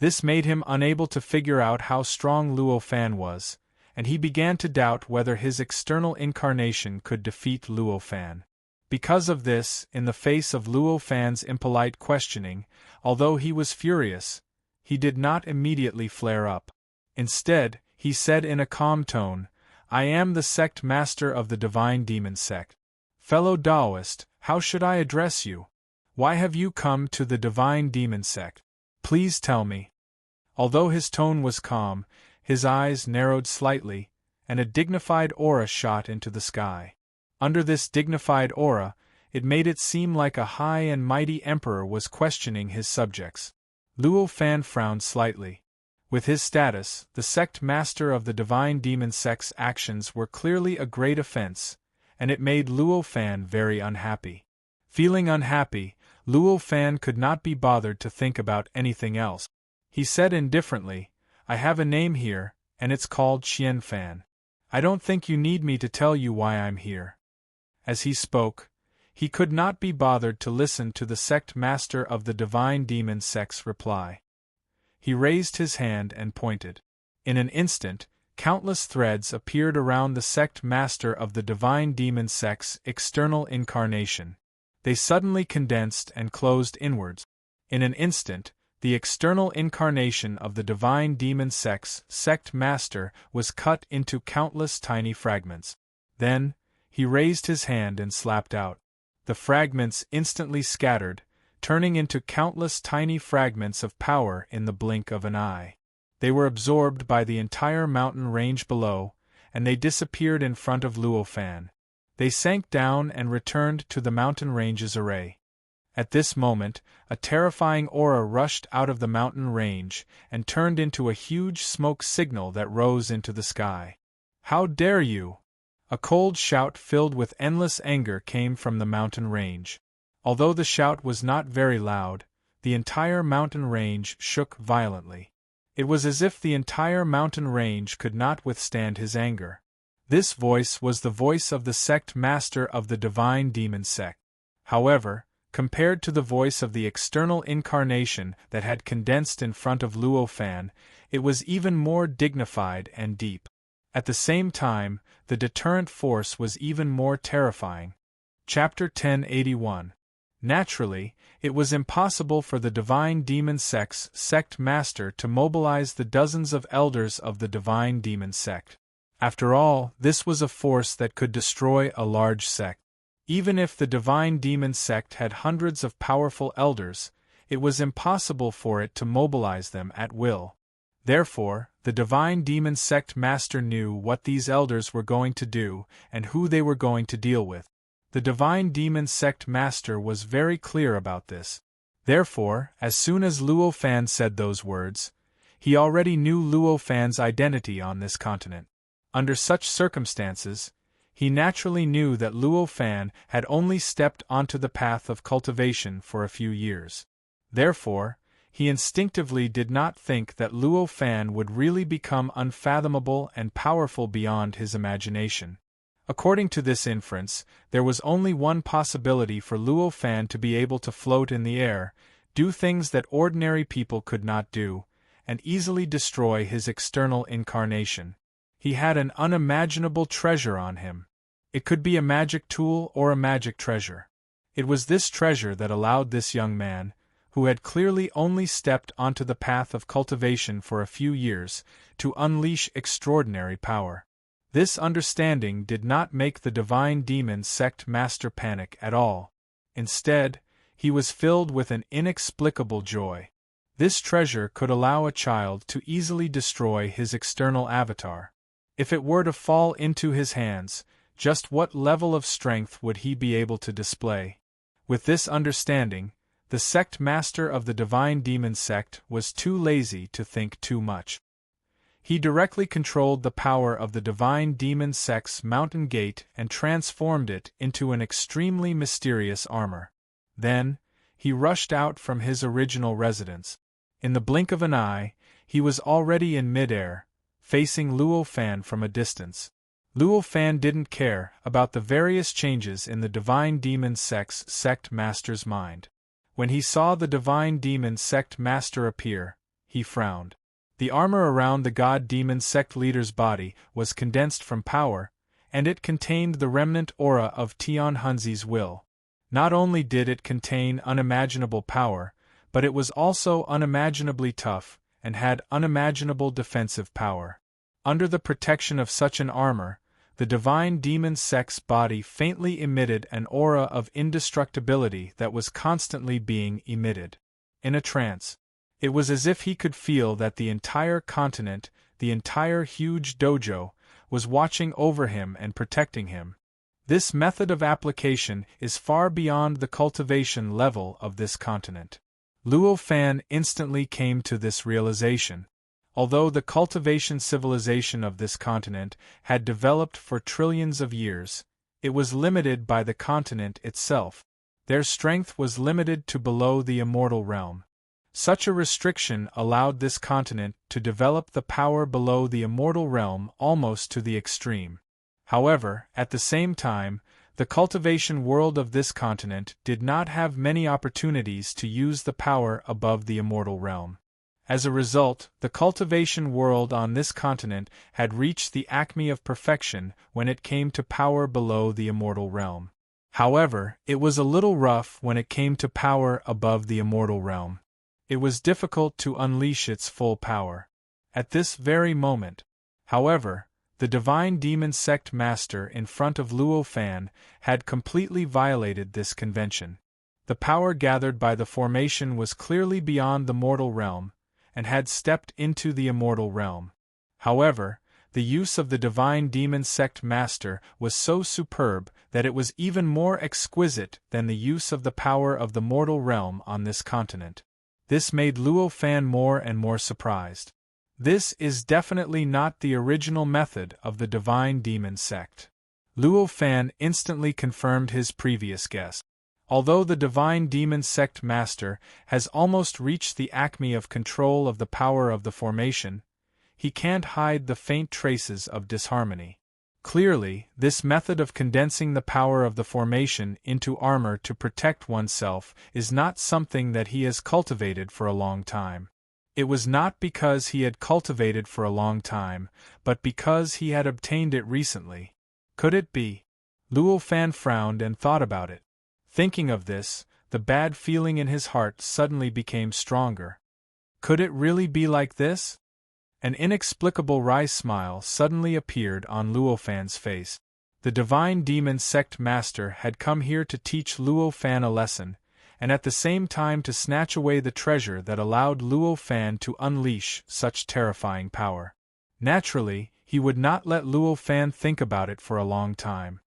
This made him unable to figure out how strong Luo Fan was, and he began to doubt whether his external incarnation could defeat Luo Fan. Because of this, in the face of Luo Fan's impolite questioning, although he was furious, he did not immediately flare up. Instead, he said in a calm tone, "I am the sect master of the Divine Demon sect. Fellow Taoist, how should I address you? Why have you come to the Divine Demon sect? Please tell me." Although his tone was calm, his eyes narrowed slightly, and a dignified aura shot into the sky. Under this dignified aura, it made it seem like a high and mighty emperor was questioning his subjects. Luo Fan frowned slightly. With his status, the sect master of the Divine Demon sect's actions were clearly a great offense, and it made Luo Fan very unhappy. Feeling unhappy, Luo Fan could not be bothered to think about anything else. He said indifferently, "I have a name here, and it's called Xian Fan. I don't think you need me to tell you why I'm here." As he spoke, he could not be bothered to listen to the sect master of the divine demon sect's reply. He raised his hand and pointed. In an instant, countless threads appeared around the sect master of the divine demon sect's external incarnation. They suddenly condensed and closed inwards. In an instant, the external incarnation of the divine demon sect's sect master was cut into countless tiny fragments. Then, he raised his hand and slapped out. The fragments instantly scattered, turning into countless tiny fragments of power in the blink of an eye. They were absorbed by the entire mountain range below, and they disappeared in front of Luo Fan. They sank down and returned to the mountain range's array. At this moment, a terrifying aura rushed out of the mountain range and turned into a huge smoke signal that rose into the sky. "How dare you!" A cold shout filled with endless anger came from the mountain range. Although the shout was not very loud, the entire mountain range shook violently. It was as if the entire mountain range could not withstand his anger. This voice was the voice of the sect master of the divine demon sect. However, compared to the voice of the external incarnation that had condensed in front of Luo Fan, it was even more dignified and deep. At the same time, the deterrent force was even more terrifying. Chapter 1081. Naturally, it was impossible for the divine demon sect's sect master to mobilize the dozens of elders of the divine demon sect. After all, this was a force that could destroy a large sect. Even if the divine demon sect had hundreds of powerful elders, it was impossible for it to mobilize them at will. Therefore, the divine demon sect master knew what these elders were going to do and who they were going to deal with. The divine demon sect master was very clear about this. Therefore, as soon as Luo Fan said those words, he already knew Luo Fan's identity on this continent. Under such circumstances, he naturally knew that Luo Fan had only stepped onto the path of cultivation for a few years. Therefore, he instinctively did not think that Luo Fan would really become unfathomable and powerful beyond his imagination. According to this inference, there was only one possibility for Luo Fan to be able to float in the air, do things that ordinary people could not do, and easily destroy his external incarnation. He had an unimaginable treasure on him. It could be a magic tool or a magic treasure. It was this treasure that allowed this young man, who had clearly only stepped onto the path of cultivation for a few years, to unleash extraordinary power. This understanding did not make the divine demon sect master panic at all. Instead, he was filled with an inexplicable joy. This treasure could allow a child to easily destroy his external avatar. If it were to fall into his hands, just what level of strength would he be able to display? With this understanding, the sect master of the divine demon sect was too lazy to think too much. He directly controlled the power of the divine demon sect's mountain gate and transformed it into an extremely mysterious armor. Then, he rushed out from his original residence. In the blink of an eye, he was already in midair, facing Luo Fan from a distance. Luo Fan didn't care about the various changes in the divine demon sect's sect master's mind. When he saw the divine demon sect master appear, he frowned. The armor around the god demon sect leader's body was condensed from power, and it contained the remnant aura of Tian Hunzi's will. Not only did it contain unimaginable power, but it was also unimaginably tough, and had unimaginable defensive power. Under the protection of such an armor, the divine demon sect's body faintly emitted an aura of indestructibility that was constantly being emitted. In a trance, it was as if he could feel that the entire continent, the entire huge dojo, was watching over him and protecting him. This method of application is far beyond the cultivation level of this continent. Luo Fan instantly came to this realization. Although the cultivation civilization of this continent had developed for trillions of years, it was limited by the continent itself. Their strength was limited to below the immortal realm. Such a restriction allowed this continent to develop the power below the immortal realm almost to the extreme. However, at the same time, the cultivation world of this continent did not have many opportunities to use the power above the immortal realm. As a result, the cultivation world on this continent had reached the acme of perfection when it came to power below the immortal realm. However, it was a little rough when it came to power above the immortal realm. It was difficult to unleash its full power. At this very moment, however, the divine demon sect master in front of Luo Fan had completely violated this convention. The power gathered by the formation was clearly beyond the mortal realm, and had stepped into the immortal realm. However, the use of the divine demon sect master was so superb that it was even more exquisite than the use of the power of the mortal realm on this continent. This made Luo Fan more and more surprised. This is definitely not the original method of the divine demon sect. Luo Fan instantly confirmed his previous guess. Although the divine demon sect master has almost reached the acme of control of the power of the formation, he can't hide the faint traces of disharmony. Clearly, this method of condensing the power of the formation into armor to protect oneself is not something that he has cultivated for a long time. It was not because he had cultivated for a long time, but because he had obtained it recently. Could it be? Luo Fan frowned and thought about it. Thinking of this, the bad feeling in his heart suddenly became stronger. Could it really be like this? An inexplicable wry smile suddenly appeared on Luo Fan's face. The divine demon sect master had come here to teach Luo Fan a lesson, and at the same time to snatch away the treasure that allowed Luo Fan to unleash such terrifying power. Naturally, he would not let Luo Fan think about it for a long time.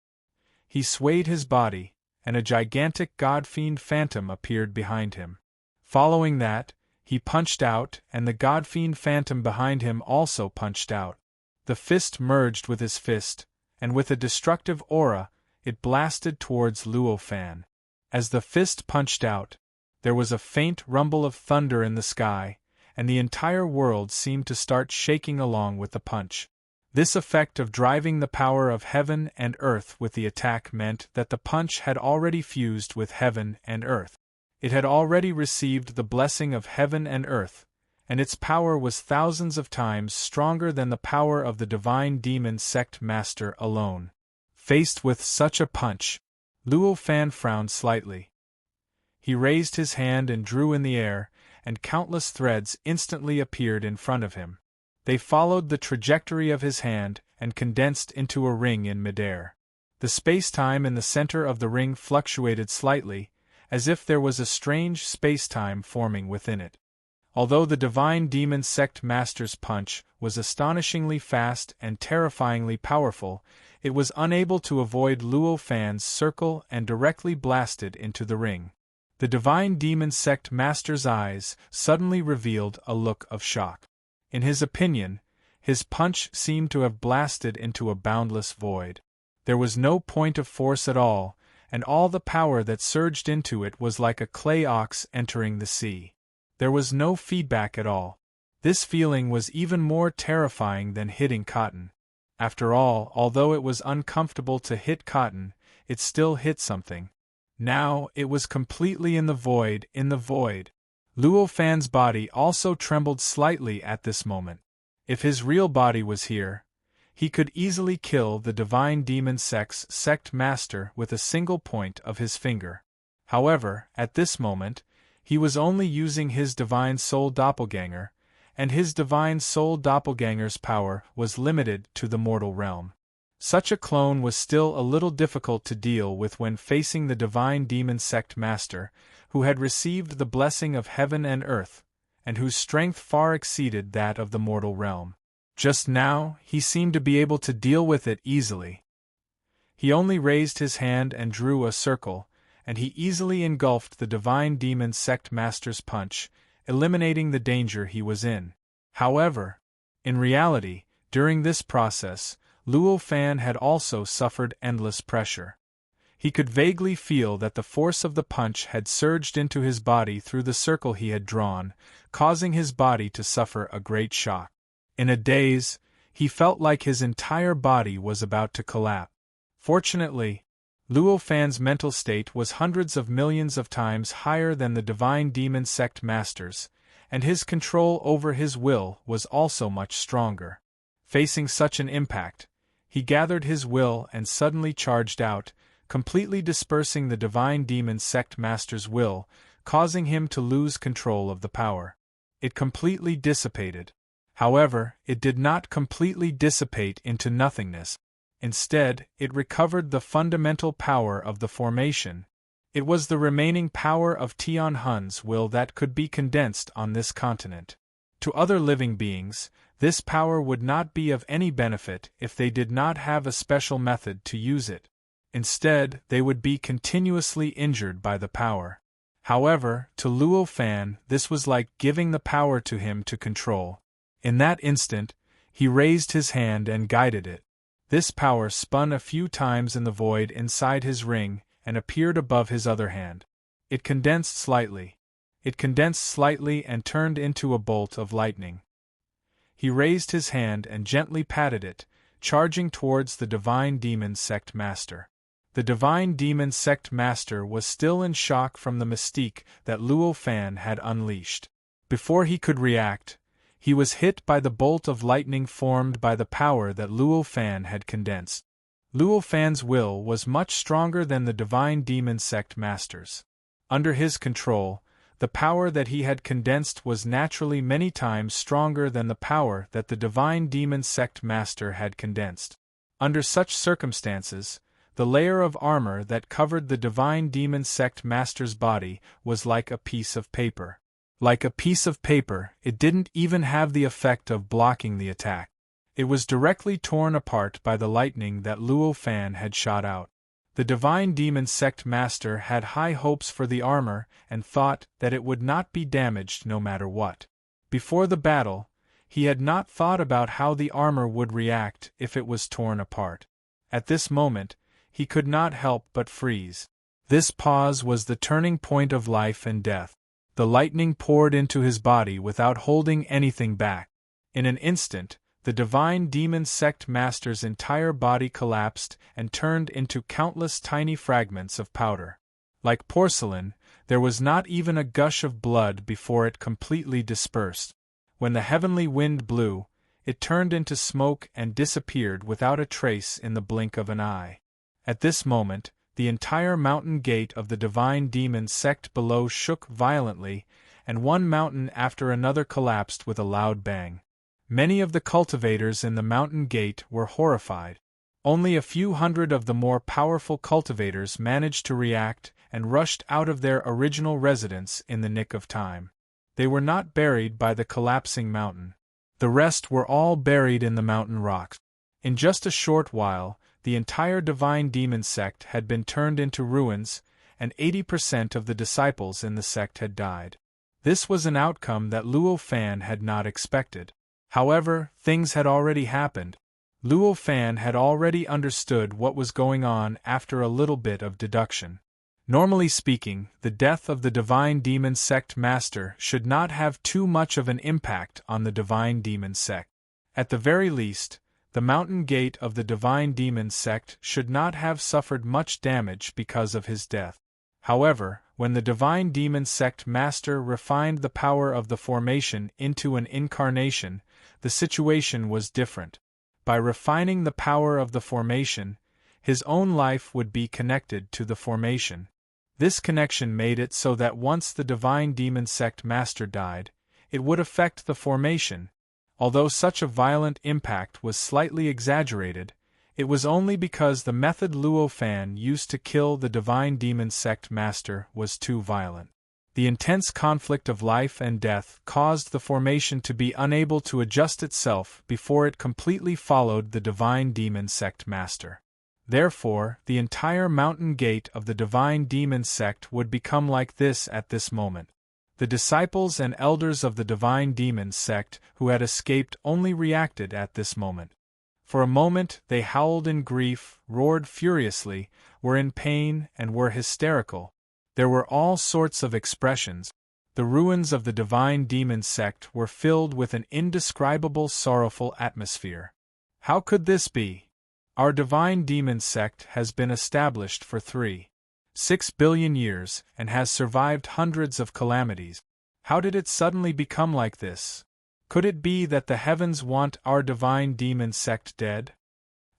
He swayed his body, and a gigantic god-fiend phantom appeared behind him. Following that, he punched out, and the god-fiend phantom behind him also punched out. The fist merged with his fist, and with a destructive aura, it blasted towards Luo Fan. As the fist punched out, there was a faint rumble of thunder in the sky, and the entire world seemed to start shaking along with the punch. This effect of driving the power of heaven and earth with the attack meant that the punch had already fused with heaven and earth. It had already received the blessing of heaven and earth, and its power was thousands of times stronger than the power of the divine demon sect master alone. Faced with such a punch, Luo Fan frowned slightly. He raised his hand and drew in the air, and countless threads instantly appeared in front of him. They followed the trajectory of his hand and condensed into a ring in midair. The space-time in the center of the ring fluctuated slightly, as if there was a strange space-time forming within it. Although the divine demon sect master's punch was astonishingly fast and terrifyingly powerful, it was unable to avoid Luo Fan's circle and directly blasted into the ring. The divine demon sect master's eyes suddenly revealed a look of shock. In his opinion, his punch seemed to have blasted into a boundless void. There was no point of force at all, and all the power that surged into it was like a clay ox entering the sea. There was no feedback at all. This feeling was even more terrifying than hitting cotton. After all, although it was uncomfortable to hit cotton, it still hit something. Now, it was completely in the void, Luo Fan's body also trembled slightly at this moment. If his real body was here, he could easily kill the divine demon sect master with a single point of his finger. However, at this moment, he was only using his divine soul doppelganger, and his divine soul doppelganger's power was limited to the mortal realm. Such a clone was still a little difficult to deal with when facing the divine demon sect master, who had received the blessing of heaven and earth, and whose strength far exceeded that of the mortal realm. Just now, he seemed to be able to deal with it easily. He only raised his hand and drew a circle, and he easily engulfed the divine demon sect master's punch, eliminating the danger he was in. However, in reality, during this process, Luo Fan had also suffered endless pressure. He could vaguely feel that the force of the punch had surged into his body through the circle he had drawn, causing his body to suffer a great shock. In a daze, he felt like his entire body was about to collapse. Fortunately, Luo Fan's mental state was hundreds of millions of times higher than the Divine Demon Sect Master's, and his control over his will was also much stronger. Facing such an impact, he gathered his will and suddenly charged out, completely dispersing the Divine Demon Sect Master's will, causing him to lose control of the power. It completely dissipated. However, it did not completely dissipate into nothingness. Instead, it recovered the fundamental power of the formation. It was the remaining power of Tian Hun's will that could be condensed on this continent. To other living beings, this power would not be of any benefit if they did not have a special method to use it. Instead, they would be continuously injured by the power. However, to Luo Fan, this was like giving the power to him to control. In that instant, he raised his hand and guided it. This power spun a few times in the void inside his ring and appeared above his other hand. It condensed slightly. And turned into a bolt of lightning. He raised his hand and gently patted it, charging towards the Divine Demon Sect Master. The Divine Demon Sect Master was still in shock from the mystique that Luo Fan had unleashed. Before he could react, he was hit by the bolt of lightning formed by the power that Luo Fan had condensed. Luo Fan's will was much stronger than the Divine Demon Sect Master's. Under his control, the power that he had condensed was naturally many times stronger than the power that the Divine Demon Sect Master had condensed. Under such circumstances, the layer of armor that covered the Divine Demon Sect Master's body was like a piece of paper. Like a piece of paper, it didn't even have the effect of blocking the attack. It was directly torn apart by the lightning that Luo Fan had shot out. The Divine Demon Sect Master had high hopes for the armor and thought that it would not be damaged no matter what. Before the battle, he had not thought about how the armor would react if it was torn apart. At this moment, he could not help but freeze. This pause was the turning point of life and death. The lightning poured into his body without holding anything back. In an instant, the Divine Demon Sect Master's entire body collapsed and turned into countless tiny fragments of powder. Like porcelain, there was not even a gush of blood before it completely dispersed. When the heavenly wind blew, it turned into smoke and disappeared without a trace in the blink of an eye. At this moment, the entire mountain gate of the Divine Demon Sect below shook violently, and one mountain after another collapsed with a loud bang. Many of the cultivators in the mountain gate were horrified. Only a few hundred of the more powerful cultivators managed to react and rushed out of their original residence in the nick of time. They were not buried by the collapsing mountain. The rest were all buried in the mountain rocks. In just a short while, the entire Divine Demon Sect had been turned into ruins, and 80% of the disciples in the sect had died. This was an outcome that Luo Fan had not expected. However, things had already happened. Luo Fan had already understood what was going on after a little bit of deduction. Normally speaking, the death of the Divine Demon Sect Master should not have too much of an impact on the Divine Demon Sect. At the very least, the mountain gate of the Divine Demon Sect should not have suffered much damage because of his death. However, when the Divine Demon Sect Master refined the power of the formation into an incarnation, the situation was different. By refining the power of the formation, his own life would be connected to the formation. This connection made it so that once the Divine Demon Sect Master died, it would affect the formation. Although such a violent impact was slightly exaggerated, it was only because the method Luo Fan used to kill the Divine Demon Sect Master was too violent. The intense conflict of life and death caused the formation to be unable to adjust itself before it completely followed the Divine Demon Sect Master. Therefore, the entire mountain gate of the Divine Demon Sect would become like this at this moment. The disciples and elders of the Divine Demon Sect who had escaped only reacted at this moment. For a moment they howled in grief, roared furiously, were in pain, and were hysterical. There were all sorts of expressions. The ruins of the divine demon sect were filled with an indescribable sorrowful atmosphere. How could this be? Our divine demon sect has been established for 3.6 billion years and has survived hundreds of calamities. How did it suddenly become like this? Could it be that the heavens want our divine demon sect dead?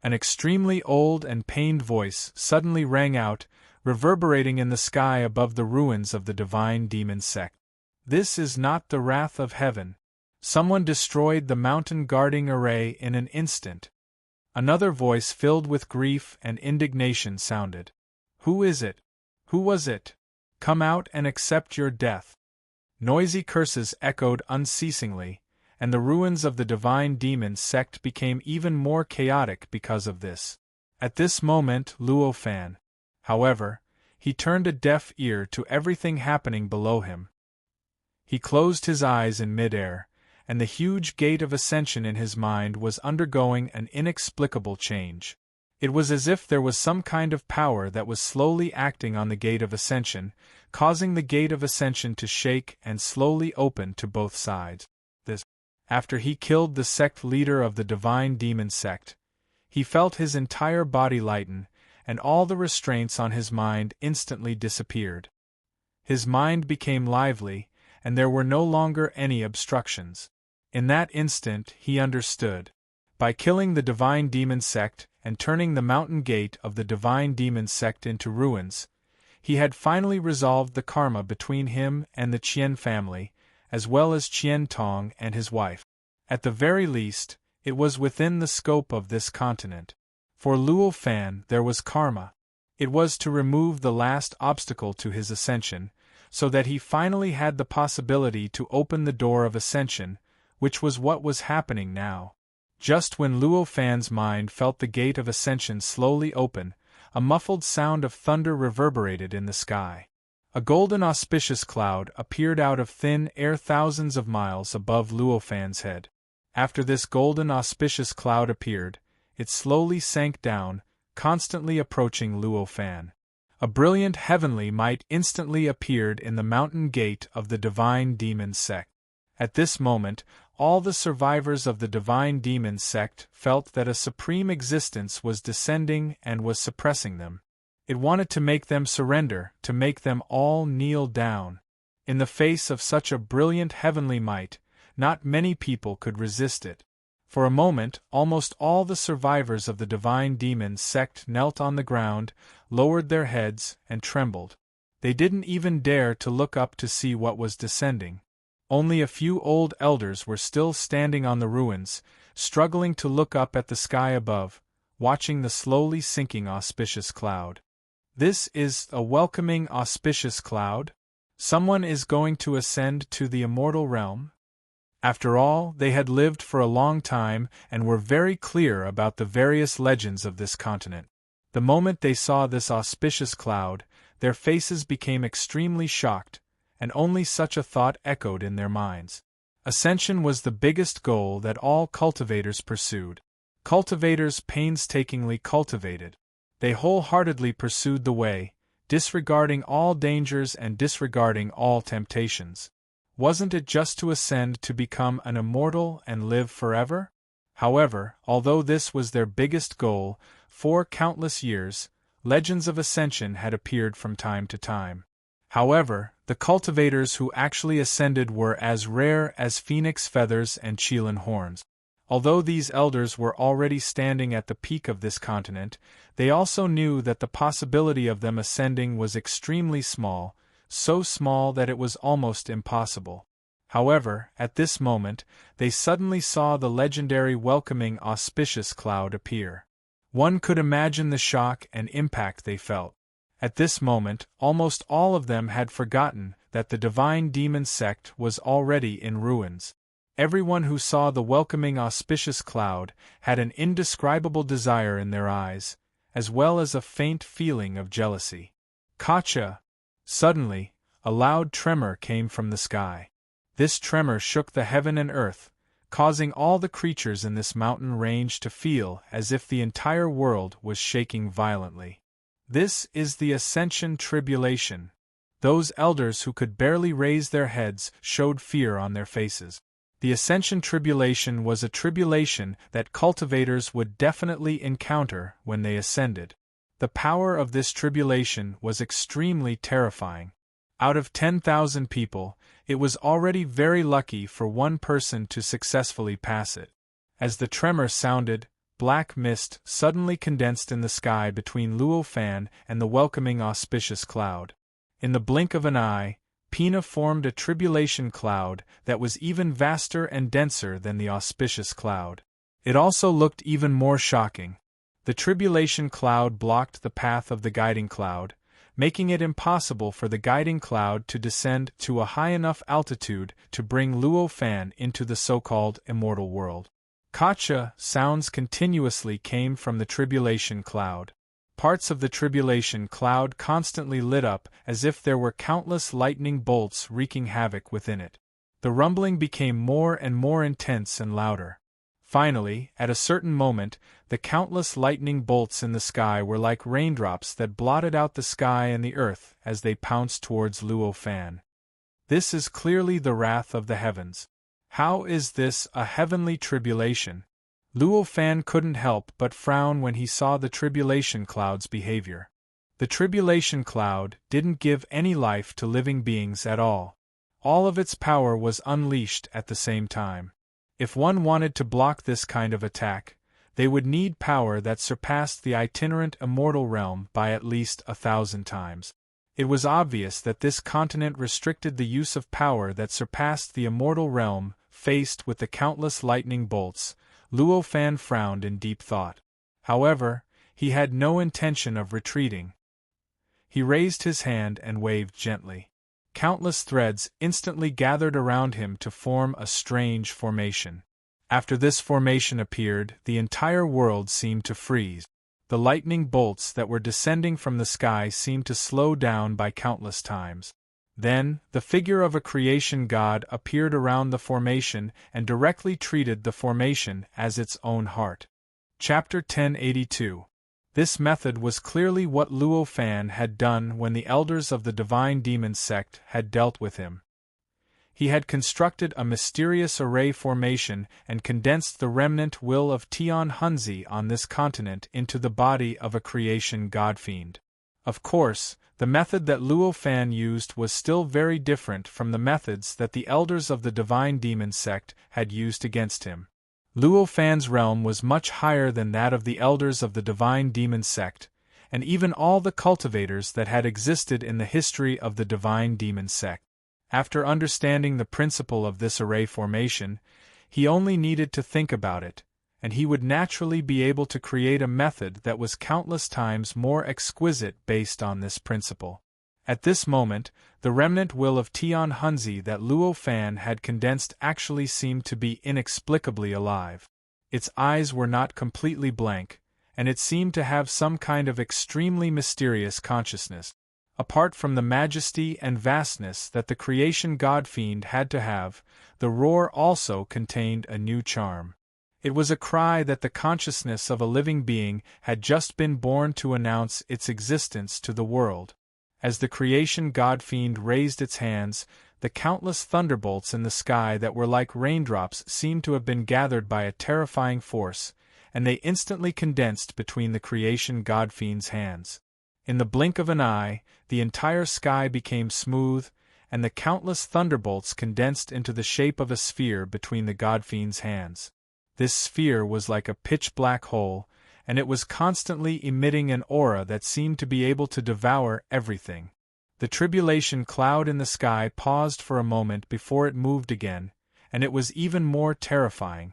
An extremely old and pained voice suddenly rang out, reverberating in the sky above the ruins of the divine demon sect. This is not the wrath of heaven. Someone destroyed the mountain guarding array in an instant. Another voice filled with grief and indignation sounded. Who is it? Who was it? Come out and accept your death. Noisy curses echoed unceasingly, and the ruins of the divine demon sect became even more chaotic because of this. At this moment, Luo Fan, however, he turned a deaf ear to everything happening below him. He closed his eyes in mid-air, and the huge gate of ascension in his mind was undergoing an inexplicable change. It was as if there was some kind of power that was slowly acting on the gate of ascension, causing the gate of ascension to shake and slowly open to both sides. After he killed the sect leader of the divine demon sect, he felt his entire body lighten, and all the restraints on his mind instantly disappeared. His mind became lively, and there were no longer any obstructions. In that instant he understood. By killing the divine demon sect and turning the mountain gate of the divine demon sect into ruins, he had finally resolved the karma between him and the Qian family, as well as Qian Tong and his wife. At the very least, it was within the scope of this continent. For Luo Fan there was karma. It was to remove the last obstacle to his ascension, so that he finally had the possibility to open the door of ascension, which was what was happening now. Just when Luo Fan's mind felt the gate of ascension slowly open, a muffled sound of thunder reverberated in the sky. A golden auspicious cloud appeared out of thin air thousands of miles above Luo Fan's head. After this golden auspicious cloud appeared, it slowly sank down, constantly approaching Luo Fan. A brilliant heavenly might instantly appeared in the mountain gate of the divine demon sect. At this moment, all the survivors of the divine demon sect felt that a supreme existence was descending and was suppressing them. It wanted to make them surrender, to make them all kneel down. In the face of such a brilliant heavenly might, not many people could resist it. For a moment, almost all the survivors of the divine demon sect knelt on the ground, lowered their heads, and trembled. They didn't even dare to look up to see what was descending. Only a few old elders were still standing on the ruins, struggling to look up at the sky above, watching the slowly sinking auspicious cloud. This is a welcoming auspicious cloud? Someone is going to ascend to the immortal realm? After all, they had lived for a long time and were very clear about the various legends of this continent. The moment they saw this auspicious cloud, their faces became extremely shocked, and only such a thought echoed in their minds. Ascension was the biggest goal that all cultivators pursued. Cultivators painstakingly cultivated. They wholeheartedly pursued the way, disregarding all dangers and disregarding all temptations. Wasn't it just to ascend to become an immortal and live forever? However, although this was their biggest goal, for countless years, legends of ascension had appeared from time to time. However, the cultivators who actually ascended were as rare as phoenix feathers and Qilin horns. Although these elders were already standing at the peak of this continent, they also knew that the possibility of them ascending was extremely small, so small that it was almost impossible. However, at this moment, they suddenly saw the legendary welcoming auspicious cloud appear. One could imagine the shock and impact they felt. At this moment, almost all of them had forgotten that the divine demon sect was already in ruins. Everyone who saw the welcoming auspicious cloud had an indescribable desire in their eyes, as well as a faint feeling of jealousy. Kacha! Suddenly, a loud tremor came from the sky. This tremor shook the heaven and earth, causing all the creatures in this mountain range to feel as if the entire world was shaking violently. This is the Ascension Tribulation. Those elders who could barely raise their heads showed fear on their faces. The Ascension Tribulation was a tribulation that cultivators would definitely encounter when they ascended. The power of this tribulation was extremely terrifying. Out of 10,000 people, it was already very lucky for one person to successfully pass it. As the tremor sounded, black mist suddenly condensed in the sky between Luo Fan and the welcoming auspicious cloud. In the blink of an eye, Pina formed a tribulation cloud that was even vaster and denser than the auspicious cloud. It also looked even more shocking. The tribulation cloud blocked the path of the guiding cloud, making it impossible for the guiding cloud to descend to a high enough altitude to bring Luo Fan into the so-called immortal world. Kacha sounds continuously came from the tribulation cloud. Parts of the tribulation cloud constantly lit up as if there were countless lightning bolts wreaking havoc within it. The rumbling became more and more intense and louder. Finally, at a certain moment, the countless lightning bolts in the sky were like raindrops that blotted out the sky and the earth as they pounced towards Luo Fan. This is clearly the wrath of the heavens. How is this a heavenly tribulation? Luo Fan couldn't help but frown when he saw the tribulation cloud's behavior. The tribulation cloud didn't give any life to living beings at all. All of its power was unleashed at the same time. If one wanted to block this kind of attack, they would need power that surpassed the itinerant immortal realm by at least 1,000 times. It was obvious that this continent restricted the use of power that surpassed the immortal realm. Faced with the countless lightning bolts, Luo Fan frowned in deep thought. However, he had no intention of retreating. He raised his hand and waved gently. Countless threads instantly gathered around him to form a strange formation. After this formation appeared, the entire world seemed to freeze. The lightning bolts that were descending from the sky seemed to slow down by countless times. Then, the figure of a creation god appeared around the formation and directly treated the formation as its own heart. Chapter 1082. This method was clearly what Luo Fan had done when the elders of the Divine Demon sect had dealt with him. He had constructed a mysterious array formation and condensed the remnant will of Tian Hunzi on this continent into the body of a creation god-fiend. Of course, the method that Luo Fan used was still very different from the methods that the elders of the Divine Demon sect had used against him. Luo Fan's realm was much higher than that of the elders of the Divine Demon sect, and even all the cultivators that had existed in the history of the Divine Demon sect. After understanding the principle of this array formation, he only needed to think about it, and he would naturally be able to create a method that was countless times more exquisite based on this principle. At this moment, the remnant will of Tian Hunzi that Luo Fan had condensed actually seemed to be inexplicably alive. Its eyes were not completely blank, and it seemed to have some kind of extremely mysterious consciousness. Apart from the majesty and vastness that the creation god-fiend had to have, the roar also contained a new charm. It was a cry that the consciousness of a living being had just been born to announce its existence to the world. As the creation god-fiend raised its hands, the countless thunderbolts in the sky that were like raindrops seemed to have been gathered by a terrifying force, and they instantly condensed between the creation god-fiend's hands. In the blink of an eye, the entire sky became smooth, and the countless thunderbolts condensed into the shape of a sphere between the god-fiend's hands. This sphere was like a pitch-black hole, and it was constantly emitting an aura that seemed to be able to devour everything. The tribulation cloud in the sky paused for a moment before it moved again, and it was even more terrifying.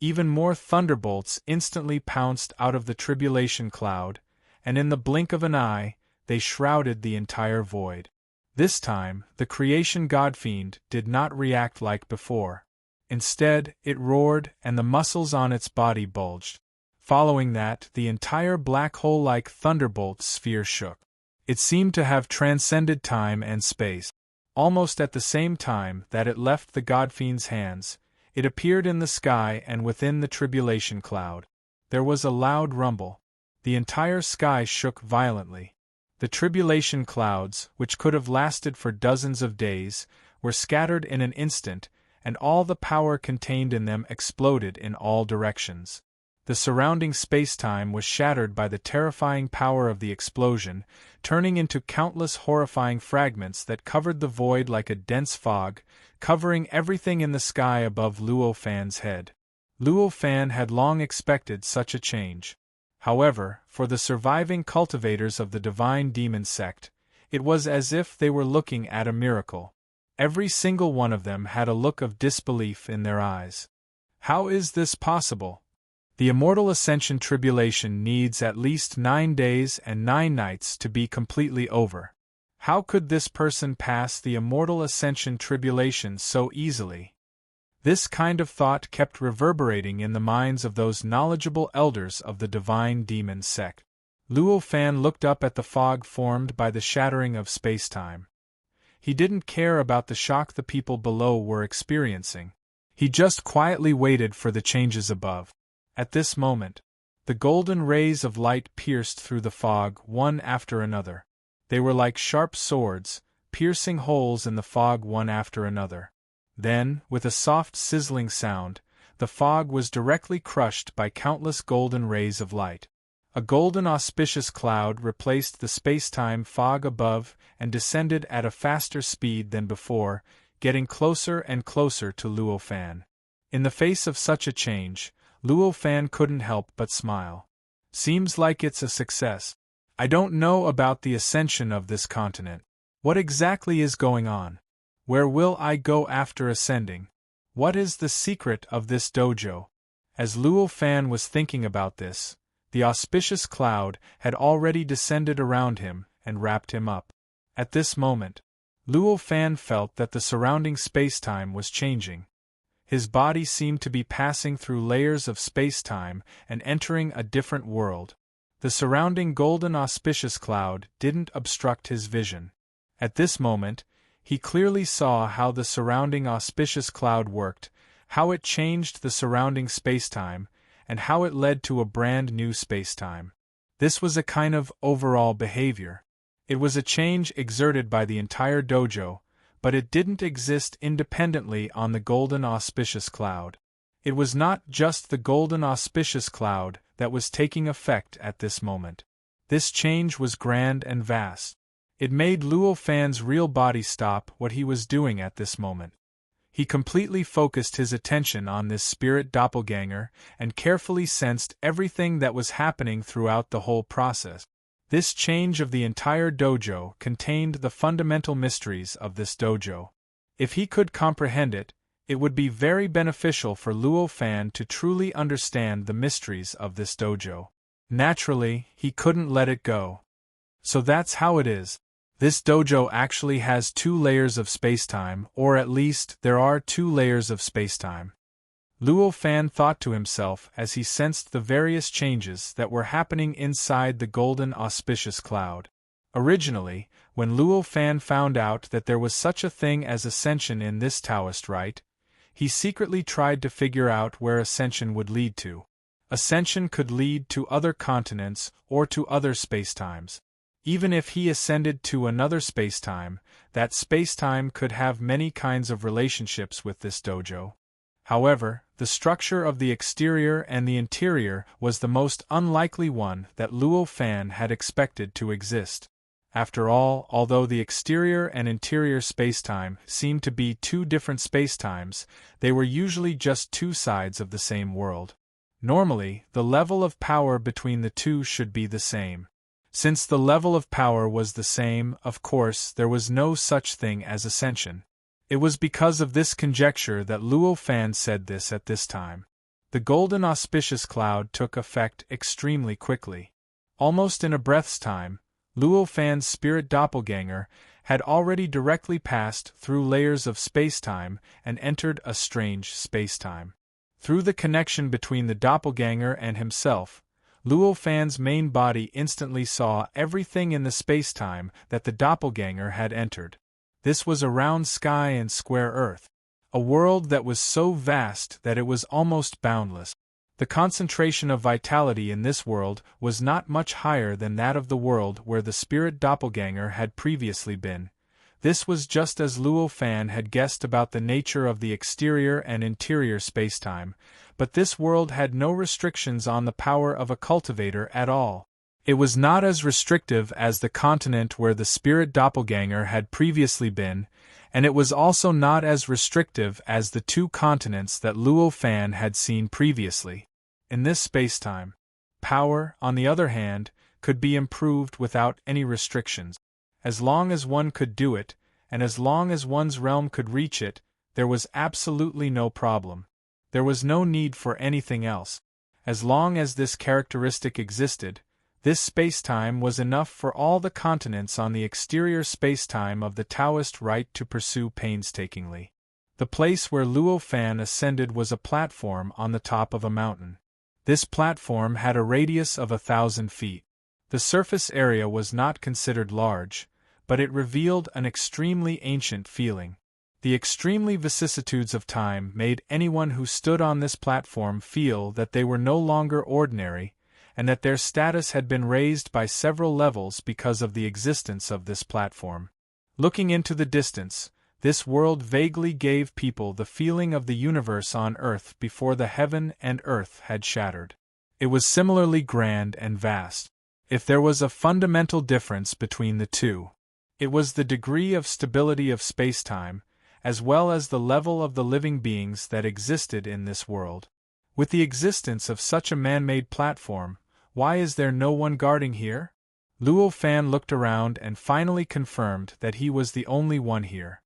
Even more thunderbolts instantly pounced out of the tribulation cloud, and in the blink of an eye, they shrouded the entire void. This time, the creation god-fiend did not react like before. Instead, it roared, and the muscles on its body bulged. Following that, the entire black hole-like thunderbolt sphere shook. It seemed to have transcended time and space. Almost at the same time that it left the god-fiend's hands, it appeared in the sky and within the tribulation cloud. There was a loud rumble. The entire sky shook violently. The tribulation clouds, which could have lasted for dozens of days, were scattered in an instant, and all the power contained in them exploded in all directions. The surrounding spacetime was shattered by the terrifying power of the explosion, turning into countless horrifying fragments that covered the void like a dense fog, covering everything in the sky above Luo Fan's head. Luo Fan had long expected such a change. However, for the surviving cultivators of the divine demon sect, it was as if they were looking at a miracle. Every single one of them had a look of disbelief in their eyes. How is this possible? The immortal ascension tribulation needs at least 9 days and 9 nights to be completely over. How could this person pass the immortal ascension tribulation so easily? This kind of thought kept reverberating in the minds of those knowledgeable elders of the divine demon sect. Luo Fan looked up at the fog formed by the shattering of spacetime. He didn't care about the shock the people below were experiencing. He just quietly waited for the changes above. At this moment, the golden rays of light pierced through the fog one after another. They were like sharp swords, piercing holes in the fog one after another. Then, with a soft sizzling sound, the fog was directly crushed by countless golden rays of light. A golden auspicious cloud replaced the spacetime fog above and descended at a faster speed than before, getting closer and closer to Luo Fan. In the face of such a change, Luo Fan couldn't help but smile. Seems like it's a success. I don't know about the ascension of this continent. What exactly is going on? Where will I go after ascending? What is the secret of this dojo? As Luo Fan was thinking about this, the auspicious cloud had already descended around him and wrapped him up. At this moment, Luo Fan felt that the surrounding spacetime was changing. His body seemed to be passing through layers of spacetime and entering a different world. The surrounding golden auspicious cloud didn't obstruct his vision. At this moment, he clearly saw how the surrounding auspicious cloud worked, how it changed the surrounding spacetime, and how it led to a brand new spacetime. This was a kind of overall behavior. It was a change exerted by the entire dojo, but it didn't exist independently on the golden auspicious cloud. It was not just the golden auspicious cloud that was taking effect at this moment. This change was grand and vast. It made Luo Fan's real body stop what he was doing at this moment. He completely focused his attention on this spirit doppelganger and carefully sensed everything that was happening throughout the whole process. This change of the entire dojo contained the fundamental mysteries of this dojo. If he could comprehend it, it would be very beneficial for Luo Fan to truly understand the mysteries of this dojo. Naturally, he couldn't let it go. So that's how it is. This dojo actually has 2 layers of spacetime, or at least there are 2 layers of spacetime. Luo Fan thought to himself as he sensed the various changes that were happening inside the golden auspicious cloud. Originally, when Luo Fan found out that there was such a thing as ascension in this Taoist rite, he secretly tried to figure out where ascension would lead to. Ascension could lead to other continents or to other spacetimes. Even if he ascended to another spacetime, that spacetime could have many kinds of relationships with this dojo. However, the structure of the exterior and the interior was the most unlikely one that Luo Fan had expected to exist. After all, although the exterior and interior spacetime seemed to be 2 different spacetimes, they were usually just 2 sides of the same world. Normally, the level of power between the 2 should be the same. Since the level of power was the same, of course, there was no such thing as ascension. It was because of this conjecture that Luo Fan said this at this time. The golden auspicious cloud took effect extremely quickly. Almost in a breath's time, Luo Fan's spirit doppelganger had already directly passed through layers of spacetime and entered a strange spacetime. Through the connection between the doppelganger and himself, Luo Fan's main body instantly saw everything in the spacetime that the doppelganger had entered. This was a round sky and square earth, a world that was so vast that it was almost boundless. The concentration of vitality in this world was not much higher than that of the world where the spirit doppelganger had previously been. This was just as Luo Fan had guessed about the nature of the exterior and interior spacetime, but this world had no restrictions on the power of a cultivator at all. It was not as restrictive as the continent where the spirit doppelganger had previously been, and it was also not as restrictive as the two continents that Luo Fan had seen previously. In this spacetime, power, on the other hand, could be improved without any restrictions. As long as one could do it, and as long as one's realm could reach it, there was absolutely no problem. There was no need for anything else. As long as this characteristic existed, this spacetime was enough for all the continents on the exterior spacetime of the Taoist rite to pursue painstakingly. The place where Luo Fan ascended was a platform on the top of a mountain. This platform had a radius of 1,000 feet. The surface area was not considered large, but it revealed an extremely ancient feeling. The extremely vicissitudes of time made anyone who stood on this platform feel that they were no longer ordinary, and that their status had been raised by several levels because of the existence of this platform. Looking into the distance, this world vaguely gave people the feeling of the universe on Earth before the heaven and earth had shattered. It was similarly grand and vast. If there was a fundamental difference between the two, it was the degree of stability of spacetime, as well as the level of the living beings that existed in this world. With the existence of such a man-made platform, why is there no one guarding here? Luo Fan looked around and finally confirmed that he was the only one here.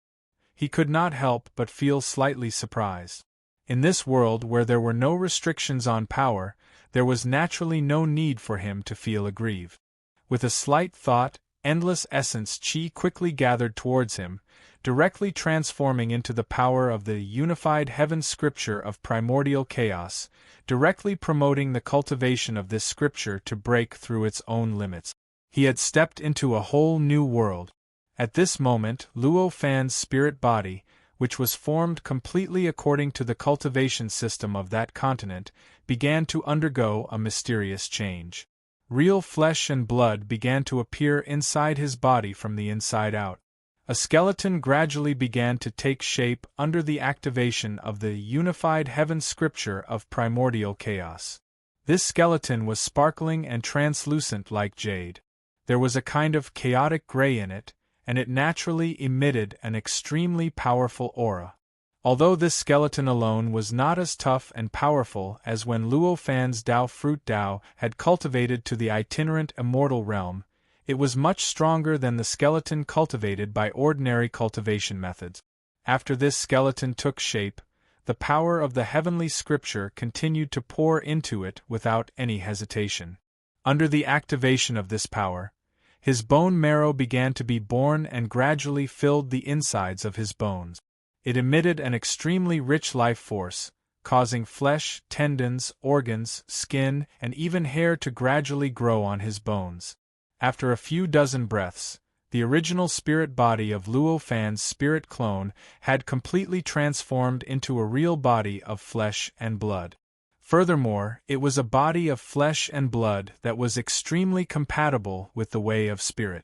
He could not help but feel slightly surprised. In this world where there were no restrictions on power, there was naturally no need for him to feel aggrieved. With a slight thought, endless essence chi quickly gathered towards him, directly transforming into the power of the unified heaven scripture of primordial chaos, directly promoting the cultivation of this scripture to break through its own limits. He had stepped into a whole new world. At this moment, Luo Fan's spirit body, which was formed completely according to the cultivation system of that continent, began to undergo a mysterious change. Real flesh and blood began to appear inside his body from the inside out. A skeleton gradually began to take shape under the activation of the unified heaven scripture of primordial chaos. This skeleton was sparkling and translucent like jade. There was a kind of chaotic gray in it, and it naturally emitted an extremely powerful aura. Although this skeleton alone was not as tough and powerful as when Luo Fan's Dao Fruit Dao had cultivated to the itinerant immortal realm, it was much stronger than the skeleton cultivated by ordinary cultivation methods. After this skeleton took shape, the power of the heavenly scripture continued to pour into it without any hesitation. Under the activation of this power, his bone marrow began to be born and gradually filled the insides of his bones. It emitted an extremely rich life force, causing flesh, tendons, organs, skin, and even hair to gradually grow on his bones. After a few dozen breaths, the original spirit body of Luo Fan's spirit clone had completely transformed into a real body of flesh and blood. Furthermore, it was a body of flesh and blood that was extremely compatible with the way of spirit.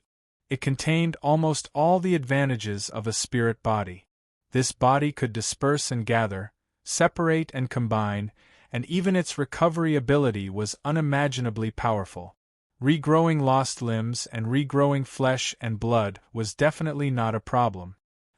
It contained almost all the advantages of a spirit body. This body could disperse and gather, separate and combine, and even its recovery ability was unimaginably powerful. Regrowing lost limbs and regrowing flesh and blood was definitely not a problem.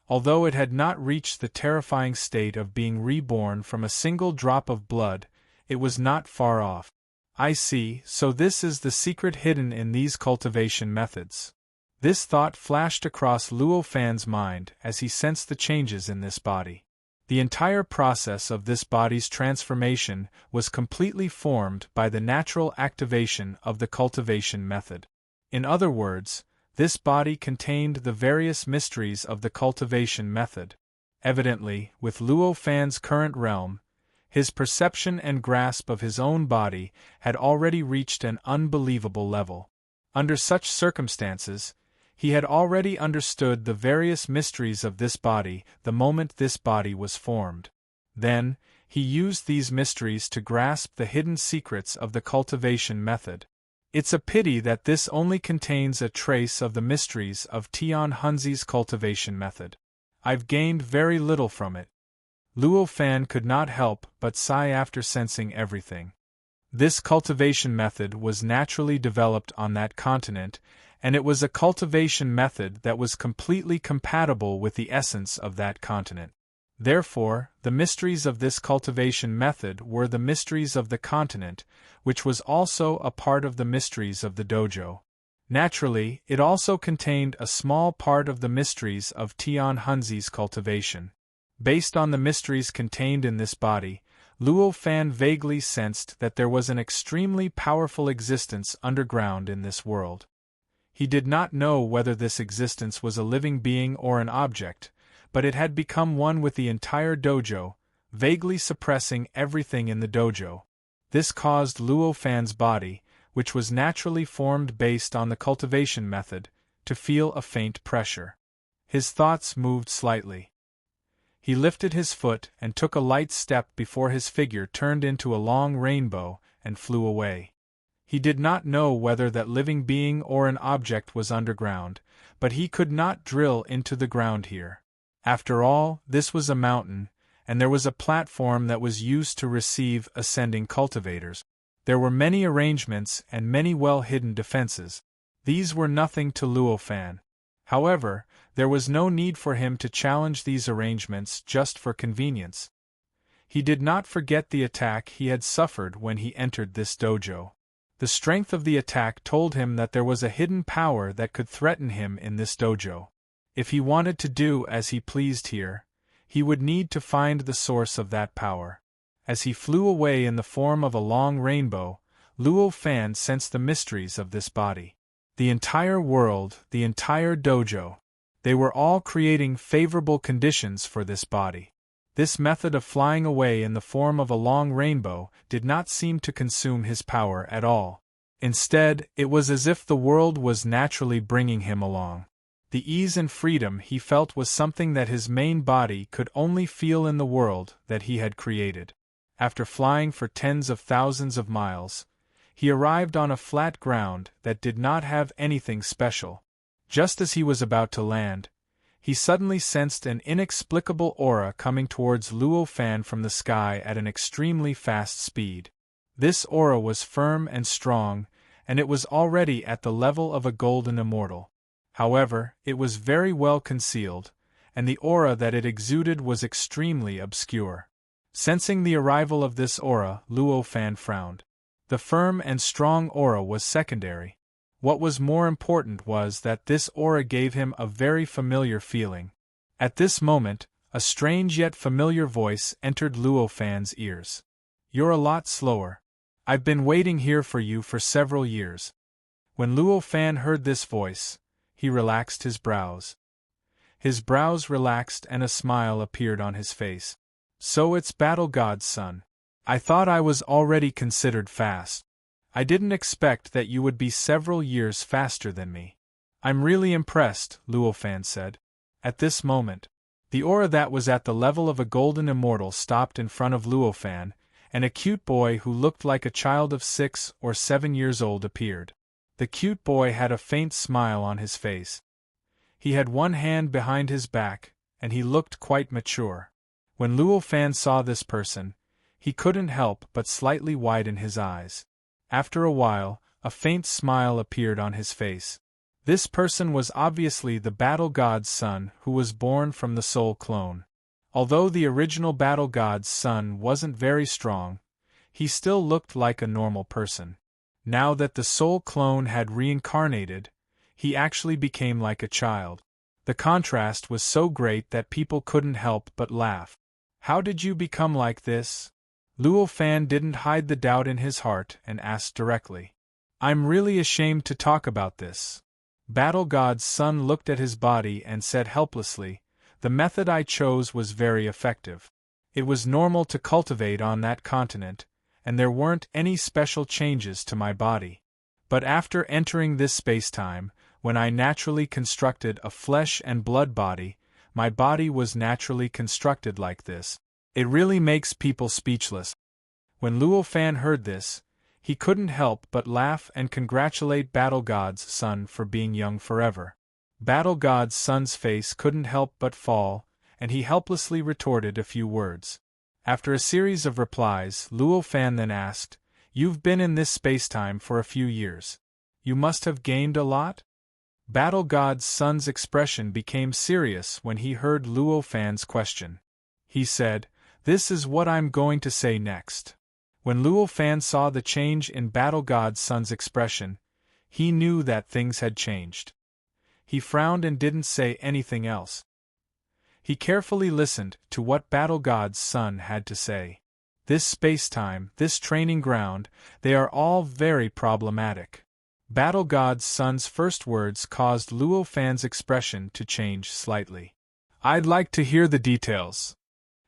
Although it had not reached the terrifying state of being reborn from a single drop of blood, it was not far off. I see, so this is the secret hidden in these cultivation methods. This thought flashed across Luo Fan's mind as he sensed the changes in this body. The entire process of this body's transformation was completely formed by the natural activation of the cultivation method. In other words, this body contained the various mysteries of the cultivation method. Evidently, with Luo Fan's current realm, his perception and grasp of his own body had already reached an unbelievable level. Under such circumstances, he had already understood the various mysteries of this body the moment this body was formed. Then, he used these mysteries to grasp the hidden secrets of the cultivation method. It's a pity that this only contains a trace of the mysteries of Tian Hunzi's cultivation method. I've gained very little from it. Luo Fan could not help but sigh after sensing everything. This cultivation method was naturally developed on that continent, and it was a cultivation method that was completely compatible with the essence of that continent. Therefore, the mysteries of this cultivation method were the mysteries of the continent, which was also a part of the mysteries of the dojo. Naturally, it also contained a small part of the mysteries of Tian Hunzi's cultivation. Based on the mysteries contained in this body, Luo Fan vaguely sensed that there was an extremely powerful existence underground in this world. He did not know whether this existence was a living being or an object, but it had become one with the entire dojo, vaguely suppressing everything in the dojo. This caused Luo Fan's body, which was naturally formed based on the cultivation method, to feel a faint pressure. His thoughts moved slightly. He lifted his foot and took a light step before his figure turned into a long rainbow and flew away. He did not know whether that living being or an object was underground, but he could not drill into the ground here. After all, this was a mountain, and there was a platform that was used to receive ascending cultivators. There were many arrangements and many well-hidden defenses. These were nothing to Luo Fan. However, there was no need for him to challenge these arrangements just for convenience. He did not forget the attack he had suffered when he entered this dojo. The strength of the attack told him that there was a hidden power that could threaten him in this dojo. If he wanted to do as he pleased here, he would need to find the source of that power. As he flew away in the form of a long rainbow, Luo Fan sensed the mysteries of this body. The entire world, the entire dojo, they were all creating favorable conditions for this body. This method of flying away in the form of a long rainbow did not seem to consume his power at all. Instead, it was as if the world was naturally bringing him along. The ease and freedom he felt was something that his main body could only feel in the world that he had created. After flying for tens of thousands of miles, he arrived on a flat ground that did not have anything special. Just as he was about to land, he suddenly sensed an inexplicable aura coming towards Luo Fan from the sky at an extremely fast speed. This aura was firm and strong, and it was already at the level of a golden immortal. However, it was very well concealed, and the aura that it exuded was extremely obscure. Sensing the arrival of this aura, Luo Fan frowned. The firm and strong aura was secondary. What was more important was that this aura gave him a very familiar feeling. At this moment, a strange yet familiar voice entered Luo Fan's ears. "You're a lot slower. I've been waiting here for you for several years." When Luo Fan heard this voice, he relaxed his brows. His brows relaxed and a smile appeared on his face. "So it's Battle God's son. I thought I was already considered fast. I didn't expect that you would be several years faster than me." "I'm really impressed," Luo Fan said. At this moment, the aura that was at the level of a golden immortal stopped in front of Luo Fan, and a cute boy who looked like a child of 6 or 7 years old appeared. The cute boy had a faint smile on his face. He had one hand behind his back, and he looked quite mature. When Luo Fan saw this person, he couldn't help but slightly widen his eyes. After a while, a faint smile appeared on his face. This person was obviously the Battle God's son who was born from the Soul Clone. Although the original Battle God's son wasn't very strong, he still looked like a normal person. Now that the Soul Clone had reincarnated, he actually became like a child. The contrast was so great that people couldn't help but laugh. "How did you become like this?" Luo Fan didn't hide the doubt in his heart and asked directly. "I'm really ashamed to talk about this." Battle God's son looked at his body and said helplessly, "The method I chose was very effective. It was normal to cultivate on that continent, and there weren't any special changes to my body. But after entering this space-time, when I naturally constructed a flesh and blood body, my body was naturally constructed like this. It really makes people speechless. When Luo Fan heard this, he couldn't help but laugh and congratulate Battle God's son for being young forever. Battle God's son's face couldn't help but fall, and he helplessly retorted a few words. After a series of replies, Luo Fan then asked, "You've been in this spacetime for a few years. You must have gained a lot?" Battle God's son's expression became serious when he heard Luo Fan's question. He said, "This is what I'm going to say next." When Luo Fan saw the change in Battle God's son's expression, he knew that things had changed. He frowned and didn't say anything else. He carefully listened to what Battle God's son had to say. This spacetime, this training ground, they are all very problematic. Battle God's son's first words caused Luo Fan's expression to change slightly. "I'd like to hear the details.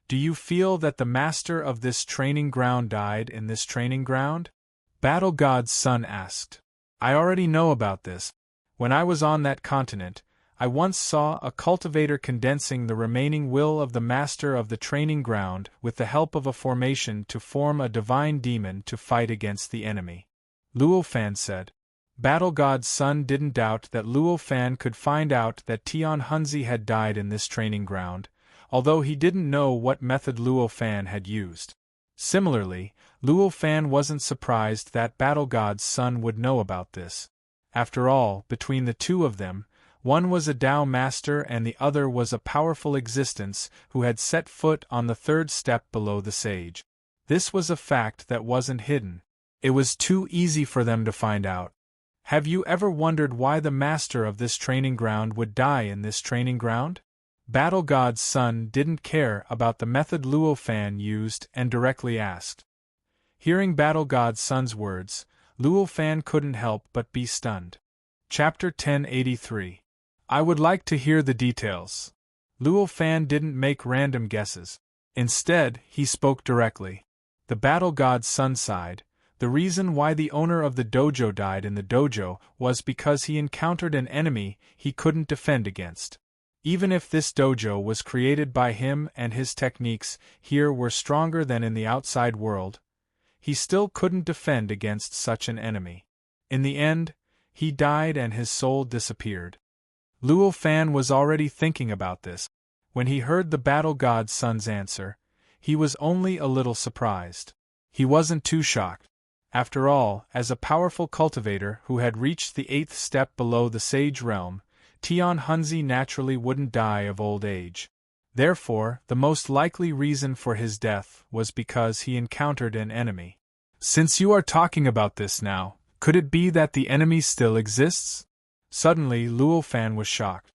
Do you feel that the master of this training ground died in this training ground?" Battle God's son asked. "I already know about this. When I was on that continent, I once saw a cultivator condensing the remaining will of the master of the training ground with the help of a formation to form a divine demon to fight against the enemy," Luo Fan said. Battle God's son didn't doubt that Luo Fan could find out that Tian Hunzi had died in this training ground, although he didn't know what method Luo Fan had used. Similarly, Luo Fan wasn't surprised that Battle God's son would know about this. After all, between the two of them, one was a Tao master and the other was a powerful existence who had set foot on the third step below the sage. This was a fact that wasn't hidden. It was too easy for them to find out. Have you ever wondered why the master of this training ground would die in this training ground? Battle God's son didn't care about the method Luo Fan used and directly asked. Hearing Battle God's son's words, Luo Fan couldn't help but be stunned. Chapter 1083. I would like to hear the details. Luo Fan didn't make random guesses. Instead, he spoke directly. The Battle God's son sighed. The reason why the owner of the dojo died in the dojo was because he encountered an enemy he couldn't defend against. Even if this dojo was created by him and his techniques here were stronger than in the outside world, he still couldn't defend against such an enemy. In the end, he died and his soul disappeared. Luo Fan was already thinking about this. When he heard the Battle God's son's answer, he was only a little surprised. He wasn't too shocked. After all, as a powerful cultivator who had reached the 8th step below the sage realm, Tian Hunzi naturally wouldn't die of old age. Therefore, the most likely reason for his death was because he encountered an enemy. Since you are talking about this now, could it be that the enemy still exists? Suddenly, Luo Fan was shocked.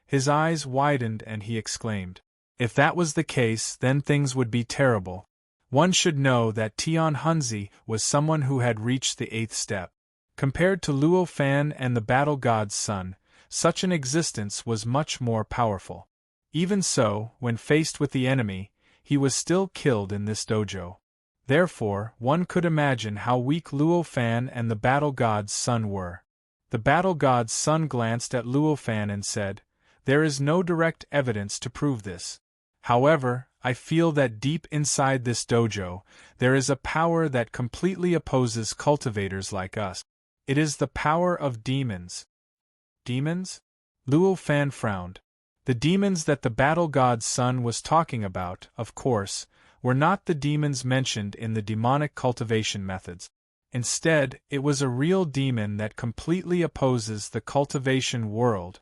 His eyes widened and he exclaimed, "If that was the case, then things would be terrible. One should know that Tian Hunzi was someone who had reached the 8th step. Compared to Luo Fan and the Battle God's son, such an existence was much more powerful. Even so, when faced with the enemy, he was still killed in this dojo. Therefore, one could imagine how weak Luo Fan and the Battle God's son were." The Battle God's son glanced at Luo Fan and said, "There is no direct evidence to prove this. However, I feel that deep inside this dojo, there is a power that completely opposes cultivators like us. It is the power of demons." "Demons?" Luo Fan frowned. The demons that the Battle God's son was talking about, of course, were not the demons mentioned in the demonic cultivation methods. Instead, it was a real demon that completely opposes the cultivation world.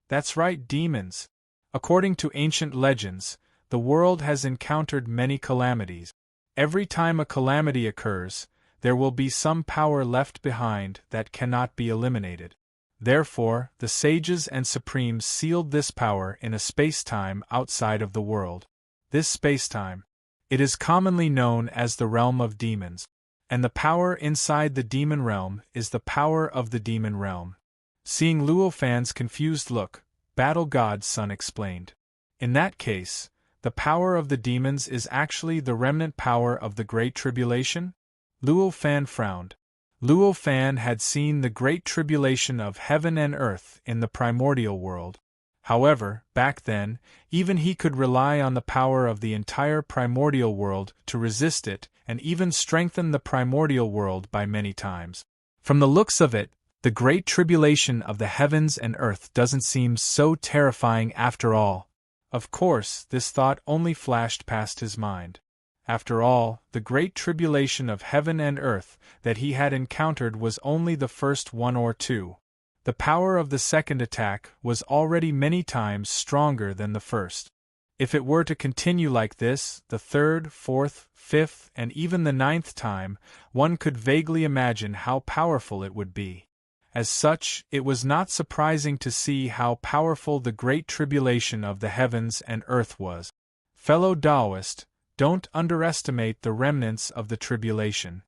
That's right, demons. According to ancient legends, the world has encountered many calamities. Every time a calamity occurs, there will be some power left behind that cannot be eliminated. Therefore, the sages and supremes sealed this power in a space-time outside of the world. This space-time, it is commonly known as the realm of demons. And the power inside the demon realm is the power of the demon realm. Seeing Luo Fan's confused look, Battle God's son explained. In that case, the power of the demons is actually the remnant power of the Great Tribulation? Luo Fan frowned. Luo Fan had seen the Great Tribulation of heaven and earth in the primordial world. However, back then, even he could rely on the power of the entire primordial world to resist it and even strengthen the primordial world by many times. From the looks of it, the great tribulation of the heavens and earth doesn't seem so terrifying after all. Of course, this thought only flashed past his mind. After all, the great tribulation of heaven and earth that he had encountered was only the first one or two. The power of the second attack was already many times stronger than the first. If it were to continue like this, the third, fourth, fifth, and even the ninth time, one could vaguely imagine how powerful it would be. As such, it was not surprising to see how powerful the great tribulation of the heavens and earth was. Fellow Taoist, don't underestimate the remnants of the tribulation.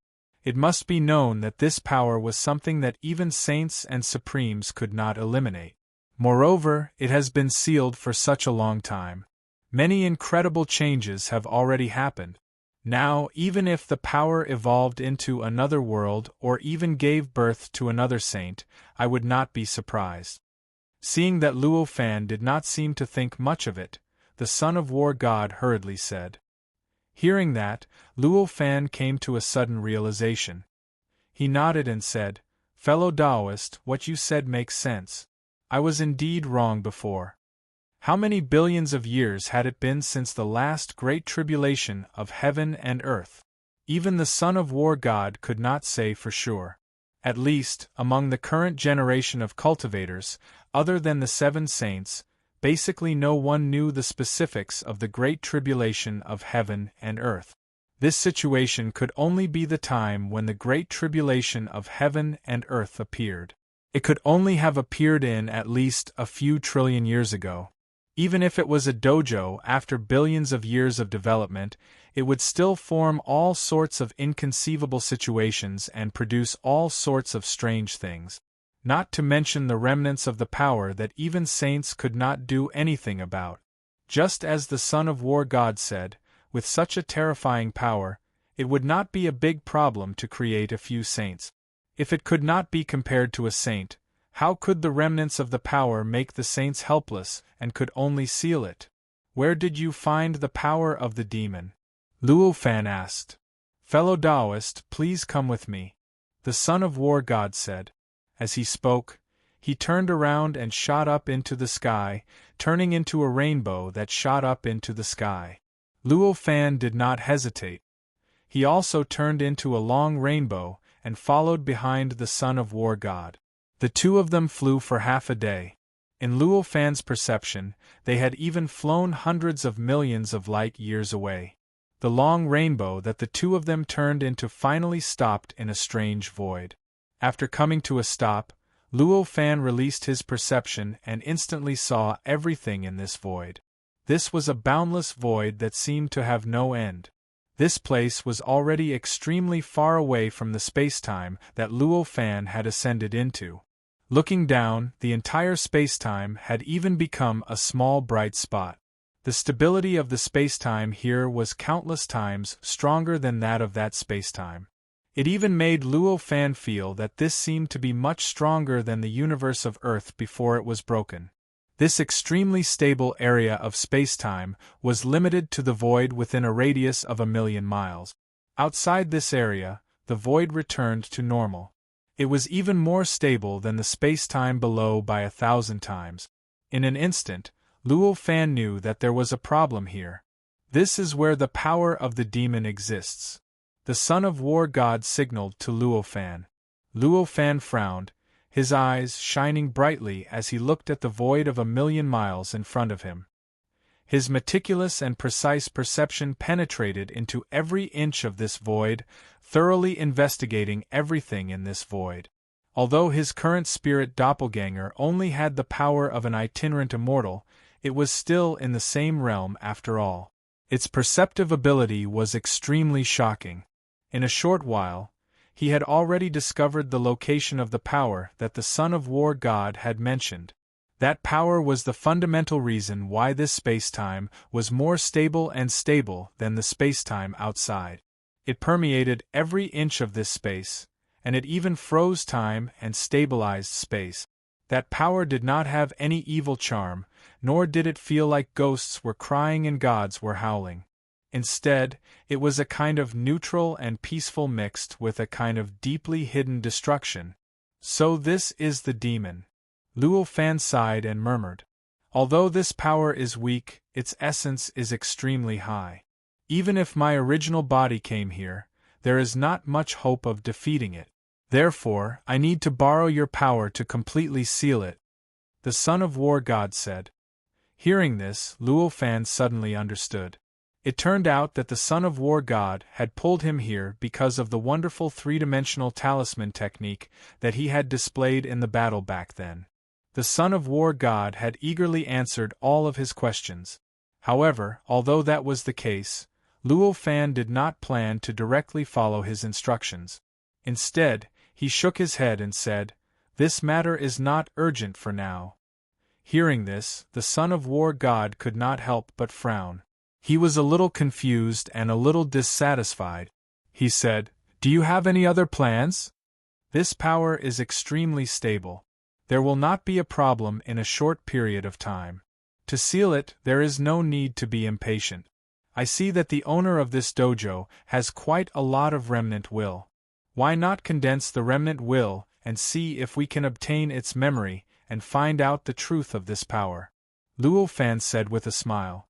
It must be known that this power was something that even saints and supremes could not eliminate. Moreover, it has been sealed for such a long time. Many incredible changes have already happened. Now, even if the power evolved into another world or even gave birth to another saint, I would not be surprised. Seeing that Luo Fan did not seem to think much of it, the Son of War God hurriedly said. Hearing that, Luo Fan came to a sudden realization. He nodded and said, "Fellow Taoist, what you said makes sense. I was indeed wrong before." How many billions of years had it been since the last great tribulation of heaven and earth? Even the Son of War God could not say for sure. At least, among the current generation of cultivators, other than the 7 saints, basically no one knew the specifics of the great tribulation of heaven and earth. This situation could only be the time when the great tribulation of heaven and earth appeared. It could only have appeared in at least a few trillion years ago. Even if it was a dojo after billions of years of development, it would still form all sorts of inconceivable situations and produce all sorts of strange things. Not to mention the remnants of the power that even saints could not do anything about. Just as the Son of War God said, with such a terrifying power, it would not be a big problem to create a few saints. If it could not be compared to a saint, how could the remnants of the power make the saints helpless and could only seal it? Where did you find the power of the demon? Luo Fan asked. Fellow Taoist, please come with me. The Son of War God said. As he spoke, he turned around and shot up into the sky, turning into a rainbow that shot up into the sky. Luo Fan did not hesitate. He also turned into a long rainbow and followed behind the Son of War God. The two of them flew for half a day. In Luo Fan's perception, they had even flown hundreds of millions of light years away. The long rainbow that the two of them turned into finally stopped in a strange void. After coming to a stop, Luo Fan released his perception and instantly saw everything in this void. This was a boundless void that seemed to have no end. This place was already extremely far away from the spacetime that Luo Fan had ascended into. Looking down, the entire spacetime had even become a small bright spot. The stability of the spacetime here was countless times stronger than that of that spacetime. It even made Luo Fan feel that this seemed to be much stronger than the universe of Earth before it was broken. This extremely stable area of spacetime was limited to the void within a radius of 1,000,000 miles. Outside this area, the void returned to normal. It was even more stable than the spacetime below by 1,000 times. In an instant, Luo Fan knew that there was a problem here. This is where the power of the demon exists. The Son of War God signaled to Luo Fan. Luo Fan frowned, his eyes shining brightly as he looked at the void of 1,000,000 miles in front of him. His meticulous and precise perception penetrated into every inch of this void, thoroughly investigating everything in this void. Although his current spirit doppelganger only had the power of an itinerant immortal, it was still in the same realm after all. Its perceptive ability was extremely shocking. In a short while, he had already discovered the location of the power that the Son of War God had mentioned. That power was the fundamental reason why this spacetime was more stable than the spacetime outside. It permeated every inch of this space, and it even froze time and stabilized space. That power did not have any evil charm, nor did it feel like ghosts were crying and gods were howling. Instead, it was a kind of neutral and peaceful mixed with a kind of deeply hidden destruction. So this is the demon. Luo Fan sighed and murmured. Although this power is weak, its essence is extremely high. Even if my original body came here, there is not much hope of defeating it. Therefore, I need to borrow your power to completely seal it, the Son of War God said. Hearing this, Luo Fan suddenly understood. It turned out that the Son of War God had pulled him here because of the wonderful three-dimensional talisman technique that he had displayed in the battle back then. The Son of War God had eagerly answered all of his questions. However, although that was the case, Luo Fan did not plan to directly follow his instructions. Instead, he shook his head and said, "This matter is not urgent for now." Hearing this, the Son of War God could not help but frown. He was a little confused and a little dissatisfied. He said, "Do you have any other plans? This power is extremely stable. There will not be a problem in a short period of time. To seal it, there is no need to be impatient. I see that the owner of this dojo has quite a lot of remnant will. Why not condense the remnant will and see if we can obtain its memory and find out the truth of this power?" Luo Fan said with a smile.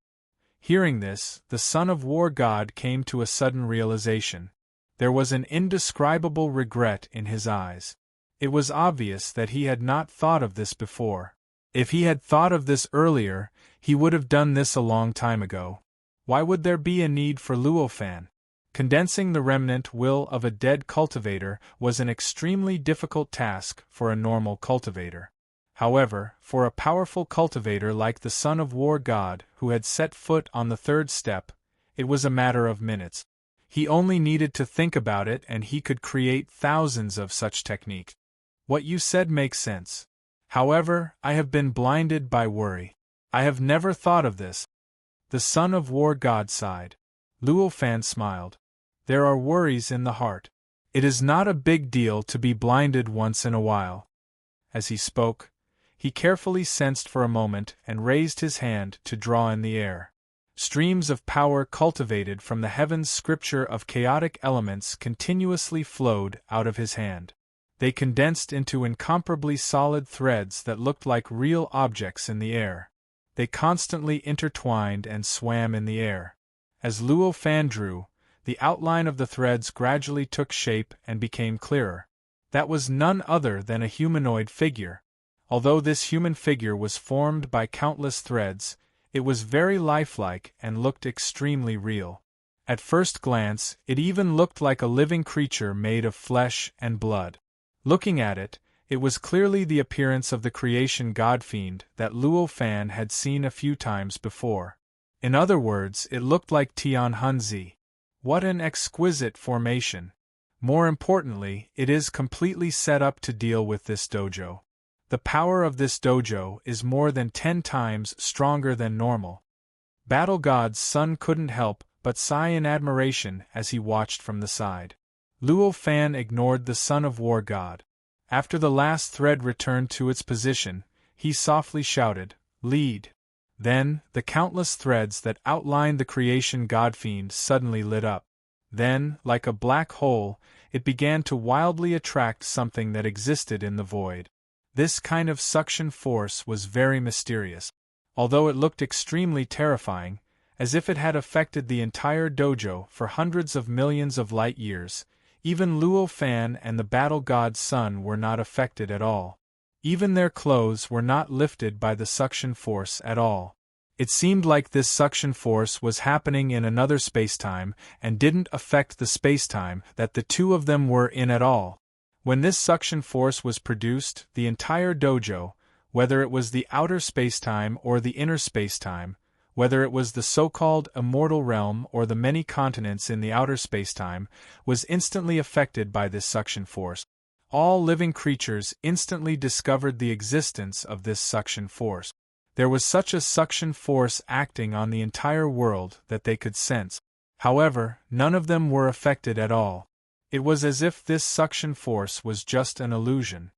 Hearing this, the Son of War God came to a sudden realization. There was an indescribable regret in his eyes. It was obvious that he had not thought of this before. If he had thought of this earlier, he would have done this a long time ago. Why would there be a need for Luo Fan? Condensing the remnant will of a dead cultivator was an extremely difficult task for a normal cultivator. However, for a powerful cultivator like the Son of War God who had set foot on the third step, it was a matter of minutes. He only needed to think about it and he could create thousands of such techniques. What you said makes sense. However, I have been blinded by worry. I have never thought of this. The Son of War God sighed. Luo Fan smiled. There are worries in the heart. It is not a big deal to be blinded once in a while. As he spoke, he carefully sensed for a moment and raised his hand to draw in the air. Streams of power cultivated from the heavens' scripture of chaotic elements continuously flowed out of his hand. They condensed into incomparably solid threads that looked like real objects in the air. They constantly intertwined and swam in the air. As Luo Fan drew, the outline of the threads gradually took shape and became clearer. That was none other than a humanoid figure. Although this human figure was formed by countless threads, it was very lifelike and looked extremely real. At first glance, it even looked like a living creature made of flesh and blood. Looking at it, it was clearly the appearance of the creation god-fiend that Luo Fan had seen a few times before. In other words, it looked like Tian Hunzi. What an exquisite formation! More importantly, it is completely set up to deal with this dojo. The power of this dojo is more than 10 times stronger than normal. Battle God's son couldn't help but sigh in admiration as he watched from the side. Luo Fan ignored the Son of War God. After the last thread returned to its position, he softly shouted, "Lead!" Then, the countless threads that outlined the creation god-fiend suddenly lit up. Then, like a black hole, it began to wildly attract something that existed in the void. This kind of suction force was very mysterious. Although it looked extremely terrifying, as if it had affected the entire dojo for hundreds of millions of light years, even Luo Fan and the battle god's son were not affected at all. Even their clothes were not lifted by the suction force at all. It seemed like this suction force was happening in another spacetime and didn't affect the spacetime that the two of them were in at all. When this suction force was produced, the entire dojo, whether it was the outer spacetime or the inner spacetime, whether it was the so-called immortal realm or the many continents in the outer spacetime, was instantly affected by this suction force. All living creatures instantly discovered the existence of this suction force. There was such a suction force acting on the entire world that they could sense. However, none of them were affected at all. It was as if this suction force was just an illusion.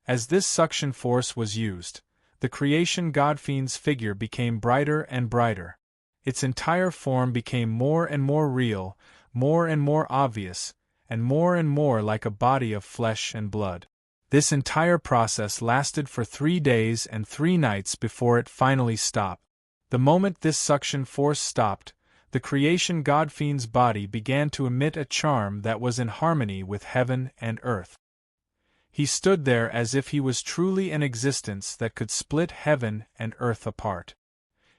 As this suction force was used, the creation godfiend's figure became brighter and brighter. Its entire form became more and more real, more and more obvious, and more like a body of flesh and blood. This entire process lasted for 3 days and 3 nights before it finally stopped. The moment this suction force stopped, the creation godfiend's body began to emit a charm that was in harmony with heaven and earth. He stood there as if he was truly an existence that could split heaven and earth apart.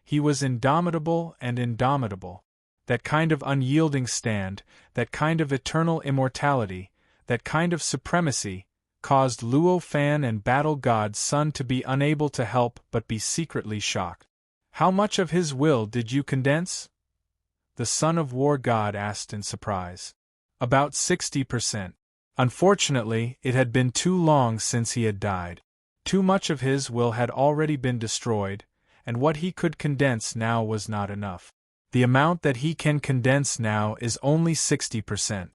He was indomitable and indomitable. That kind of unyielding stand, that kind of eternal immortality, that kind of supremacy, caused Luo Fan and Battle God's son to be unable to help but be secretly shocked. How much of his will did you condense? The son of war god asked in surprise. About 60%. Unfortunately, it had been too long since he had died. Too much of his will had already been destroyed, and what he could condense now was not enough. The amount that he can condense now is only 60%.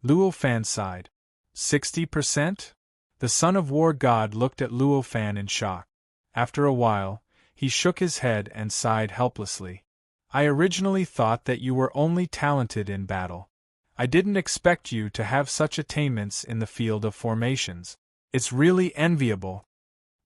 Luo Fan sighed. 60%? The son of war god looked at Luo Fan in shock. After a while, he shook his head and sighed helplessly. I originally thought that you were only talented in battle. I didn't expect you to have such attainments in the field of formations. It's really enviable.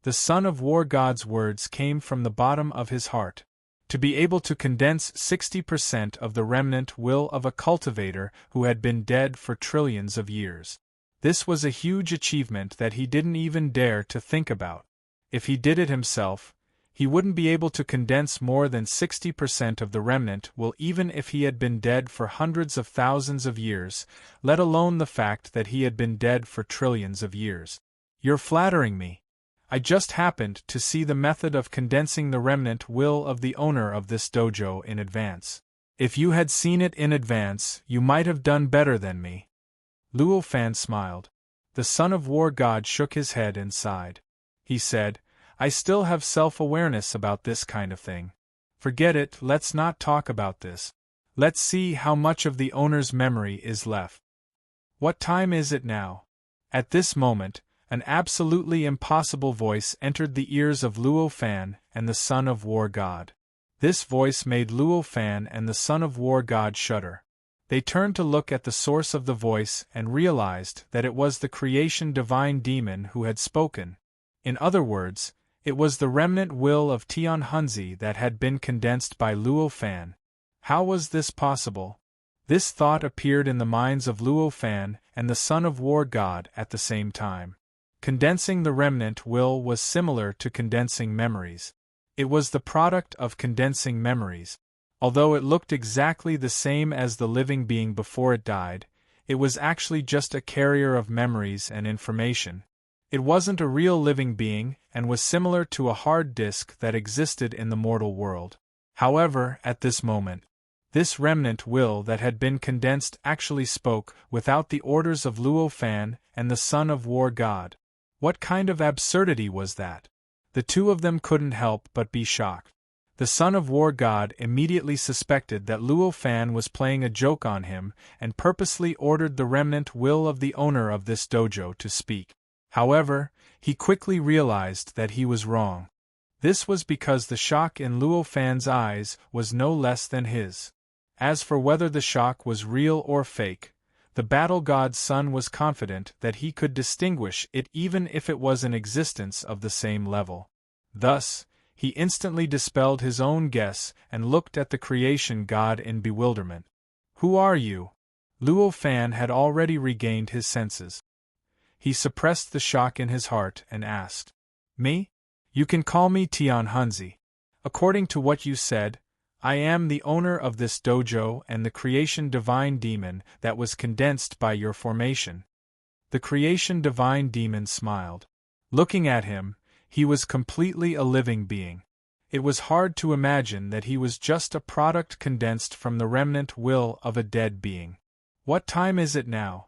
The son of war god's words came from the bottom of his heart. To be able to condense 60% of the remnant will of a cultivator who had been dead for trillions of years. This was a huge achievement that he didn't even dare to think about. If he did it himself, he wouldn't be able to condense more than 60% of the remnant will even if he had been dead for hundreds of thousands of years, let alone the fact that he had been dead for trillions of years. You're flattering me. I just happened to see the method of condensing the remnant will of the owner of this dojo in advance. If you had seen it in advance, you might have done better than me. Luo Fan smiled. The son of war god shook his head and sighed. He said, I still have self-awareness about this kind of thing. Forget it, let's not talk about this. Let's see how much of the owner's memory is left. What time is it now? At this moment, an absolutely impossible voice entered the ears of Luo Fan and the son of war god. This voice made Luo Fan and the son of war god shudder. They turned to look at the source of the voice and realized that it was the creation divine demon who had spoken. In other words, it was the remnant will of Tian Hunzi that had been condensed by Luo Fan. How was this possible? This thought appeared in the minds of Luo Fan and the son of war god at the same time. Condensing the remnant will was similar to condensing memories. It was the product of condensing memories. Although it looked exactly the same as the living being before it died, it was actually just a carrier of memories and information. It wasn't a real living being, and was similar to a hard disk that existed in the mortal world. However, at this moment, this remnant will that had been condensed actually spoke without the orders of Luo Fan and the son of war god. What kind of absurdity was that? The two of them couldn't help but be shocked. The son of war god immediately suspected that Luo Fan was playing a joke on him and purposely ordered the remnant will of the owner of this dojo to speak. However, he quickly realized that he was wrong. This was because the shock in Luo Fan's eyes was no less than his. As for whether the shock was real or fake, the battle god's son was confident that he could distinguish it even if it was an existence of the same level. Thus, he instantly dispelled his own guess and looked at the creation god in bewilderment. Who are you? Luo Fan had already regained his senses. He suppressed the shock in his heart and asked, Me? You can call me Tian Hunzi. According to what you said, I am the owner of this dojo and the creation divine demon that was condensed by your formation. The creation divine demon smiled. Looking at him, he was completely a living being. It was hard to imagine that he was just a product condensed from the remnant will of a dead being. What time is it now?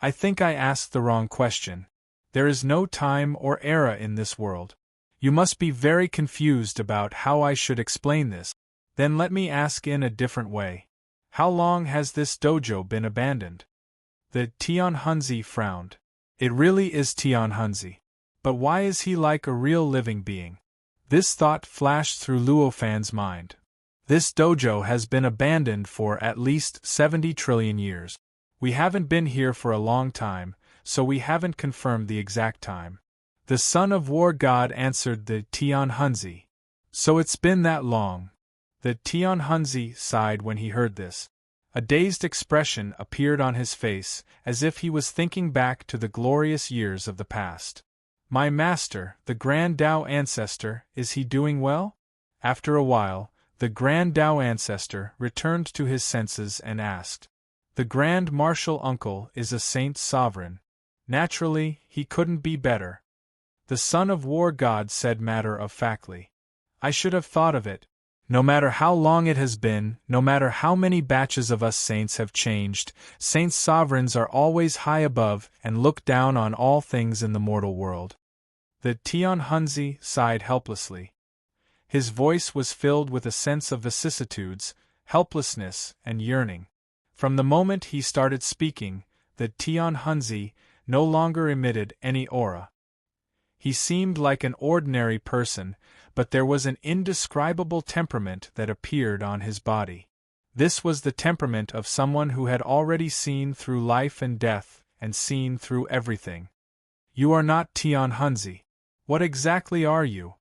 I think I asked the wrong question. There is no time or era in this world. You must be very confused about how I should explain this. Then let me ask in a different way. How long has this dojo been abandoned? The Tian Hunzi frowned. It really is Tian Hunzi. But why is he like a real living being? This thought flashed through Luo Fan's mind. This dojo has been abandoned for at least 70 trillion years. We haven't been here for a long time, so we haven't confirmed the exact time. The son of war god answered the Tian Hunzi. So it's been that long. The Tian Hunzi sighed when he heard this. A dazed expression appeared on his face, as if he was thinking back to the glorious years of the past. My master, the Grand Tao Ancestor, is he doing well? After a while, the Grand Tao Ancestor returned to his senses and asked. The Grand Marshal Uncle is a saint sovereign. Naturally, he couldn't be better. The son of war god said matter-of-factly. I should have thought of it. No matter how long it has been, no matter how many batches of us saints have changed, saint sovereigns are always high above and look down on all things in the mortal world. The Tian Hunzi sighed helplessly. His voice was filled with a sense of vicissitudes, helplessness, and yearning. From the moment he started speaking, the Tian Hunzi no longer emitted any aura. He seemed like an ordinary person, but there was an indescribable temperament that appeared on his body. This was the temperament of someone who had already seen through life and death, and seen through everything. You are not Tian Hunzi. What exactly are you?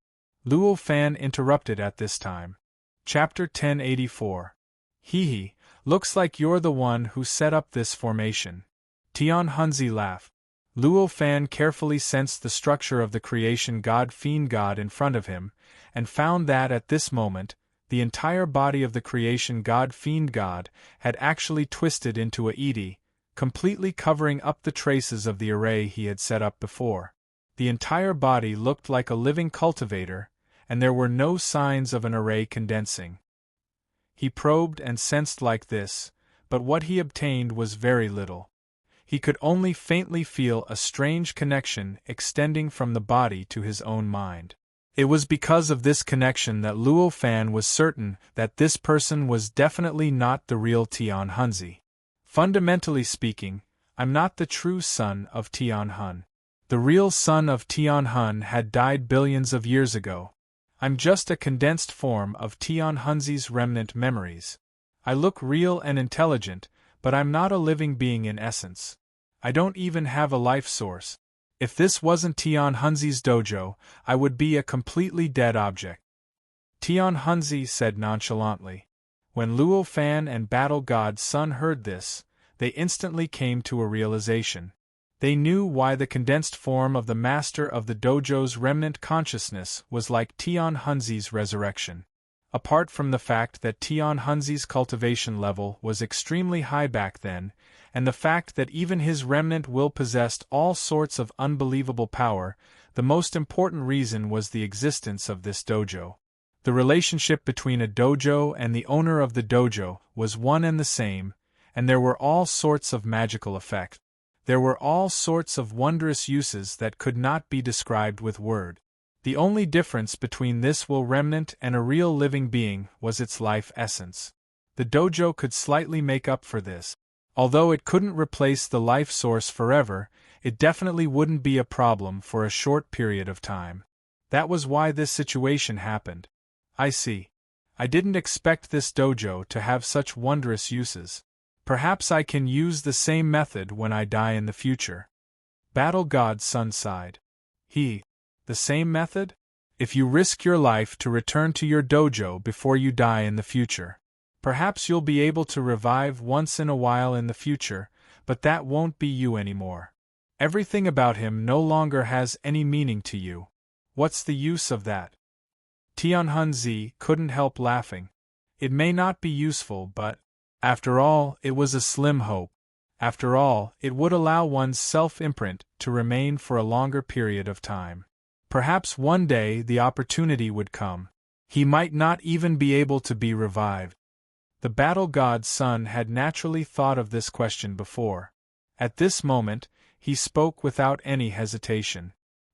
Luo Fan interrupted at this time. Chapter 1084. Hehe, looks like you're the one who set up this formation. Tian Hunzi laughed. Luo Fan carefully sensed the structure of the creation god fiend god in front of him, and found that at this moment, the entire body of the creation god fiend god had actually twisted into a edi, completely covering up the traces of the array he had set up before. The entire body looked like a living cultivator, and there were no signs of an array condensing. He probed and sensed like this, but what he obtained was very little. He could only faintly feel a strange connection extending from the body to his own mind. It was because of this connection that Luo Fan was certain that this person was definitely not the real Tian Hunzi. Fundamentally speaking, I'm not the true son of Tian Hun. The real son of Tian Hun had died billions of years ago. I'm just a condensed form of Tian Hunzi's remnant memories. I look real and intelligent, but I'm not a living being in essence. I don't even have a life source. If this wasn't Tian Hunzi's dojo, I would be a completely dead object. Tian Hunzi said nonchalantly. When Luo Fan and Battle God's son heard this, they instantly came to a realization. They knew why the condensed form of the master of the dojo's remnant consciousness was like Tian Hunzi's resurrection. Apart from the fact that Tian Hunzi's cultivation level was extremely high back then, and the fact that even his remnant will possessed all sorts of unbelievable power, the most important reason was the existence of this dojo. The relationship between a dojo and the owner of the dojo was one and the same, and there were all sorts of magical effects. There were all sorts of wondrous uses that could not be described with word. The only difference between this will remnant and a real living being was its life essence. The dojo could slightly make up for this. Although it couldn't replace the life source forever, it definitely wouldn't be a problem for a short period of time. That was why this situation happened. I see. I didn't expect this dojo to have such wondrous uses. Perhaps I can use the same method when I die in the future. Battle God's son sighed. The same method? If you risk your life to return to your dojo before you die in the future, perhaps you'll be able to revive once in a while in the future, but that won't be you anymore. Everything about him no longer has any meaning to you. What's the use of that? Tian Hunzi couldn't help laughing. It may not be useful, but, after all, it was a slim hope. After all, it would allow one's self-imprint to remain for a longer period of time. Perhaps one day the opportunity would come. He might not even be able to be revived. The Battle God's son had naturally thought of this question before. At this moment, he spoke without any hesitation.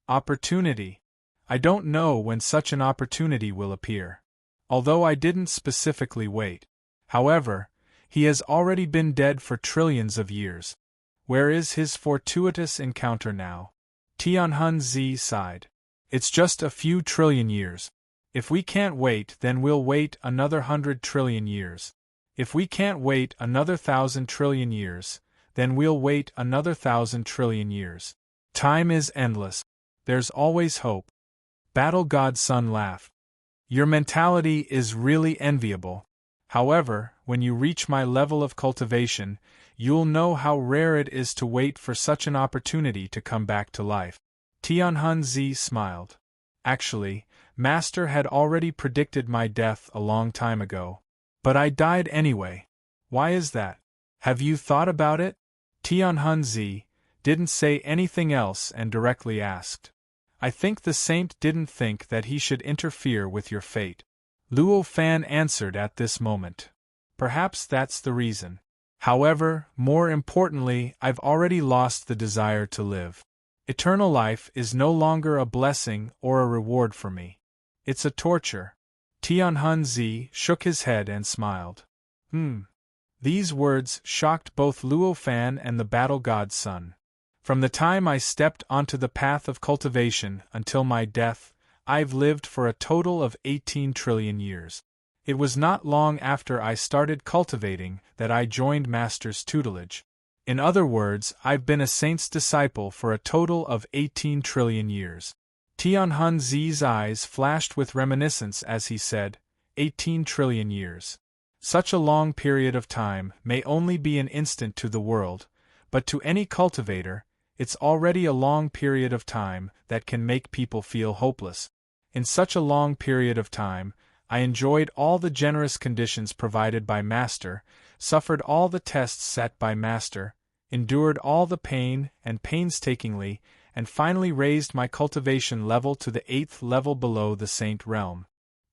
Opportunity. I don't know when such an opportunity will appear. Although I didn't specifically wait. However, he has already been dead for trillions of years. Where is his fortuitous encounter now? Tianhunzi sighed. It's just a few trillion years. If we can't wait, then we'll wait another 100 trillion years. If we can't wait another 1,000 trillion years, then we'll wait another 1,000 trillion years. Time is endless. There's always hope. Battle God Sun laughed. Your mentality is really enviable. However, when you reach my level of cultivation, you'll know how rare it is to wait for such an opportunity to come back to life. Tianhunzi smiled. Actually, Master had already predicted my death a long time ago. But I died anyway. Why is that? Have you thought about it? Tianhunzi didn't say anything else and directly asked. I think the saint didn't think that he should interfere with your fate. Luo Fan answered at this moment. Perhaps that's the reason. However, more importantly, I've already lost the desire to live. Eternal life is no longer a blessing or a reward for me. It's a torture. Tianhunzi shook his head and smiled. These words shocked both Luo Fan and the battle god Sun. From the time I stepped onto the path of cultivation until my death, I've lived for a total of 18 trillion years. It was not long after I started cultivating that I joined Master's tutelage. In other words, I've been a saint's disciple for a total of 18 trillion years. Tianhunzi's eyes flashed with reminiscence as he said, 18 trillion years. Such a long period of time may only be an instant to the world, but to any cultivator, it's already a long period of time that can make people feel hopeless. In such a long period of time, I enjoyed all the generous conditions provided by Master, suffered all the tests set by Master, endured all the pain and painstakingly, and finally raised my cultivation level to the 8th level below the saint realm.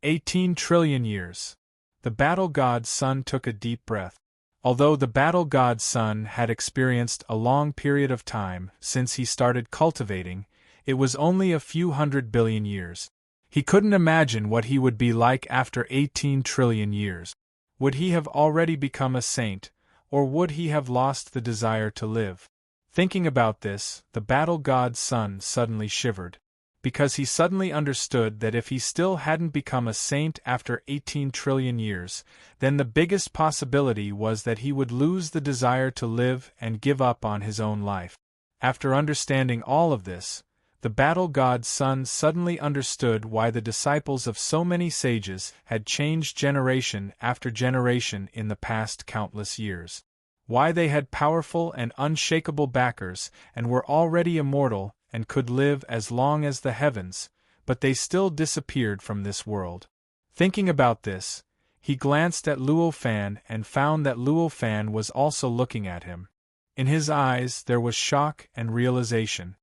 18 trillion years. The battle god Sun took a deep breath. Although the battle god Sun had experienced a long period of time since he started cultivating, it was only a few 100 billion years. He couldn't imagine what he would be like after 18 trillion years. Would he have already become a saint, or would he have lost the desire to live? Thinking about this, the battle god Sun suddenly shivered. Because he suddenly understood that if he still hadn't become a saint after 18 trillion years, then the biggest possibility was that he would lose the desire to live and give up on his own life. After understanding all of this, the battle god Sun suddenly understood why the disciples of so many sages had changed generation after generation in the past countless years. Why they had powerful and unshakable backers and were already immortal and could live as long as the heavens, but they still disappeared from this world. Thinking about this, he glanced at Luo Fan and found that Luo Fan was also looking at him. In his eyes there was shock and realization.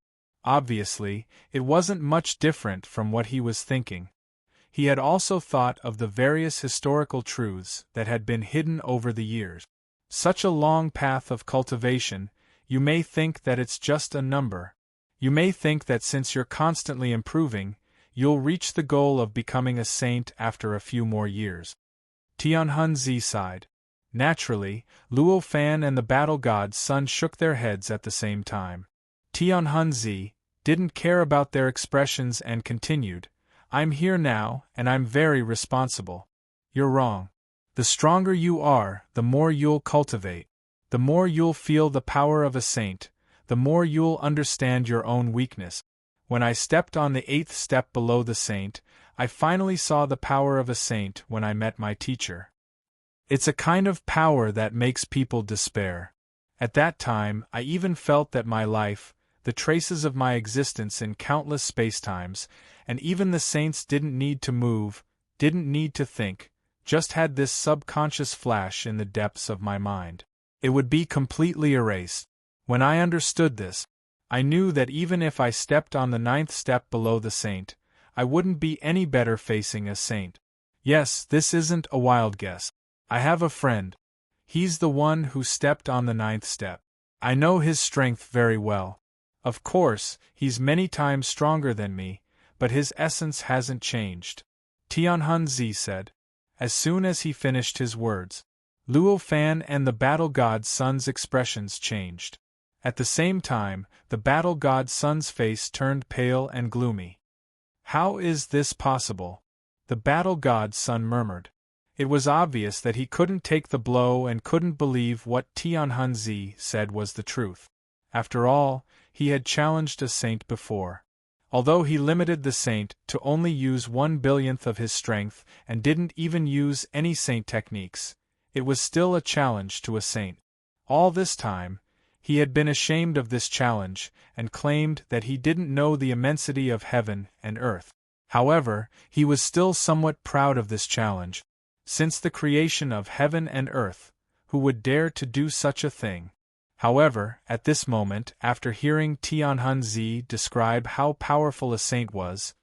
Obviously, it wasn't much different from what he was thinking. He had also thought of the various historical truths that had been hidden over the years. Such a long path of cultivation, you may think that it's just a number. You may think that since you're constantly improving, you'll reach the goal of becoming a saint after a few more years. Tianhunzi sighed. Naturally, Luo Fan and the battle god Sun shook their heads at the same time. Tianhunzi didn't care about their expressions and continued, I'm here now, and I'm very responsible. You're wrong. The stronger you are, the more you'll cultivate. The more you'll feel the power of a saint, the more you'll understand your own weakness. When I stepped on the 8th step below the saint, I finally saw the power of a saint when I met my teacher. It's a kind of power that makes people despair. At that time, I even felt that my life, the traces of my existence in countless spacetimes, and even the saints didn't need to move, didn't need to think, just had this subconscious flash in the depths of my mind. It would be completely erased. When I understood this, I knew that even if I stepped on the 9th step below the saint, I wouldn't be any better facing a saint. Yes, this isn't a wild guess. I have a friend. He's the one who stepped on the 9th step. I know his strength very well. Of course, he's many times stronger than me, but his essence hasn't changed. Tianhunzi said. As soon as he finished his words, Luo Fan and the battle god Sun's expressions changed. At the same time, the battle god Sun's face turned pale and gloomy. "How is this possible?" the battle god Sun murmured. It was obvious that he couldn't take the blow and couldn't believe what Tianhunzi said was the truth. After all, he had challenged a saint before. Although he limited the saint to only use 1/1000th of his strength and didn't even use any saint techniques, it was still a challenge to a saint. All this time, he had been ashamed of this challenge and claimed that he didn't know the immensity of heaven and earth. However, he was still somewhat proud of this challenge. Since the creation of heaven and earth, who would dare to do such a thing? However, at this moment, after hearing Tianhunzi describe how powerful a saint was,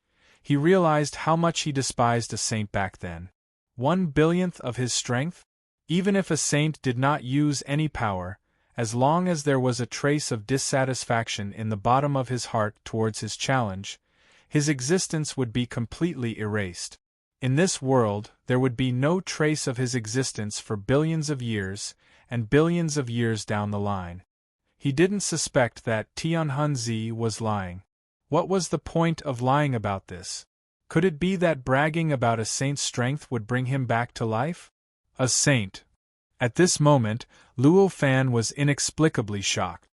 he realized how much he despised a saint back then. 1/1000th of his strength? Even if a saint did not use any power, as long as there was a trace of dissatisfaction in the bottom of his heart towards his challenge, his existence would be completely erased. In this world, there would be no trace of his existence for billions of years, and billions of years down the line. He didn't suspect that Tianhunzi was lying. What was the point of lying about this? Could it be that bragging about a saint's strength would bring him back to life? A saint. At this moment, Luo Fan was inexplicably shocked.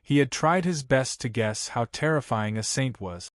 He had tried his best to guess how terrifying a saint was.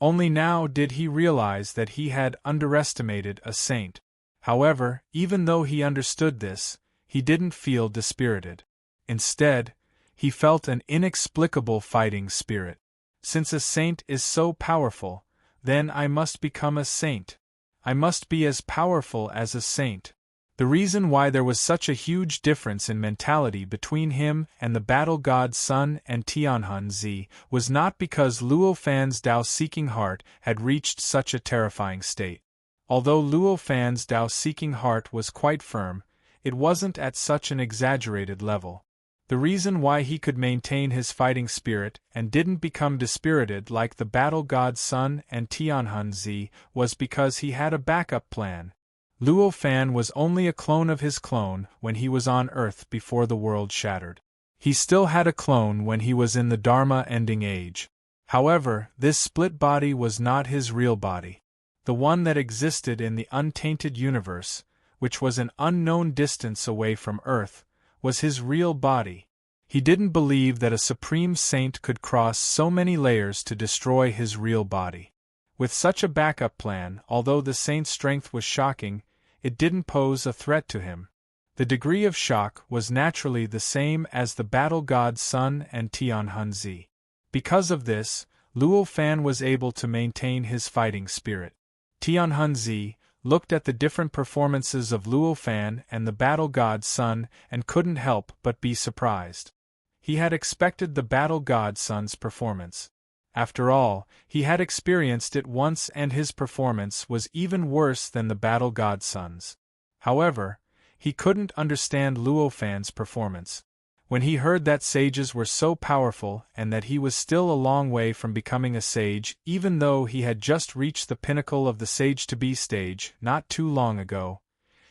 Only now did he realize that he had underestimated a saint. However, even though he understood this, he didn't feel dispirited. Instead, he felt an inexplicable fighting spirit. Since a saint is so powerful, then I must become a saint. I must be as powerful as a saint. The reason why there was such a huge difference in mentality between him and the battle god Sun and Tianhunzi was not because Luo Fan's Tao-seeking heart had reached such a terrifying state. Although Luo Fan's Tao-seeking heart was quite firm, it wasn't at such an exaggerated level. The reason why he could maintain his fighting spirit and didn't become dispirited like the battle god Sun and Tianhunzi was because he had a backup plan. Luo Fan was only a clone of his clone when he was on Earth before the world shattered. He still had a clone when he was in the Dharma ending age. However, this split body was not his real body. The one that existed in the untainted universe, which was an unknown distance away from Earth, was his real body. He didn't believe that a supreme saint could cross so many layers to destroy his real body. With such a backup plan, although the saint's strength was shocking, it didn't pose a threat to him. The degree of shock was naturally the same as the battle god Sun and Tianhunzi. Because of this, Luo Fan was able to maintain his fighting spirit. Tianhunzi looked at the different performances of Luo Fan and the battle god Sun and couldn't help but be surprised. He had expected the battle god Sun's performance. After all, he had experienced it once and his performance was even worse than the battle god Sun's. However, he couldn't understand Luo Fan's performance. When he heard that sages were so powerful and that he was still a long way from becoming a sage even though he had just reached the pinnacle of the sage-to-be stage not too long ago,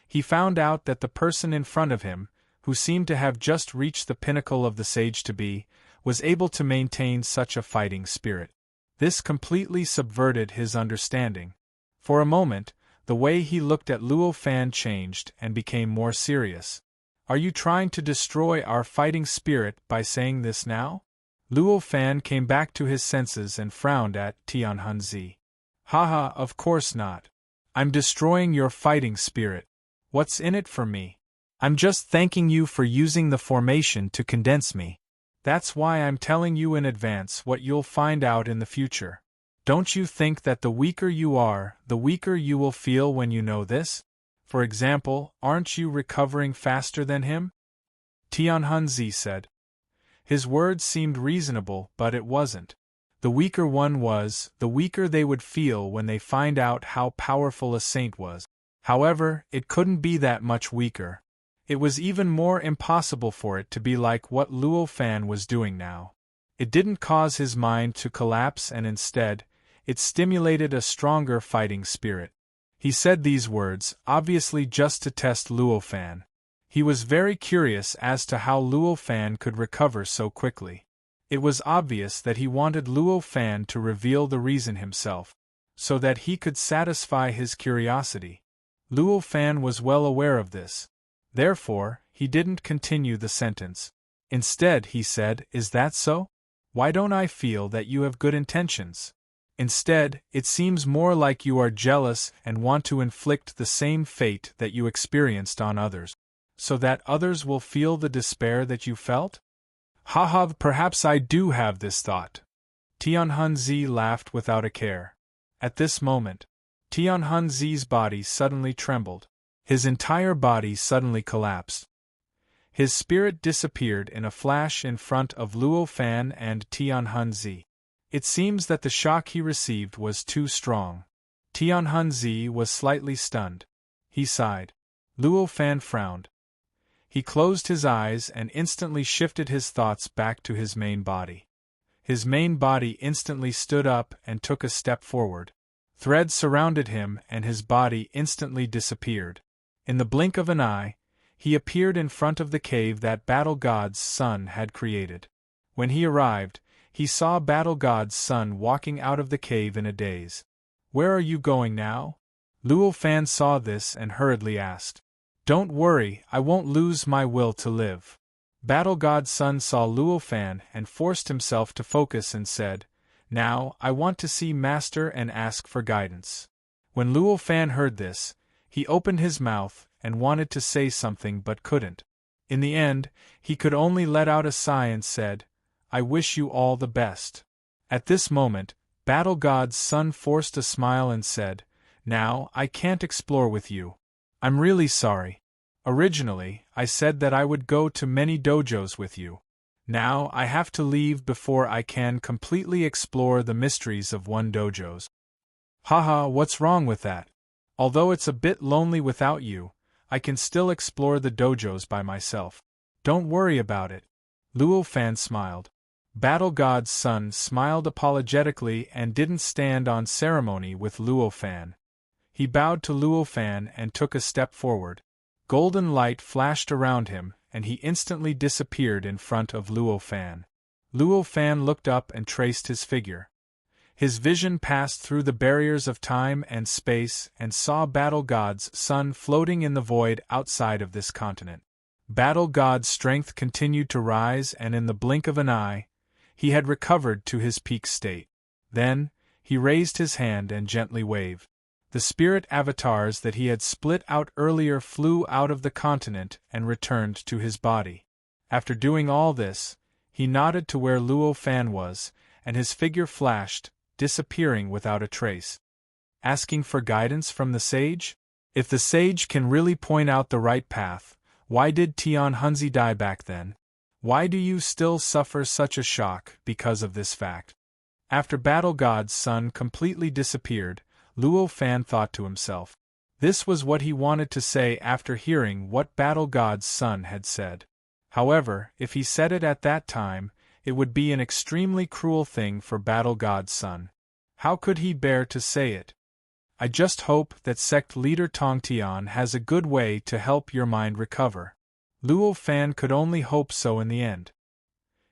he found out that the person in front of him, who seemed to have just reached the pinnacle of the sage-to-be, was able to maintain such a fighting spirit. This completely subverted his understanding. For a moment, the way he looked at Luo Fan changed and became more serious. "Are you trying to destroy our fighting spirit by saying this now?" Luo Fan came back to his senses and frowned at Tianhunzi. "Haha, of course not. I'm destroying your fighting spirit. What's in it for me? I'm just thanking you for using the formation to condense me. That's why I'm telling you in advance what you'll find out in the future. Don't you think that the weaker you are, the weaker you will feel when you know this? For example, aren't you recovering faster than him?" Tianhunzi said. His words seemed reasonable, but it wasn't. The weaker one was, the weaker they would feel when they find out how powerful a saint was. However, it couldn't be that much weaker. It was even more impossible for it to be like what Luo Fan was doing now. It didn't cause his mind to collapse and instead, it stimulated a stronger fighting spirit. He said these words, obviously just to test Luo Fan. He was very curious as to how Luo Fan could recover so quickly. It was obvious that he wanted Luo Fan to reveal the reason himself, so that he could satisfy his curiosity. Luo Fan was well aware of this. Therefore, he didn't continue the sentence. Instead, he said, "Is that so? Why don't I feel that you have good intentions? Instead, it seems more like you are jealous and want to inflict the same fate that you experienced on others, so that others will feel the despair that you felt?" "Haha, perhaps I do have this thought." Tianhunzi laughed without a care. At this moment, Tianhunzi's body suddenly trembled. His entire body suddenly collapsed. His spirit disappeared in a flash in front of Luo Fan and Tianhunzi. It seems that the shock he received was too strong. Tianhunzi was slightly stunned. He sighed. Luo Fan frowned. He closed his eyes and instantly shifted his thoughts back to his main body. His main body instantly stood up and took a step forward. Threads surrounded him and his body instantly disappeared. In the blink of an eye, he appeared in front of the cave that Battle God's son had created. When he arrived, he saw Battle God's son walking out of the cave in a daze. "Where are you going now?" Luo Fan saw this and hurriedly asked. "Don't worry, I won't lose my will to live." Battle God's son saw Luo Fan and forced himself to focus and said, "Now, I want to see Master and ask for guidance." When Luo Fan heard this, he opened his mouth and wanted to say something but couldn't. In the end, he could only let out a sigh and said, "I wish you all the best." At this moment, Battle God's son forced a smile and said, "Now, I can't explore with you. I'm really sorry. Originally, I said that I would go to many dojos with you. Now, I have to leave before I can completely explore the mysteries of one dojo's." "Haha, what's wrong with that? Although it's a bit lonely without you, I can still explore the dojos by myself. Don't worry about it." Luo Fan smiled. Battle God's son smiled apologetically and didn't stand on ceremony with Luo Fan. He bowed to Luo Fan and took a step forward. Golden light flashed around him, and he instantly disappeared in front of Luo Fan. Luo Fan looked up and traced his figure. His vision passed through the barriers of time and space and saw Battle God's son floating in the void outside of this continent. Battle God's strength continued to rise, and in the blink of an eye, he had recovered to his peak state. Then, he raised his hand and gently waved. The spirit avatars that he had split out earlier flew out of the continent and returned to his body. After doing all this, he nodded to where Luo Fan was, and his figure flashed, disappearing without a trace. Asking for guidance from the sage? If the sage can really point out the right path, why did Tianhunzi die back then? Why do you still suffer such a shock because of this fact? After Battle God's son completely disappeared, Luo Fan thought to himself. This was what he wanted to say after hearing what Battle God's son had said. However, if he said it at that time, it would be an extremely cruel thing for Battle God's son. How could he bear to say it? "I just hope that sect leader Tongtian has a good way to help your mind recover." Luo Fan could only hope so in the end.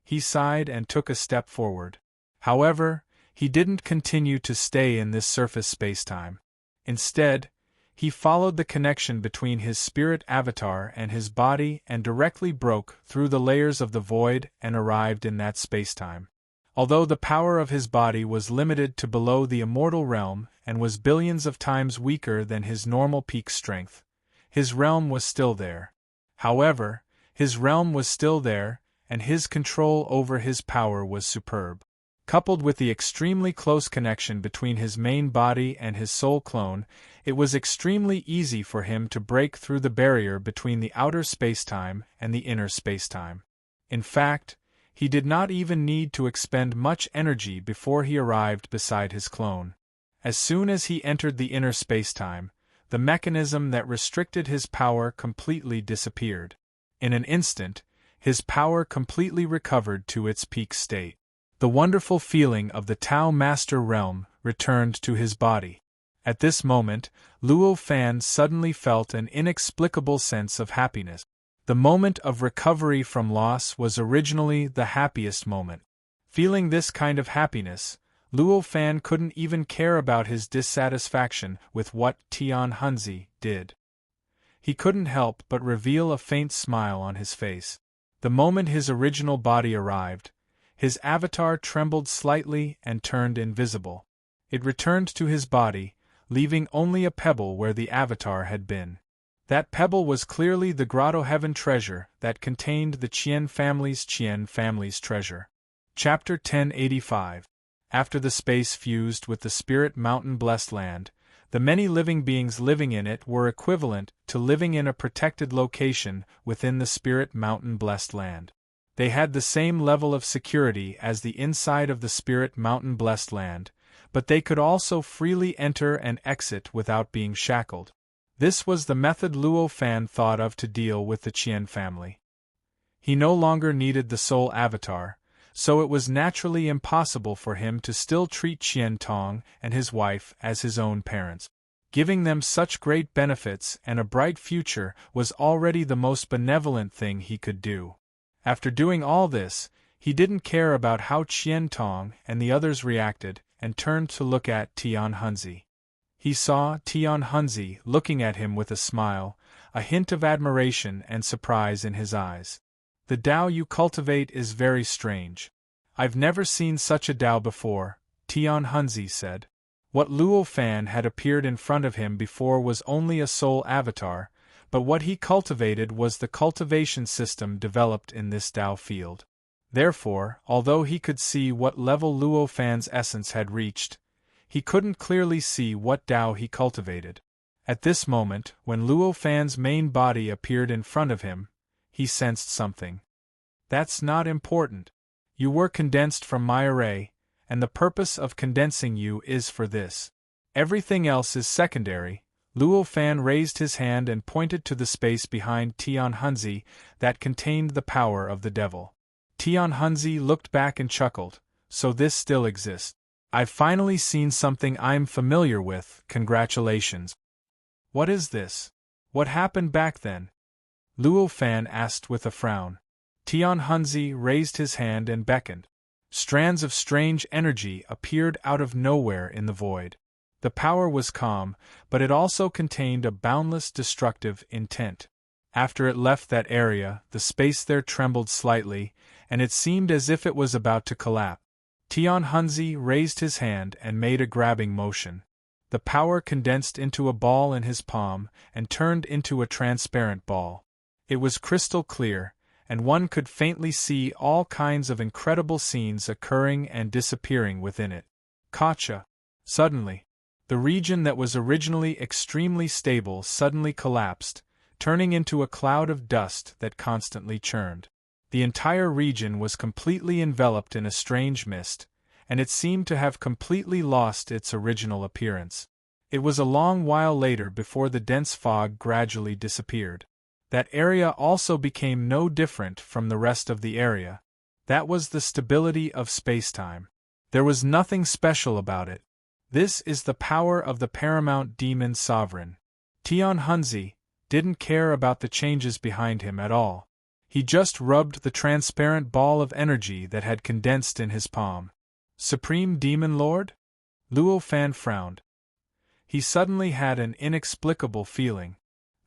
He sighed and took a step forward. However, he didn't continue to stay in this surface spacetime. Instead, he followed the connection between his spirit avatar and his body and directly broke through the layers of the void and arrived in that spacetime. Although the power of his body was limited to below the immortal realm and was billions of times weaker than his normal peak strength, his realm was still there. However, his realm was still there, and his control over his power was superb. Coupled with the extremely close connection between his main body and his soul clone, it was extremely easy for him to break through the barrier between the outer spacetime and the inner spacetime. In fact, he did not even need to expend much energy before he arrived beside his clone. As soon as he entered the inner spacetime, the mechanism that restricted his power completely disappeared. In an instant, his power completely recovered to its peak state. The wonderful feeling of the Tao Master Realm returned to his body. At this moment, Luo Fan suddenly felt an inexplicable sense of happiness. The moment of recovery from loss was originally the happiest moment. Feeling this kind of happiness, Luo Fan couldn't even care about his dissatisfaction with what Tian Hunzi did. He couldn't help but reveal a faint smile on his face. The moment his original body arrived, his avatar trembled slightly and turned invisible. It returned to his body, leaving only a pebble where the avatar had been. That pebble was clearly the Grotto Heaven treasure that contained the Qian family's treasure. Chapter 1085. After the space fused with the Spirit Mountain Blessed Land, the many living beings living in it were equivalent to living in a protected location within the Spirit Mountain Blessed Land. They had the same level of security as the inside of the Spirit Mountain Blessed Land, but they could also freely enter and exit without being shackled. This was the method Luo Fan thought of to deal with the Qian family. He no longer needed the soul avatar, so it was naturally impossible for him to still treat Qian Tong and his wife as his own parents. Giving them such great benefits and a bright future was already the most benevolent thing he could do. After doing all this, he didn't care about how Qian Tong and the others reacted and turned to look at Tian Hunzi. He saw Tian Hunzi looking at him with a smile, a hint of admiration and surprise in his eyes. The Tao you cultivate is very strange. I've never seen such a Tao before, Tian Hunzi said. What Luo Fan had appeared in front of him before was only a soul avatar, but what he cultivated was the cultivation system developed in this Tao field. Therefore, although he could see what level Luo Fan's essence had reached, he couldn't clearly see what Tao he cultivated. At this moment, when Luo Fan's main body appeared in front of him, he sensed something. That's not important. You were condensed from my array, and the purpose of condensing you is for this. Everything else is secondary. Luo Fan raised his hand and pointed to the space behind Tian Hunzi that contained the power of the devil. Tian Hunzi looked back and chuckled. So this still exists. I've finally seen something I'm familiar with, congratulations. What is this? What happened back then? Luo Fan asked with a frown. Tian Hunzi raised his hand and beckoned. Strands of strange energy appeared out of nowhere in the void. The power was calm, but it also contained a boundless destructive intent. After it left that area, the space there trembled slightly, and it seemed as if it was about to collapse. Tian Hunzi raised his hand and made a grabbing motion. The power condensed into a ball in his palm and turned into a transparent ball. It was crystal clear, and one could faintly see all kinds of incredible scenes occurring and disappearing within it. Gotcha! Suddenly, the region that was originally extremely stable suddenly collapsed, turning into a cloud of dust that constantly churned. The entire region was completely enveloped in a strange mist, and it seemed to have completely lost its original appearance. It was a long while later before the dense fog gradually disappeared. That area also became no different from the rest of the area. That was the stability of spacetime. There was nothing special about it. This is the power of the paramount demon sovereign. Tian Hunzi didn't care about the changes behind him at all. He just rubbed the transparent ball of energy that had condensed in his palm. Supreme Demon Lord? Luo Fan frowned. He suddenly had an inexplicable feeling.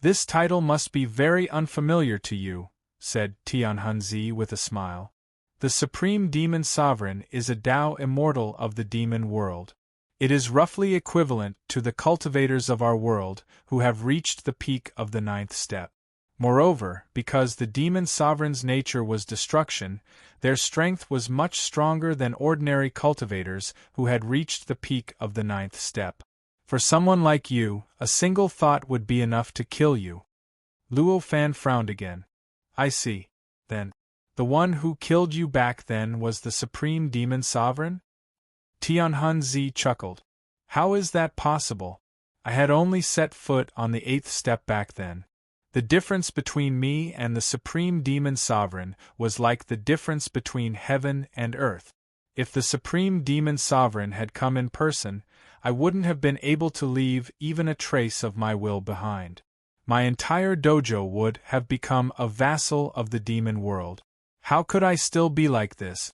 This title must be very unfamiliar to you, said Tian Hunzi with a smile. The Supreme Demon Sovereign is a Tao immortal of the demon world. It is roughly equivalent to the cultivators of our world who have reached the peak of the 9th step. Moreover, because the demon sovereign's nature was destruction, their strength was much stronger than ordinary cultivators who had reached the peak of the 9th step. For someone like you, a single thought would be enough to kill you. Luo Fan frowned again. I see. Then, the one who killed you back then was the Supreme Demon Sovereign? Tian Hunzi chuckled. How is that possible? I had only set foot on the 8th step back then. The difference between me and the Supreme Demon Sovereign was like the difference between heaven and earth. If the Supreme Demon Sovereign had come in person, I wouldn't have been able to leave even a trace of my will behind. my entire dojo would have become a vassal of the demon world. How could I still be like this?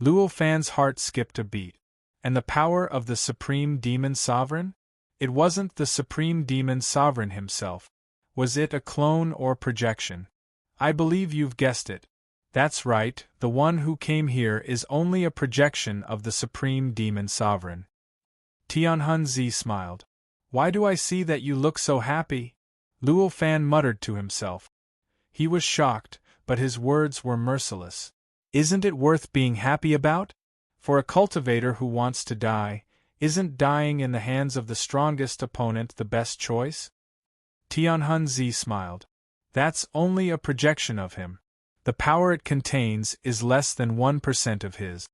Luo Fan's heart skipped a beat. And the power of the Supreme Demon Sovereign? It wasn't the Supreme Demon Sovereign himself. Was it a clone or projection? I believe you've guessed it. That's right, the one who came here is only a projection of the Supreme Demon Sovereign. Tianhunzi smiled. Why do I see that you look so happy? Luo Fan muttered to himself. He was shocked, but his words were merciless. Isn't it worth being happy about? For a cultivator who wants to die, isn't dying in the hands of the strongest opponent the best choice? Tianhunzi smiled. That's only a projection of him. The power it contains is less than 1% of his.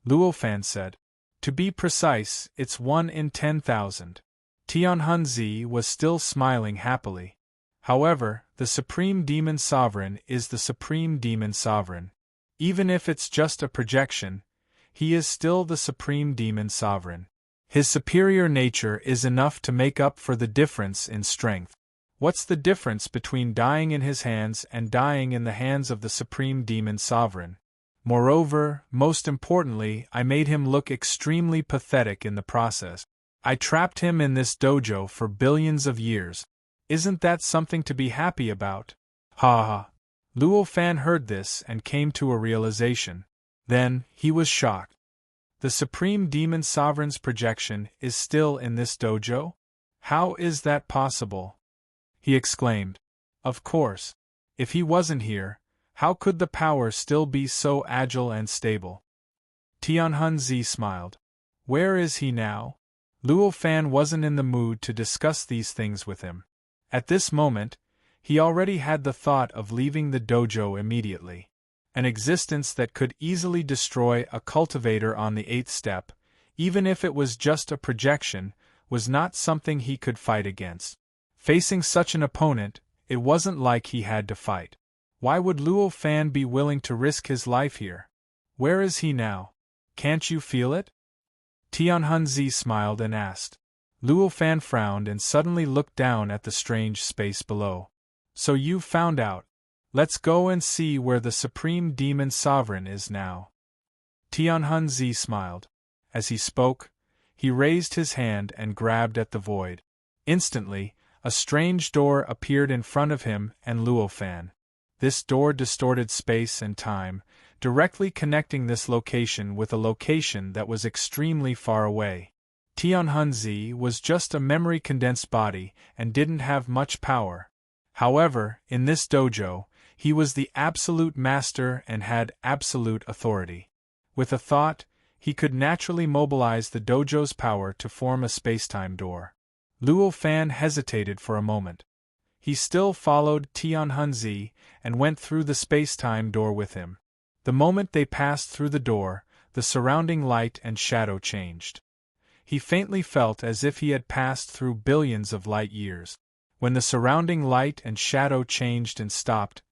Luo Fan said. To be precise, it's 1 in 10,000. Tianhunzi was still smiling happily. However, the Supreme Demon Sovereign is the Supreme Demon Sovereign. Even if it's just a projection, he is still the Supreme Demon Sovereign. His superior nature is enough to make up for the difference in strength. What's the difference between dying in his hands and dying in the hands of the Supreme Demon Sovereign? Moreover, most importantly, I made him look extremely pathetic in the process. I trapped him in this dojo for billions of years. Isn't that something to be happy about? Ha ha. Luo Fan heard this and came to a realization. Then, he was shocked. The Supreme Demon Sovereign's projection is still in this dojo? How is that possible? He exclaimed. Of course. If he wasn't here, how could the power still be so agile and stable? Tianhunzi smiled. Where is he now? Luo Fan wasn't in the mood to discuss these things with him. At this moment, he already had the thought of leaving the dojo immediately. An existence that could easily destroy a cultivator on the 8th step, even if it was just a projection, was not something he could fight against. Facing such an opponent, it wasn't like he had to fight. Why would Luo Fan be willing to risk his life here? Where is he now? Can't you feel it? Tianhunzi smiled and asked. Luo Fan frowned and suddenly looked down at the strange space below. So you've found out. Let's go and see where the Supreme Demon Sovereign is now. Tianhunzi smiled. As he spoke, he raised his hand and grabbed at the void. Instantly, a strange door appeared in front of him and Luo Fan. This door distorted space and time, directly connecting this location with a location that was extremely far away. Tianhunzi was just a memory-condensed body and didn't have much power. However, in this dojo, he was the absolute master and had absolute authority. With a thought, he could naturally mobilize the dojo's power to form a spacetime door. Luo Fan hesitated for a moment. He still followed Tianhunzi and went through the spacetime door with him. The moment they passed through the door, the surrounding light and shadow changed. He faintly felt as if he had passed through billions of light years. When the surrounding light and shadow changed and stopped,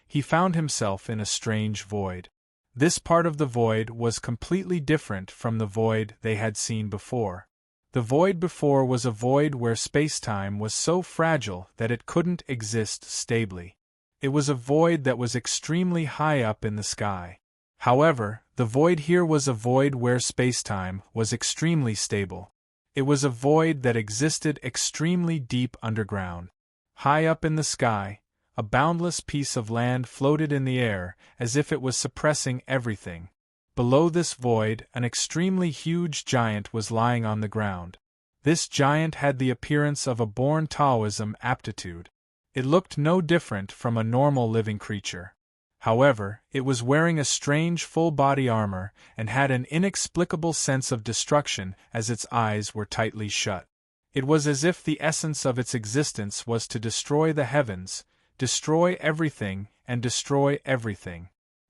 he found himself in a strange void. This part of the void was completely different from the void they had seen before. The void before was a void where spacetime was so fragile that it couldn't exist stably. It was a void that was extremely high up in the sky. However, the void here was a void where spacetime was extremely stable. It was a void that existed extremely deep underground. High up in the sky, a boundless piece of land floated in the air as if it was suppressing everything. Below this void, an extremely huge giant was lying on the ground. This giant had the appearance of a born Taoism aptitude. It looked no different from a normal living creature. However, it was wearing a strange full-body armor and had an inexplicable sense of destruction as its eyes were tightly shut. It was as if the essence of its existence was to destroy the heavens, destroy everything, and destroy everything.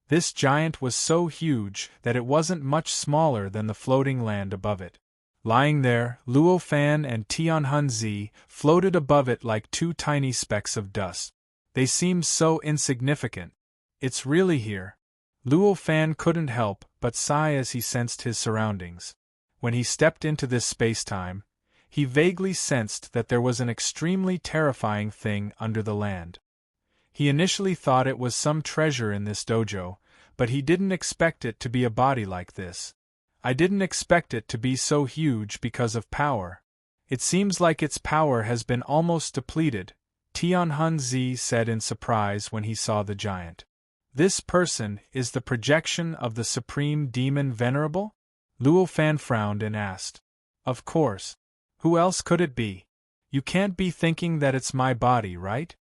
This giant was so huge that it wasn't much smaller than the floating land above it. Lying there, Luo Fan and Tianhunzi floated above it like two tiny specks of dust. They seemed so insignificant. It's really here. Luo Fan couldn't help but sigh as he sensed his surroundings. When he stepped into this space-time, He vaguely sensed that there was an extremely terrifying thing under the land. He initially thought it was some treasure in this dojo, but he didn't expect it to be a body like this. I didn't expect it to be so huge because of power. It seems like its power has been almost depleted, Tianhunzi said in surprise when he saw the giant. This person is the projection of the Supreme Demon Venerable? Luo Fan frowned and asked. Of course. Who else could it be? You can't be thinking that it's my body, right?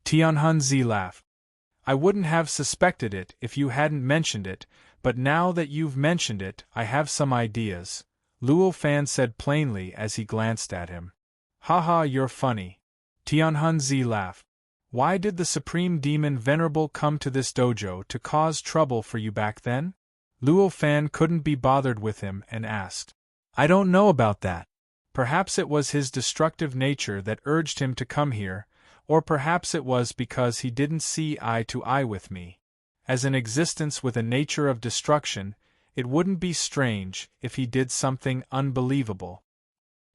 Tianhunzi laughed. I wouldn't have suspected it if you hadn't mentioned it, but now that you've mentioned it, I have some ideas, Luo Fan said plainly as he glanced at him. Haha, you're funny. Tianhunzi laughed. Why did the Supreme Demon Venerable come to this dojo to cause trouble for you back then? Luo Fan couldn't be bothered with him and asked. I don't know about that. Perhaps it was his destructive nature that urged him to come here, or perhaps it was because he didn't see eye to eye with me. As an existence with a nature of destruction, it wouldn't be strange if he did something unbelievable.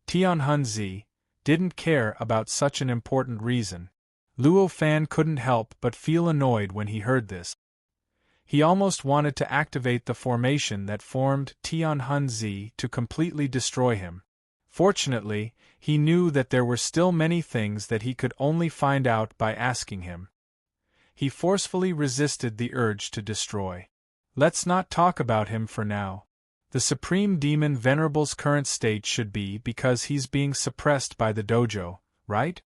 Tianhunzi didn't care about such an important reason. Luo Fan couldn't help but feel annoyed when he heard this. He almost wanted to activate the formation that formed Tianhunzi to completely destroy him. Fortunately, he knew that there were still many things that he could only find out by asking him. He forcefully resisted the urge to destroy. Let's not talk about him for now. The Supreme Demon Venerable's current state should be because he's being suppressed by the dojo, right?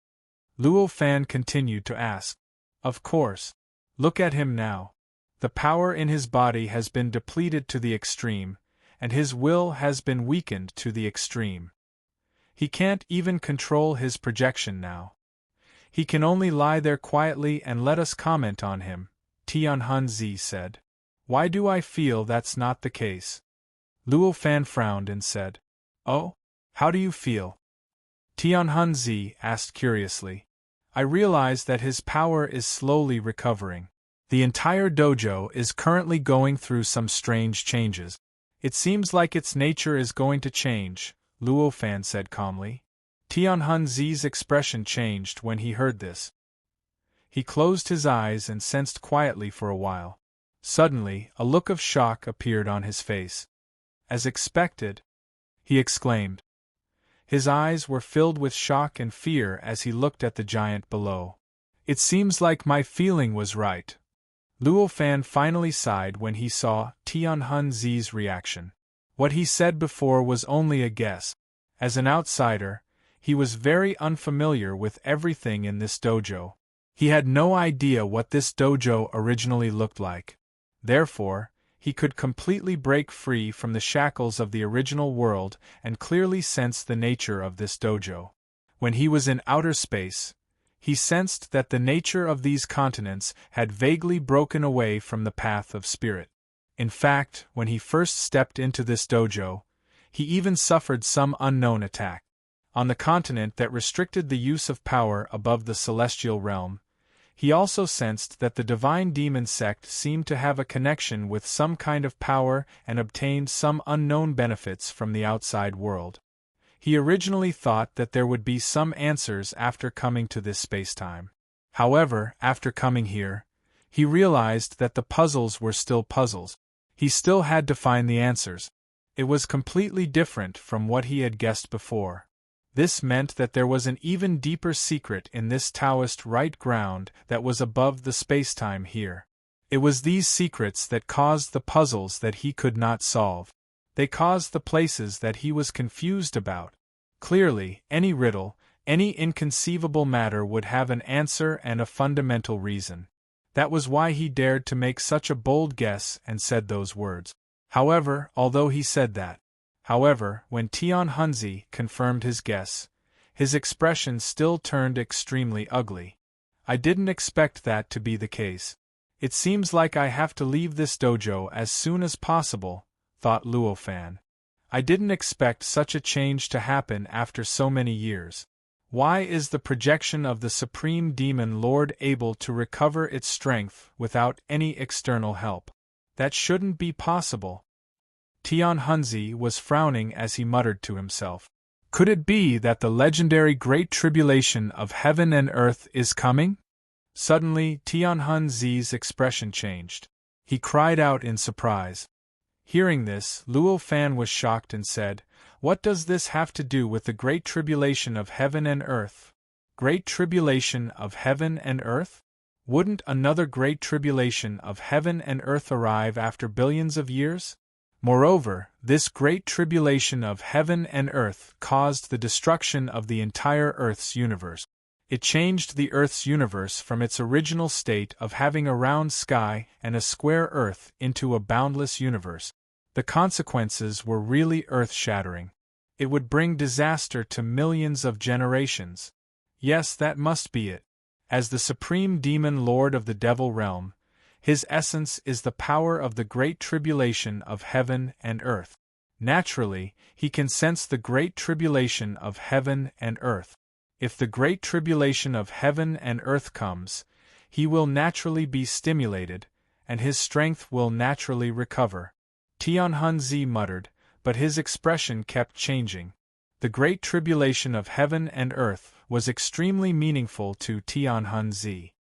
Luo Fan continued to ask. Of course. Look at him now. The power in his body has been depleted to the extreme, and his will has been weakened to the extreme. He can't even control his projection now. He can only lie there quietly and let us comment on him, Tianhunzi said. Why do I feel that's not the case? Luo Fan frowned and said. Oh? How do you feel? Tianhunzi asked curiously. I realize that his power is slowly recovering. The entire dojo is currently going through some strange changes. It seems like its nature is going to change, Luo Fan said calmly. Tianhunzi's expression changed when he heard this. He closed his eyes and sensed quietly for a while. Suddenly, a look of shock appeared on his face. As expected, he exclaimed. His eyes were filled with shock and fear as he looked at the giant below. It seems like my feeling was right. Luo Fan finally sighed when he saw Tianhunzi's reaction. What he said before was only a guess. As an outsider, he was very unfamiliar with everything in this dojo. He had no idea what this dojo originally looked like. Therefore, he could completely break free from the shackles of the original world and clearly sense the nature of this dojo. When he was in outer space, he sensed that the nature of these continents had vaguely broken away from the path of spirit. In fact, when he first stepped into this dojo, he even suffered some unknown attack. On the continent that restricted the use of power above the celestial realm, he also sensed that the divine demon sect seemed to have a connection with some kind of power and obtained some unknown benefits from the outside world. He originally thought that there would be some answers after coming to this spacetime. However, after coming here, he realized that the puzzles were still puzzles. He still had to find the answers. It was completely different from what he had guessed before. This meant that there was an even deeper secret in this Taoist right ground that was above the spacetime here. It was these secrets that caused the puzzles that he could not solve. They caused the places that he was confused about. Clearly, any riddle, any inconceivable matter would have an answer and a fundamental reason. That was why he dared to make such a bold guess and said those words. However, although he said that, when Tianhunzi confirmed his guess, his expression still turned extremely ugly. I didn't expect that to be the case. It seems like I have to leave this dojo as soon as possible, thought Luo Fan. I didn't expect such a change to happen after so many years. Why is the projection of the Supreme Demon Lord able to recover its strength without any external help? That shouldn't be possible. Tianhunzi was frowning as he muttered to himself. Could it be that the legendary Great Tribulation of heaven and earth is coming? Suddenly, Tianhunzi's expression changed. He cried out in surprise. Hearing this, Luo Fan was shocked and said, "What does this have to do with the Great Tribulation of heaven and earth?" Great Tribulation of heaven and earth? Wouldn't another Great Tribulation of heaven and earth arrive after billions of years? Moreover, this Great Tribulation of heaven and earth caused the destruction of the entire Earth's universe. It changed the Earth's universe from its original state of having a round sky and a square Earth into a boundless universe. The consequences were really earth-shattering. It would bring disaster to millions of generations. Yes, that must be it. As the supreme demon lord of the devil realm, his essence is the power of the Great Tribulation of heaven and earth. Naturally, he can sense the Great Tribulation of heaven and earth. If the Great Tribulation of heaven and earth comes, he will naturally be stimulated, and his strength will naturally recover. Tianhunzi muttered, but his expression kept changing. The Great Tribulation of heaven and earth was extremely meaningful to Tianhunzi.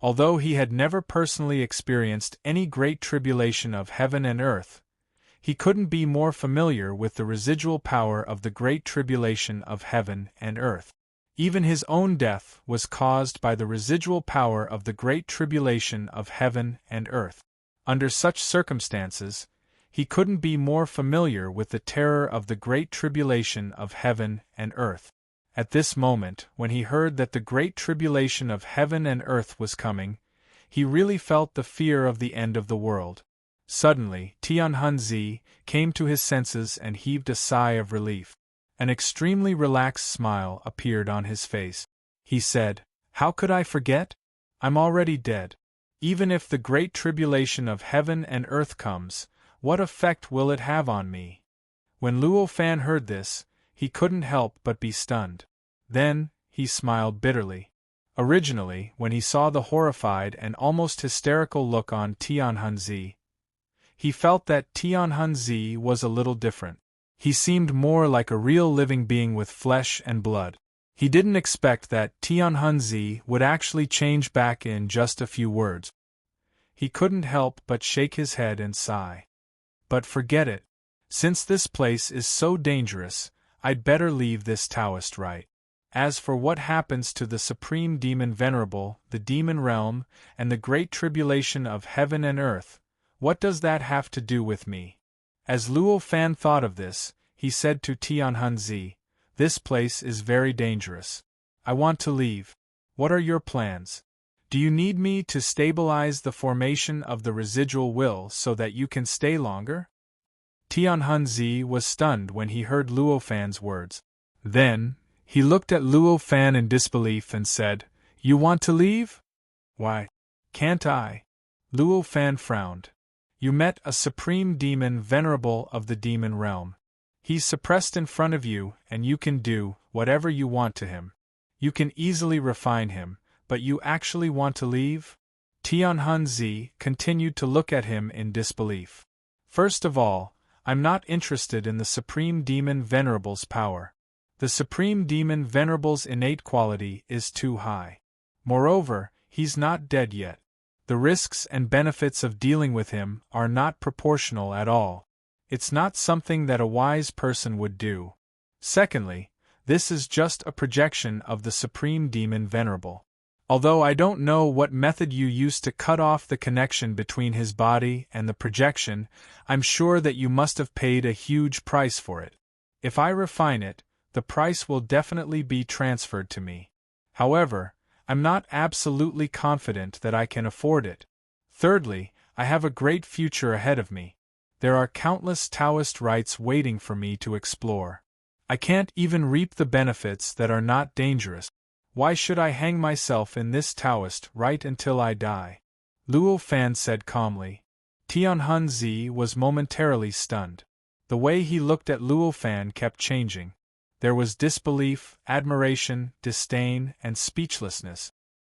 Although he had never personally experienced any Great Tribulation of heaven and earth, he couldn't be more familiar with the residual power of the Great Tribulation of heaven and earth. Even his own death was caused by the residual power of the Great Tribulation of heaven and earth. Under such circumstances, he couldn't be more familiar with the terror of the Great Tribulation of heaven and earth. At this moment, when he heard that the Great Tribulation of heaven and earth was coming, he really felt the fear of the end of the world. Suddenly, Tianhunzi came to his senses and heaved a sigh of relief. An extremely relaxed smile appeared on his face. He said, "How could I forget? I'm already dead. Even if the Great Tribulation of heaven and earth comes, what effect will it have on me?" When Luo Fan heard this, he couldn't help but be stunned. Then, he smiled bitterly. Originally, when he saw the horrified and almost hysterical look on Tianhunzi, he felt that Tianhunzi was a little different. He seemed more like a real living being with flesh and blood. He didn't expect that Tianhunzi would actually change back in just a few words. He couldn't help but shake his head and sigh. "But forget it. Since this place is so dangerous, I'd better leave this Taoist rite. As for what happens to the Supreme Demon Venerable, the Demon Realm, and the Great Tribulation of heaven and earth, what does that have to do with me?" As Luo Fan thought of this, he said to Tianhunzi, "This place is very dangerous. I want to leave. What are your plans? Do you need me to stabilize the formation of the residual will so that you can stay longer?" Tianhunzi was stunned when he heard Luo Fan's words. Then, he looked at Luo Fan in disbelief and said, "You want to leave? Why, can't I?" Luo Fan frowned. "You met a supreme demon venerable of the demon realm. He's suppressed in front of you, and you can do whatever you want to him. You can easily refine him, but you actually want to leave?" Tianhunzi continued to look at him in disbelief. "First of all, I'm not interested in the Supreme Demon Venerable's power. The Supreme Demon Venerable's innate quality is too high. Moreover, he's not dead yet. The risks and benefits of dealing with him are not proportional at all. It's not something that a wise person would do. Secondly, this is just a projection of the Supreme Demon Venerable. Although I don't know what method you used to cut off the connection between his body and the projection, I'm sure that you must have paid a huge price for it. If I refine it, the price will definitely be transferred to me. However, I'm not absolutely confident that I can afford it. Thirdly, I have a great future ahead of me. There are countless Taoist rites waiting for me to explore. I can't even reap the benefits that are not dangerous. Why should I hang myself in this Taoist rite until I die?" Luo Fan said calmly. Tianhunzi was momentarily stunned. The way he looked at Luo Fan kept changing. There was disbelief, admiration, disdain, and speechlessness.